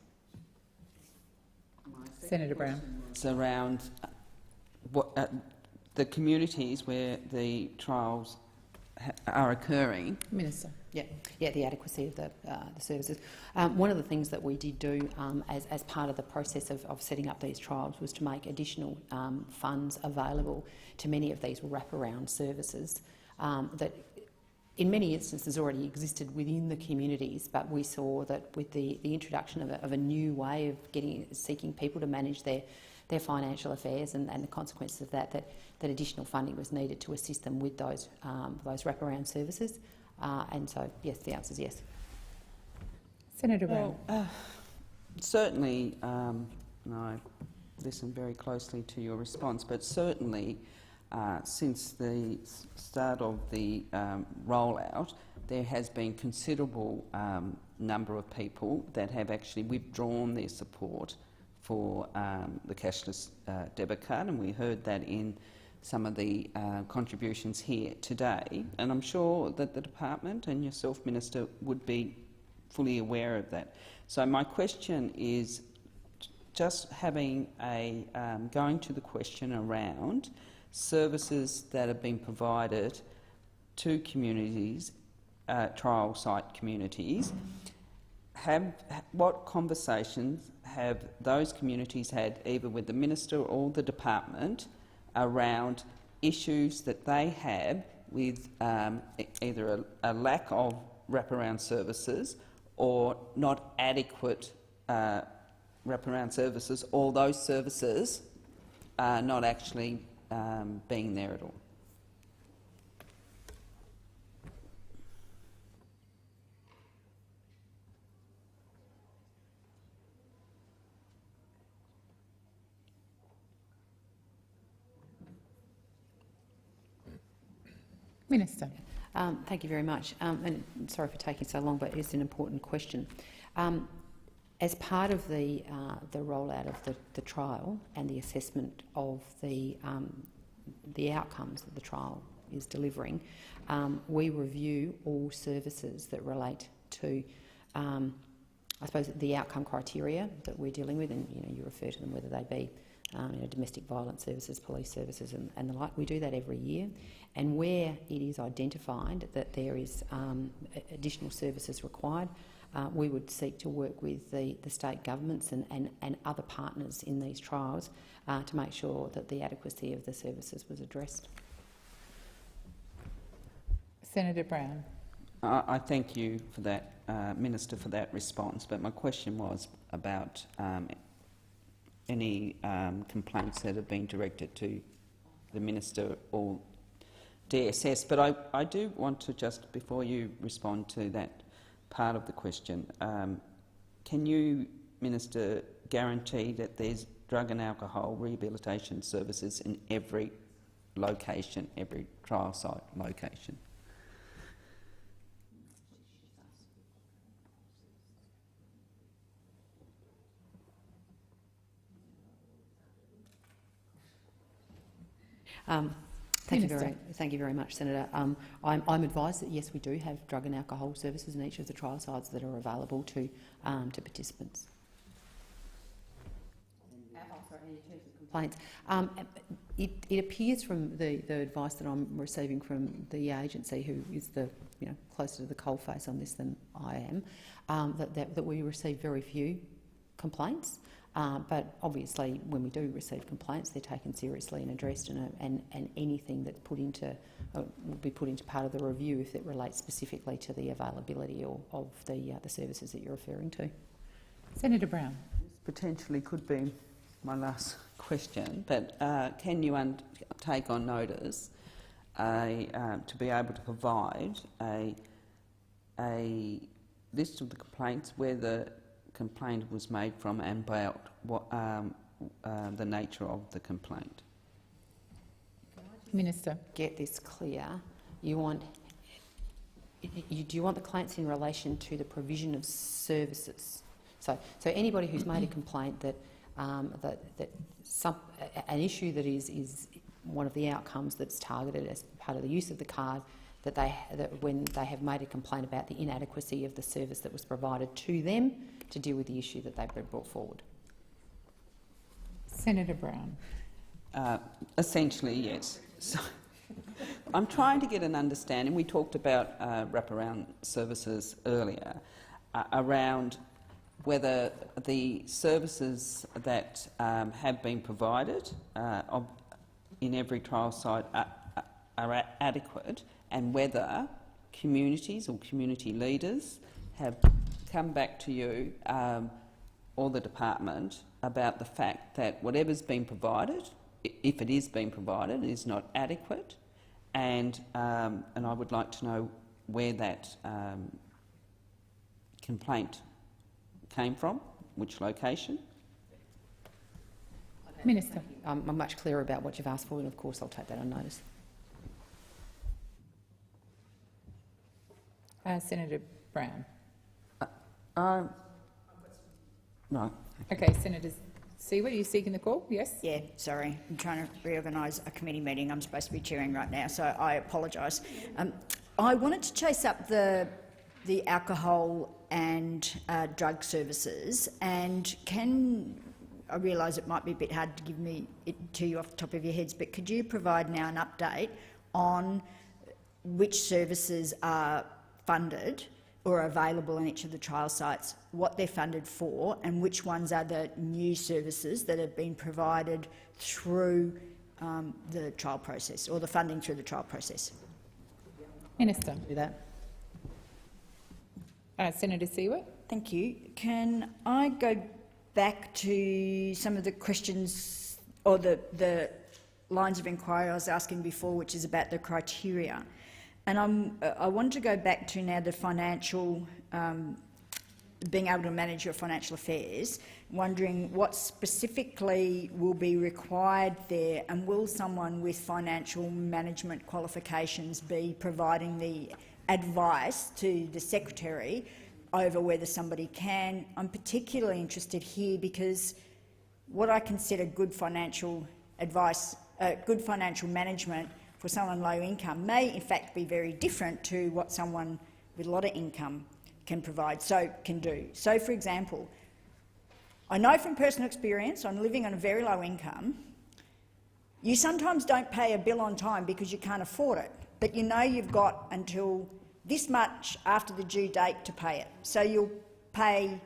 Senator Brown. It's around the communities where the trials are occurring. Minister. Yeah, the adequacy of the services. One of the things that we did do as part of the process of setting up these trials was to make additional funds available to many of these wraparound services that in many instances already existed within the communities, but we saw that with the introduction of a new way of seeking people to manage their financial affairs and the consequences of that additional funding was needed to assist them with those wraparound services. And so, yes, the answer is yes. Senator Brown. Certainly, I listened very closely to your response, but certainly since the start of the rollout, there has been considerable number of people that have actually withdrawn their support for the cashless debit card, and we heard that in some of the contributions here today, and I'm sure that the department and yourself, Minister, would be fully aware of that. So my question is just having going to the question around services that have been provided to communities, trial site communities. What conversations have those communities had either with the Minister or the department around issues that they have with either a lack of wraparound services or not adequate wraparound services, or those services are not actually being there at all? Minister. Thank you very much. And sorry for taking so long, but it's an important question. As part of the rollout of the trial and the assessment of the outcomes that the trial is delivering, we review all services that relate to, I suppose, the outcome criteria that we're dealing with, and you refer to them, whether they be domestic violence services, police services and the like. We do that every year, and where it is identified that there is additional services required, we would seek to work with the state governments and other partners in these trials to make sure that the adequacy of the services was addressed. Senator Brown. I thank you for that, Minister, for that response, but my question was about any complaints that have been directed to the Minister or DSS. But I do want to, just before you respond to that part of the question, can you, Minister, guarantee that there's drug and alcohol rehabilitation services in every location, every trial site location? Thank you very much, Senator. I'm advised that yes, we do have drug and alcohol services in each of the trial sites that are available to participants. Complaints. It appears from the advice that I'm receiving from the agency, who is closer to the coalface on this than I am, that we receive very few complaints. But obviously, when we do receive complaints, they're taken seriously and addressed, and anything that will be put into part of the review if it relates specifically to the availability of the services that you're referring to. Senator Brown. This potentially could be my last question, but can you take on notice to be able to provide a list of the complaints, where the complaint was made from, and about what the nature of the complaint? Minister. Get this clear. Do you want the complaints in relation to the provision of services? So anybody who's made a complaint that an issue that is one of the outcomes that's targeted as part of the use of the card, that when they have made a complaint about the inadequacy of the service that was provided to them to deal with the issue that they've brought forward. Senator Brown. Essentially, yes. So, I'm trying to get an understanding. We talked about wraparound services earlier, around whether the services that have been provided in every trial site are adequate, and whether communities or community leaders have come back to you or the department about the fact that whatever's been provided, if it is being provided, is not adequate, and I would like to know where that complaint came from, which location. Minister. I'm much clearer about what you've asked for, and of course I'll take that on notice. Senator Brown. No. Okay, Senator Siewert, are you seeking the call? Yes? Yeah, sorry. I'm trying to reorganise a committee meeting I'm supposed to be chairing right now, so I apologise. I wanted to chase up the alcohol and drug services, and I realise it might be a bit hard to give me it to you off the top of your heads, but could you provide now an update on which services are funded or available in each of the trial sites, what they're funded for, and which ones are the new services that have been provided through the trial process, or the funding through the trial process? Minister. Do that. Senator Siewert. Thank you. Can I go back to some of the questions or the lines of inquiry I was asking before, which is about the criteria? And I want to go back to now the financial, being able to manage your financial affairs, wondering what specifically will be required there, and will someone with financial management qualifications be providing the advice to the Secretary over whether somebody can? I'm particularly interested here because what I consider good financial advice, good financial management for someone low income may in fact be very different to what someone with a lot of income can do. So, for example, I know from personal experience, I'm living on a very low income, you sometimes don't pay a bill on time because you can't afford it, but you know you've got until this much after the due date to pay it. So you'll pay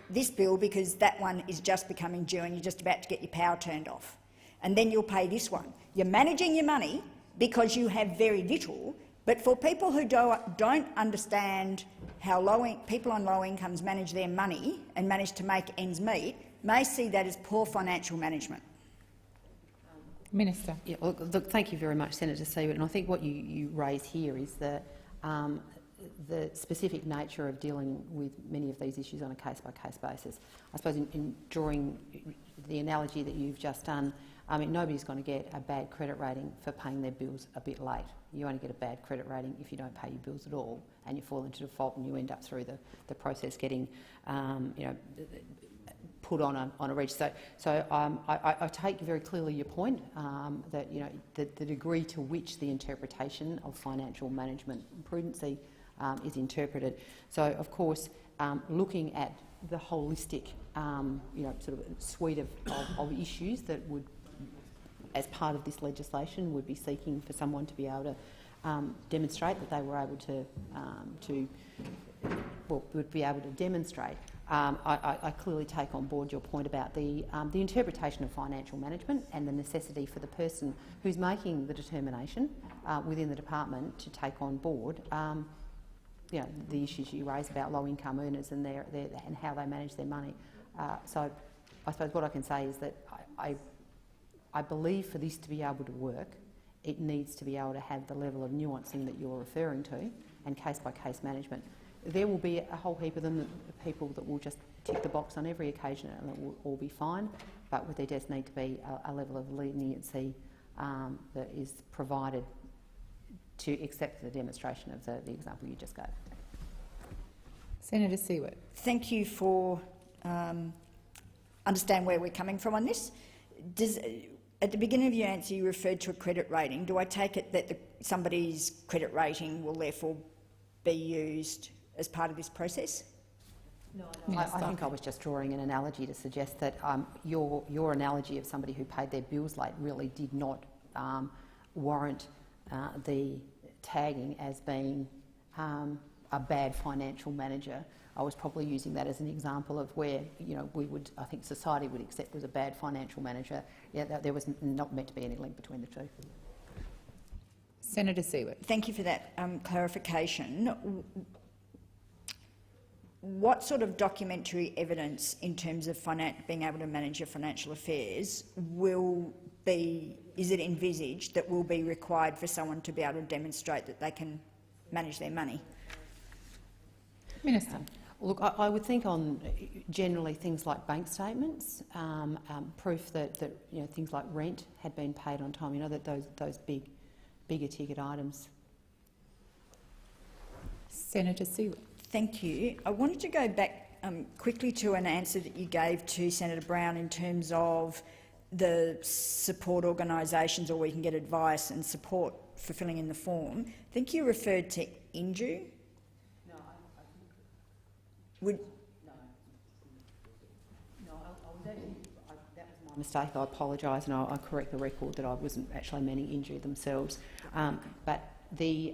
this bill because that one is just becoming due and you're just about to get your power turned off. And then you'll pay this one. You're managing your money because you have very little, but for people who don't understand how people on low incomes manage their money and manage to make ends meet, may see that as poor financial management. Minister. Yeah, well, look, thank you very much, Senator Siewert. And I think what you raise here is the specific nature of dealing with many of these issues on a case-by-case basis. I suppose in drawing the analogy that you've just done, I mean, nobody's going to get a bad credit rating for paying their bills a bit late. You only get a bad credit rating if you don't pay your bills at all and you fall into default and you end up through the process getting put on a register. So I take very clearly your point that the degree to which the interpretation of financial management prudency is interpreted. So of course, looking at the holistic sort of suite of issues that would, as part of this legislation, would be seeking for someone to be able to demonstrate that they were able would be able to demonstrate. I clearly take on board your point about the interpretation of financial management and the necessity for the person who's making the determination within the department to take on board the issues you raise about low-income earners and and how they manage their money. So I suppose what I can say is that I believe for this to be able to work, it needs to be able to have the level of nuancing that you're referring to and case-by-case management. There will be a whole heap of people that will just tick the box on every occasion and it will all be fine, but there does need to be a level of leniency that is provided to accept the demonstration of the example you just gave. Senator Siewert. Thank you for understand where we're coming from on this. At the beginning of your answer, you referred to a credit rating. Do I take it that somebody's credit rating will therefore be used as part of this process? No, I think I was just drawing an analogy to suggest that your analogy of somebody who paid their bills late really did not warrant the tagging as being a bad financial manager. I was probably using that as an example of where I think society would accept was a bad financial manager. Yeah, there was not meant to be any link between the two. Senator Siewert. Thank you for that clarification. What sort of documentary evidence in terms of being able to manage your financial affairs is it envisaged that will be required for someone to be able to demonstrate that they can manage their money? Minister. Look, I would think on generally things like bank statements, proof that things like rent had been paid on time. That those bigger ticket items. Senator Siewert. Thank you. I wanted to go back quickly to an answer that you gave to Senator Brown in terms of the support organisations, or we can get advice and support for filling in the form. I think you referred to indue. No, Would that was my mistake. I apologise, and I correct the record that I wasn't actually meaning indue themselves. But the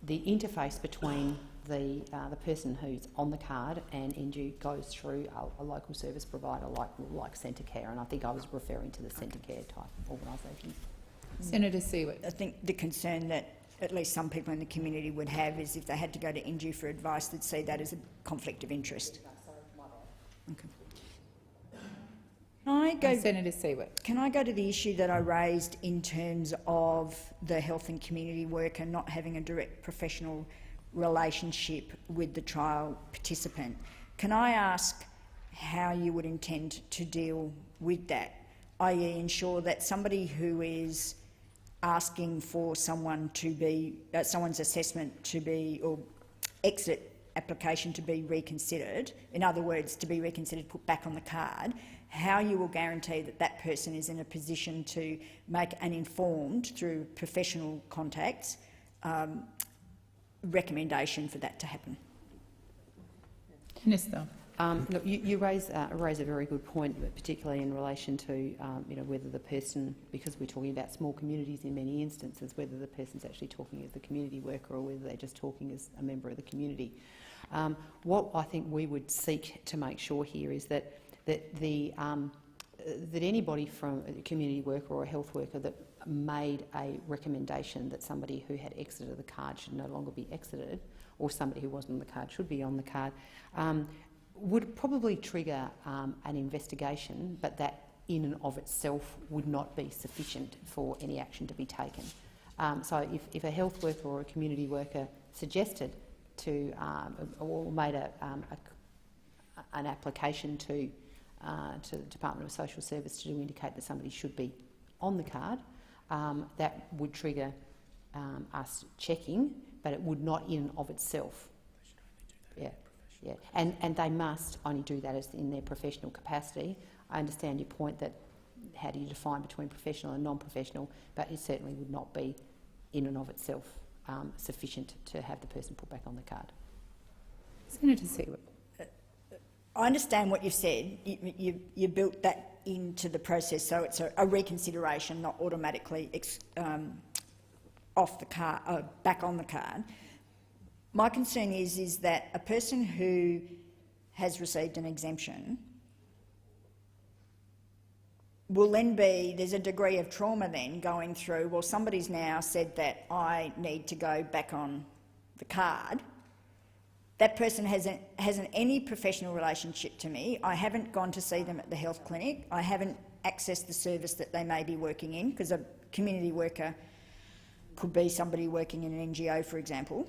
interface between the person who's on the card and indue goes through a local service provider like Centrecare, and I think I was referring to the Centrecare type organisations. Senator Siewert. I think the concern that at least some people in the community would have is if they had to go to indue for advice, they'd see that as a conflict of interest. Okay. Senator Siewert. Can I go to the issue that I raised in terms of the health and community worker not having a direct professional relationship with the trial participant? Can I ask how you would intend to deal with that, i.e. ensure that somebody who is asking for someone to be, someone's assessment to be, or exit application to be reconsidered, in other words, to be reconsidered, put back on the card, how you will guarantee that that person is in a position to make an informed, through professional contacts, recommendation for that to happen? Minister. Look, you raise a very good point, particularly in relation to whether the person, because we're talking about small communities in many instances, whether the person's actually talking as the community worker or whether they're just talking as a member of the community. What I think we would seek to make sure here is that anybody from a community worker or a health worker that made a recommendation that somebody who had exited the card should no longer be exited, or somebody who wasn't on the card should be on the card, would probably trigger an investigation, but that in and of itself would not be sufficient for any action to be taken. So if a health worker or a community worker suggested to or made an application to the Department of Social Service to indicate that somebody should be on the card, that would trigger us checking, but it would not in and of itself. Yeah, and they must only do that as in their professional capacity. I understand your point that how do you define between professional and non-professional, but it certainly would not be in and of itself sufficient to have the person put back on the card. Senator Seward. I understand what you've said. You built that into the process, so it's a reconsideration, not automatically off the card, back on the card. My concern is that a person who has received an exemption will then there's a degree of trauma then going through, well, somebody's now said that I need to go back on the card. That person hasn't any professional relationship to me. I haven't gone to see them at the health clinic. I haven't accessed the service that they may be working in, because a community worker could be somebody working in an NGO, for example.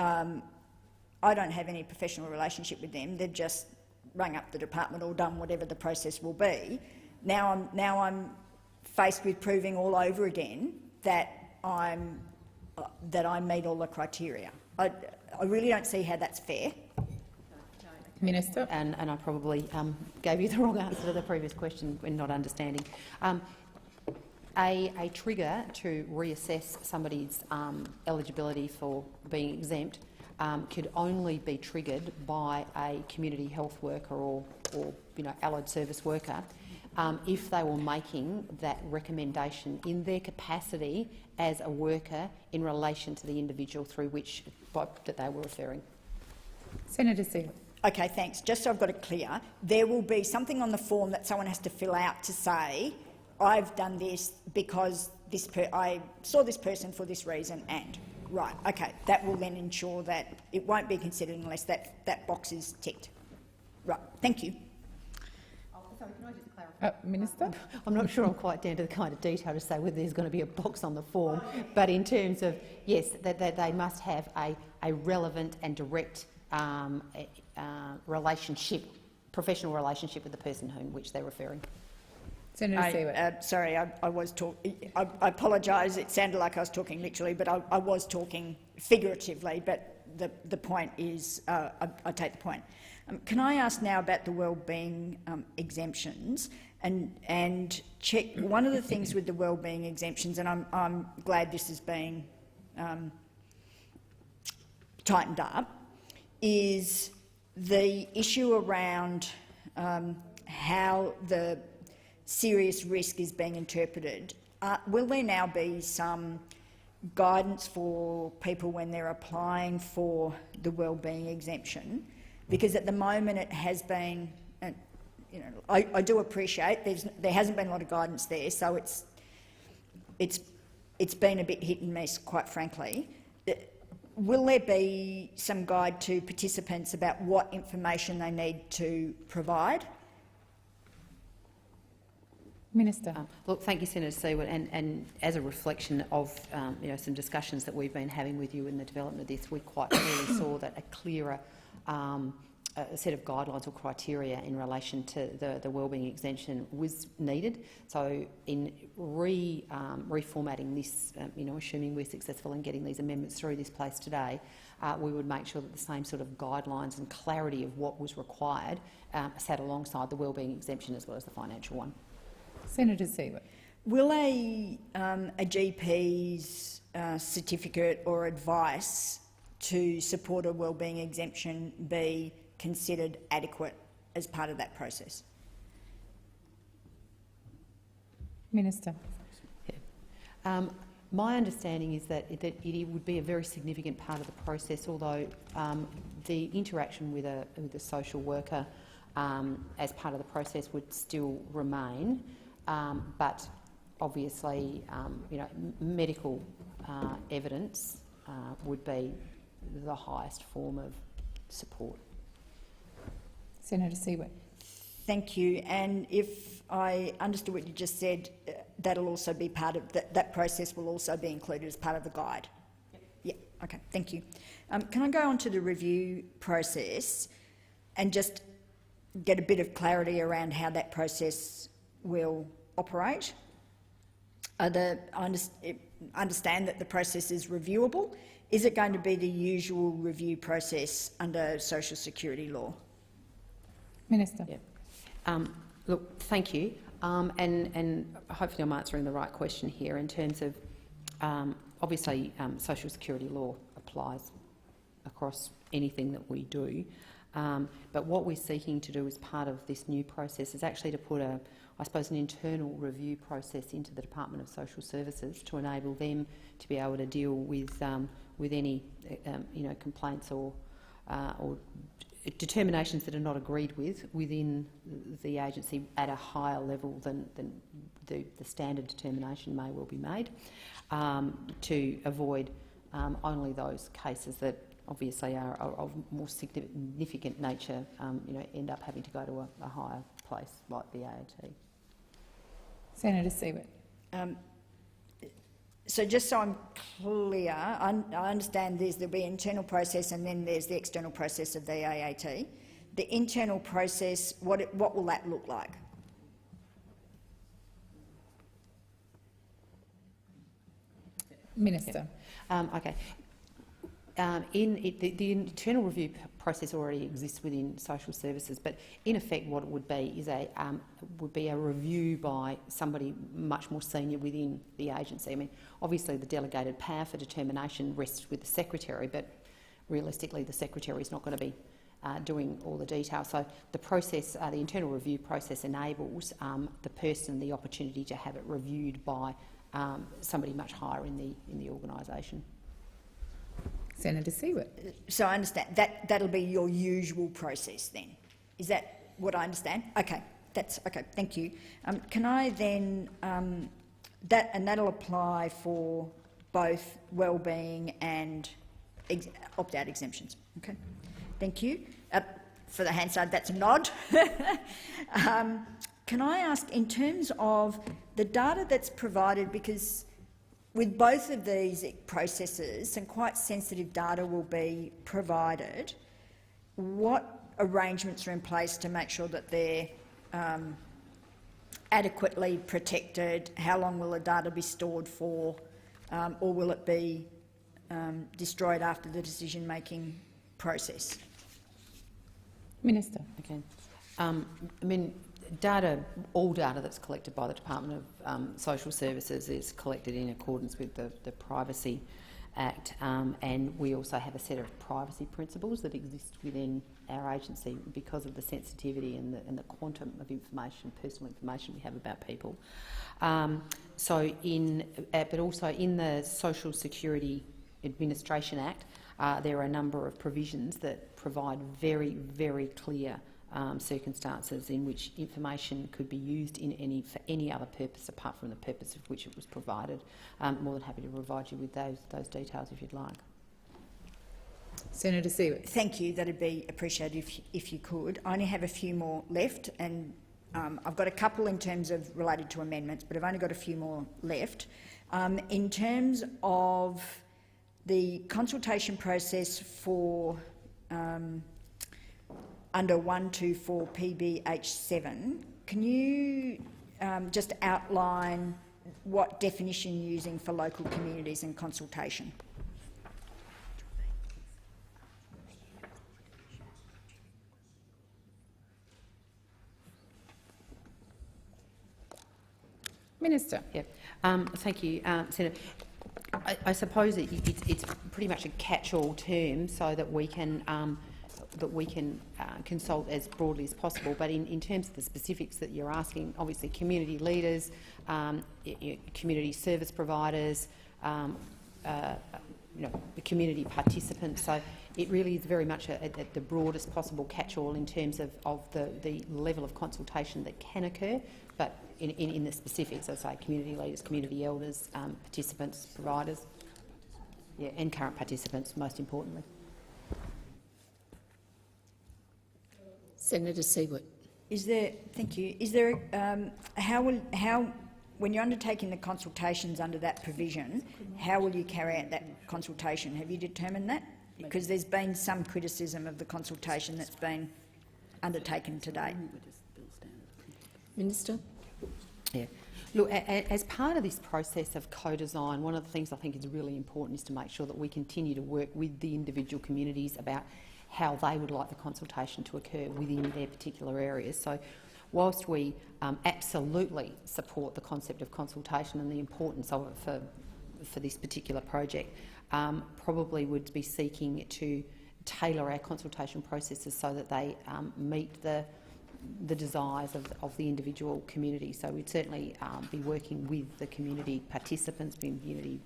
I don't have any professional relationship with them. They've just rung up the department or done whatever the process will be. Now I'm faced with proving all over again that I meet all the criteria. I really don't see how that's fair. Minister. And I probably gave you the wrong answer to the previous question when not understanding. A trigger to reassess somebody's eligibility for being exempt could only be triggered by a community health worker or allied service worker if they were making that recommendation in their capacity as a worker in relation to the individual through which that they were referring. Senator Seward. Okay, thanks. Just so I've got it clear, there will be something on the form that someone has to fill out to say, I've done this because I saw this person for this reason and... Right, okay, that will then ensure that it won't be considered unless that box is ticked. Right, thank you. Sorry, can I just clarify? Minister? I'm not sure I'm quite down to the kind of detail to say whether there's going to be a box on the form, but in terms of, yes, that they must have a relevant and direct relationship, professional relationship with the person whom which they're referring. Senator Seward. Sorry, I was talking. I apologise. It sounded like I was talking literally, but I was talking figuratively. But the point is, I take the point. Can I ask now about the wellbeing exemptions and check one of the things with the wellbeing exemptions, and I'm glad this is being tightened up, is the issue around how the serious risk is being interpreted. Will there now be some guidance for people when they're applying for the wellbeing exemption? Because at the moment it has been, I do appreciate there hasn't been a lot of guidance there, so it's been a bit hit and miss, quite frankly. Will there be some guide to participants about what information they need to provide? Minister. Look, thank you, Senator Seward, and as a reflection of some discussions that we've been having with you in the development of this, we quite clearly saw that a clearer set of guidelines or criteria in relation to the wellbeing exemption was needed. So in reformatting this, assuming we're successful in getting these amendments through this place today, we would make sure that the same sort of guidelines and clarity of what was required sat alongside the wellbeing exemption as well as the financial one. Senator Seward. Will a GP's certificate or advice to support a wellbeing exemption be considered adequate as part of that process? Minister. Yeah. My understanding is that it would be a very significant part of the process, although the interaction with a social worker as part of the process would still remain. But obviously, medical evidence would be the highest form of support. Senator Seward. Thank you. And if I understood what you just said, that'll also be part of that process will also be included as part of the guide. Yep. Yeah. Okay. Thank you. Can I go on to the review process and just get a bit of clarity around how that process will operate? I understand that the process is reviewable. Is it going to be the usual review process under social security law? Minister. Yeah. Look, thank you. And hopefully I'm answering the right question here in terms of, obviously, social security law applies across anything that we do. But what we're seeking to do as part of this new process is actually to put I suppose, an internal review process into the Department of Social Services to enable them to be able to deal with any complaints or determinations that are not agreed with within the agency at a higher level than the standard determination may well be made, to avoid only those cases that obviously are of more significant nature, end up having to go to a higher place like the AAT. Senator Siewert. So just so I'm clear, I understand there'll be an internal process and then there's the external process of the AAT. The internal process, what will that look like? Minister. Okay. The internal review process already exists within social services, but in effect what it would be is a review by somebody much more senior within the agency. I mean, obviously the delegated power for determination rests with the secretary, but realistically the secretary is not going to be doing all the detail. So the process, the internal review process, enables the person the opportunity to have it reviewed by somebody much higher in the organisation. Senator Siewert. So I understand that'll be your usual process then. Is that what I understand? Okay, that's okay. Thank you. Can I then that'll apply for both wellbeing and opt-out exemptions. Okay, thank you. For the Hansard, that's a nod. Can I ask, in terms of the data that's provided, because with both of these processes, some quite sensitive data will be provided, what arrangements are in place to make sure that they're adequately protected? How long will the data be stored for, or will it be destroyed after the decision-making process? Minister. Okay. I mean, all data that's collected by the Department of Social Services is collected in accordance with the Privacy Act, and we also have a set of privacy principles that exist within our agency because of the sensitivity and the quantum of information, personal information we have about people. But also in the Social Security Administration Act, there are a number of provisions that provide very, very clear circumstances in which information could be used for any other purpose apart from the purpose of which it was provided. I'm more than happy to provide you with those details if you'd like. Senator Siewert. Thank you. That'd be appreciated if you could. I only have a few more left, and I've got a couple in terms of related to amendments, but I've only got a few more left. In terms of the consultation process for under 124 PBH7, can you just outline what definition you're using for local communities and consultation? Minister. Yeah. Thank you, Senator. I suppose it's pretty much a catch-all term so that we can consult as broadly as possible. But in terms of the specifics that you're asking, obviously community leaders, community service providers, the community participants. So it really is very much at the broadest possible catch-all in terms of the level of consultation that can occur, but in the specifics, as I say, community leaders, community elders, participants, providers, and current participants, most importantly. Senator Siewert. Thank you. Is there when you're undertaking the consultations under that provision, how will you carry out that consultation? Have you determined that? Because there's been some criticism of the consultation that's been undertaken to date. Minister. Yeah. Look, as part of this process of co-design, one of the things I think is really important is to make sure that we continue to work with the individual communities about how they would like the consultation to occur within their particular areas. So whilst we absolutely support the concept of consultation and the importance of it for this particular project, probably would be seeking to tailor our consultation processes so that they meet the desires of the individual community. So we'd certainly be working with the community participants, community,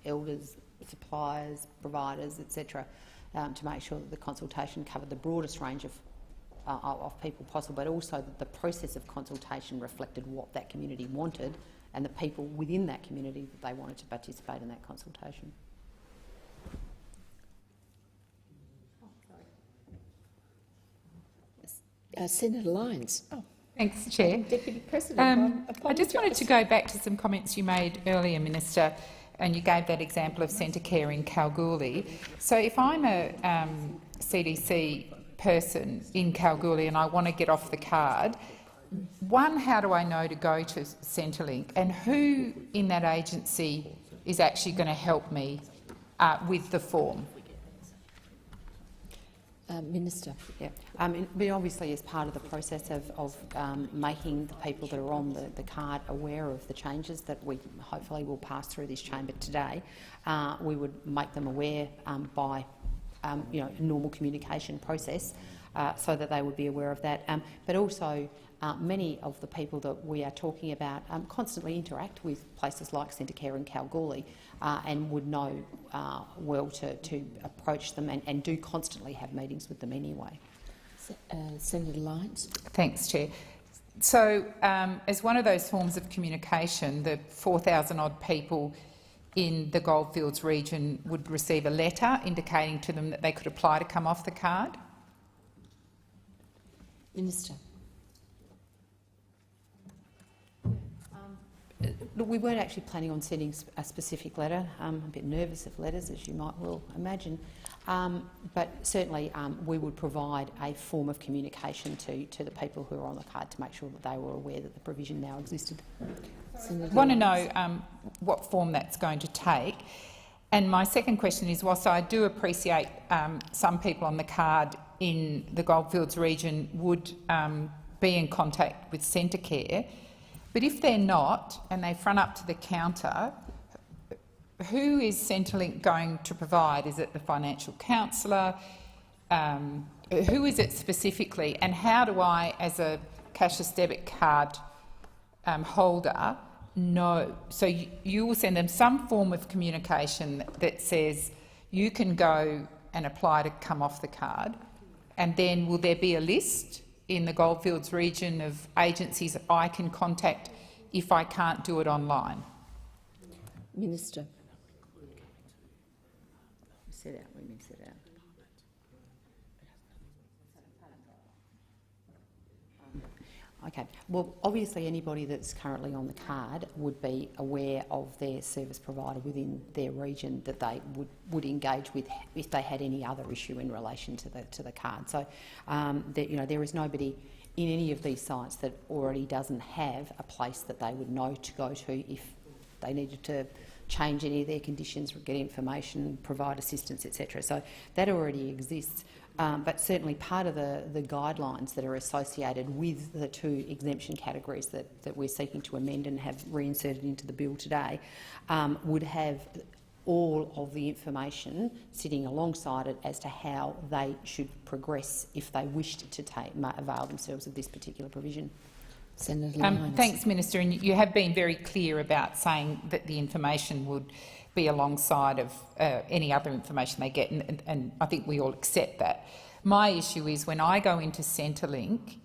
elders, suppliers, providers, etc., to make sure that the consultation covered the broadest range of people possible, but also that the process of consultation reflected what that community wanted and the people within that community that they wanted to participate in that consultation. Senator Lyons. Thanks, Chair. Deputy President, I just wanted to go back to some comments you made earlier, Minister, and you gave that example of centre care in Kalgoorlie. So if I'm a CDC person in Kalgoorlie and I want to get off the card, one, how do I know to go to Centrelink, and who in that agency is actually going to help me with the form? Minister. Yeah, but obviously as part of the process of making the people that are on the card aware of the changes that we hopefully will pass through this chamber today, we would make them aware by normal communication process so that they would be aware of that. But also many of the people that we are talking about constantly interact with places like Centre Care in Kalgoorlie and would know well to approach them and do constantly have meetings with them anyway. Senator Lyons. Thanks, Chair. So as one of those forms of communication, the 4,000-odd people in the Goldfields region would receive a letter indicating to them that they could apply to come off the card? Minister. Look, we weren't actually planning on sending a specific letter. I'm a bit nervous of letters, as you might well imagine. But certainly we would provide a form of communication to the people who are on the card to make sure that they were aware that the provision now existed. I want to know what form that's going to take. And my second question is, whilst I do appreciate some people on the card in the Goldfields region would be in contact with Centre Care, but if they're not and they front up to the counter, who is Centrelink going to provide? Is it the financial counsellor? Who is it specifically? And how do I, as a cashless debit card holder, know? So you will send them some form of communication that says you can go and apply to come off the card, and then will there be a list in the Goldfields region of agencies I can contact if I can't do it online? Minister. Okay. Well, obviously anybody that's currently on the card would be aware of their service provider within their region that they would engage with if they had any other issue in relation to the card. So, there is nobody in any of these sites that already doesn't have a place that they would know to go to if they needed to change any of their conditions, get information, provide assistance, etc. So that already exists. But certainly part of the guidelines that are associated with the two exemption categories that we're seeking to amend and have reinserted into the bill today would have all of the information sitting alongside it as to how they should progress if they wished to avail themselves of this particular provision. Senator Lyons. Thanks, Minister. And you have been very clear about saying that the information would be alongside of any other information they get, and I think we all accept that. My issue is when I go into Centrelink,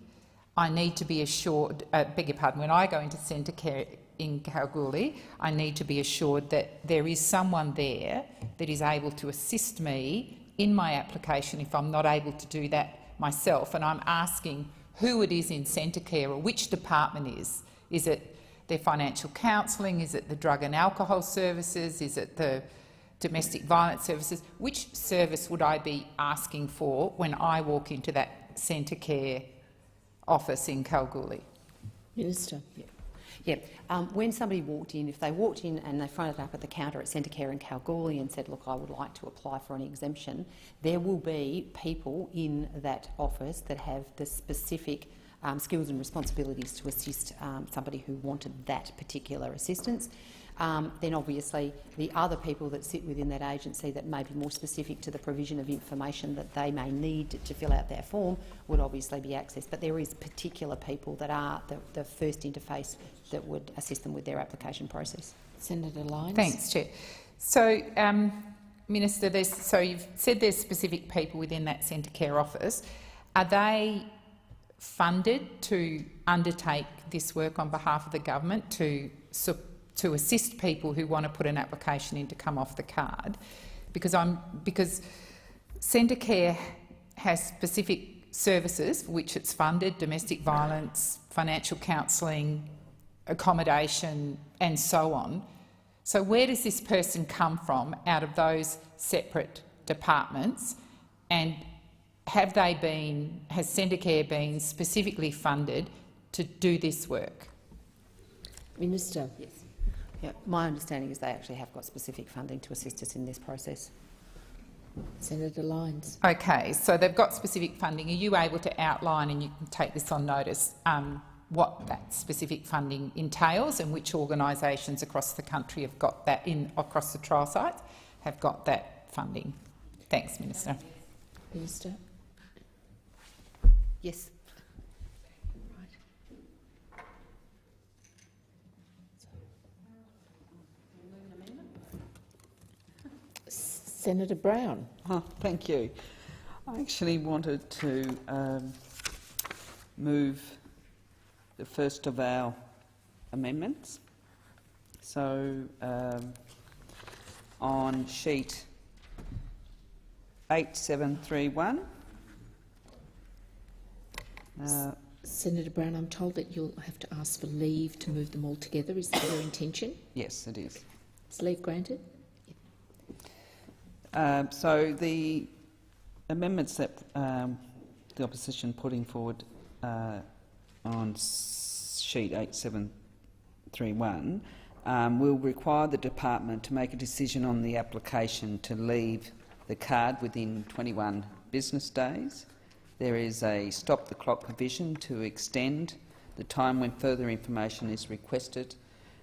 I need to be assured, when I go into Centre Care in Kalgoorlie, I need to be assured that there is someone there that is able to assist me in my application if I'm not able to do that myself. And I'm asking who it is in Centre Care or which department is. Is it their financial counselling? Is it the drug and alcohol services? Is it the domestic violence services? Which service would I be asking for when I walk into that Centre Care office in Kalgoorlie? Minister. Yeah. When somebody walked in, if they walked in and they fronted up at the counter at Centrecare in Kalgoorlie and said, look, I would like to apply for an exemption, there will be people in that office that have the specific skills and responsibilities to assist somebody who wanted that particular assistance. Then obviously the other people that sit within that agency that may be more specific to the provision of information that they may need to fill out their form would obviously be accessed. But there is particular people that are the first interface that would assist them with their application process. Senator Lyons. Thanks, Chair. So, Minister, so you've said there's specific people within that Centrecare office. Are they funded to undertake this work on behalf of the government to assist people who want to put an application in to come off the card? Because Centrecare has specific services for which it's funded: domestic violence, financial counselling, accommodation and so on. So where does this person come from out of those separate departments, and has Centrecare been specifically funded to do this work? Minister. Yes. Yeah, my understanding is they actually have got specific funding to assist us in this process. Senator Lyons. Okay, so they've got specific funding. Are you able to outline, and you can take this on notice, what that specific funding entails and which organisations across the country have got that across the trial sites have got that funding? Thanks, Minister. Minister. Yes. Senator Brown. Oh, thank you. I actually wanted to move the first of our amendments. So on sheet 8731. Senator Brown, I'm told that you'll have to ask for leave to move them all together. Is that your intention? Yes, it is. Is leave granted? So the amendments that the opposition putting forward on sheet 8731 will require the department to make a decision on the application to leave the card within 21 business days. There is a stop-the-clock provision to extend the time when further information is requested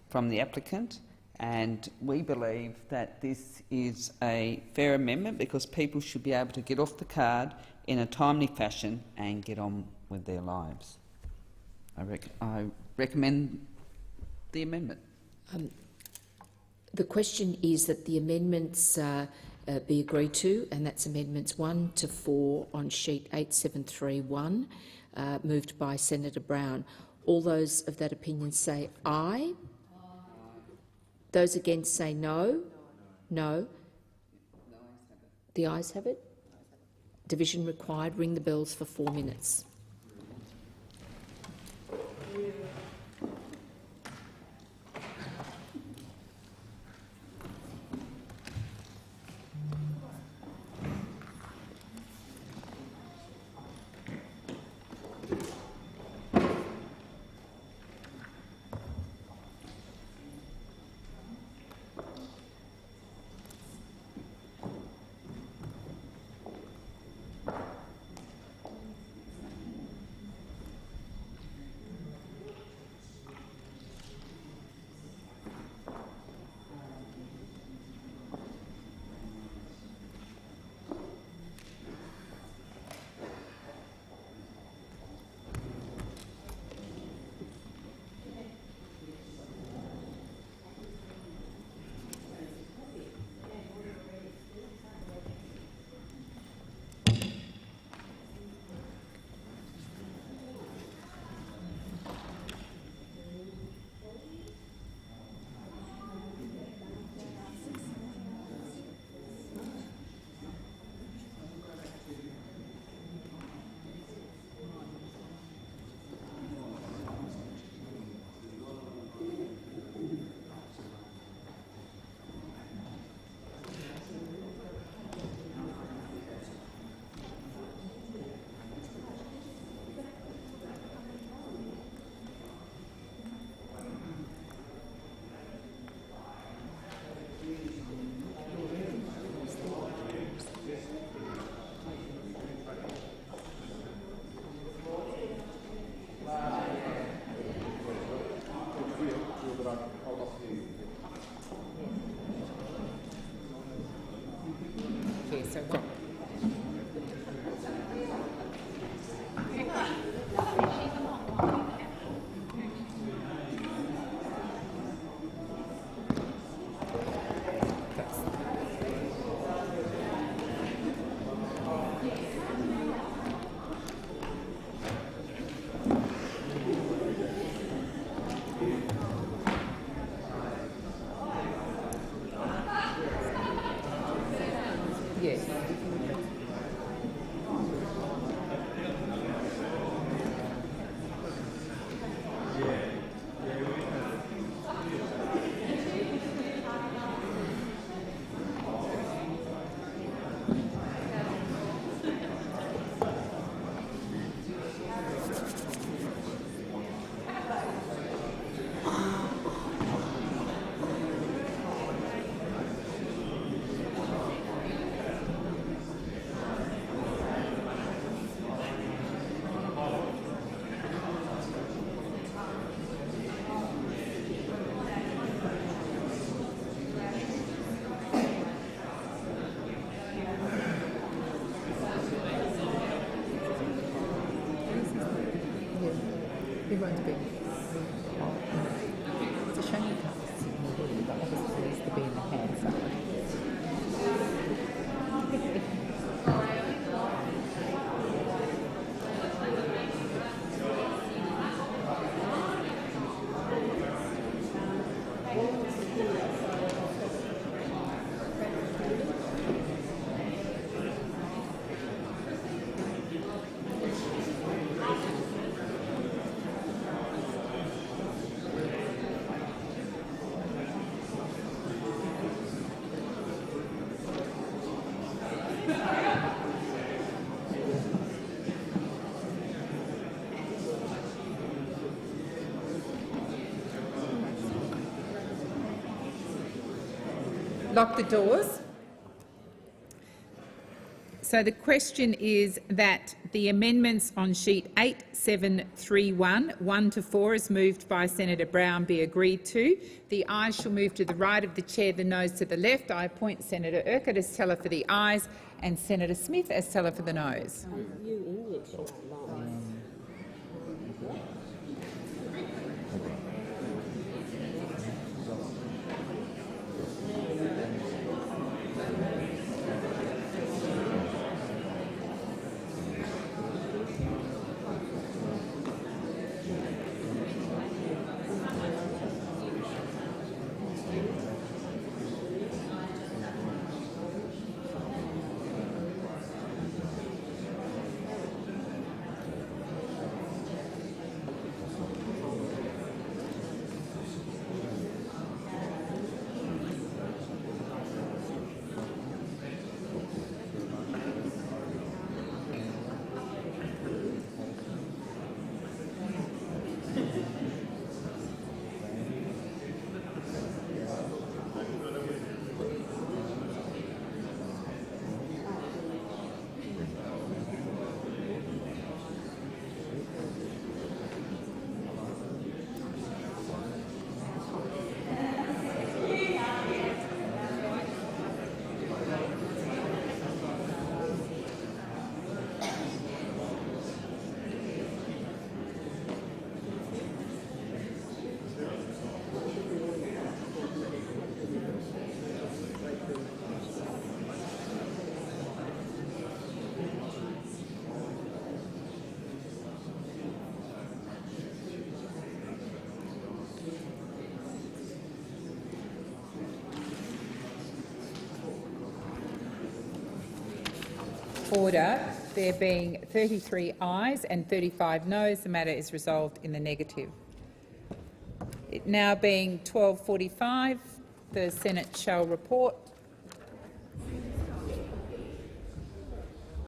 from the applicant, and we believe that this is a fair amendment because people should be able to get off the card in a timely fashion and get on with their lives. I recommend the amendment. The question is that the amendments be agreed to, and that's amendments 1 to 4 on sheet 8731, moved by Senator Brown. All those of that opinion say aye. Those against say no. No. The ayes have it. Division required. Ring the bells for 4 minutes. Yeah, so one. Yes. It won't be. It's a shame you can't sit in the middle, but obviously it needs to be in the hand side. Lock the doors. So the question is that the amendments on sheet 8731, 1 to 4, as moved by Senator Brown, be agreed to. The ayes shall move to the right of the chair, the noes to the left. I appoint Senator Urquhart as teller for the ayes and Senator Smith as teller for the noes. Order. There being 33 ayes and 35 noes, the matter is resolved in the negative. It now being 12:45, the Senate shall report.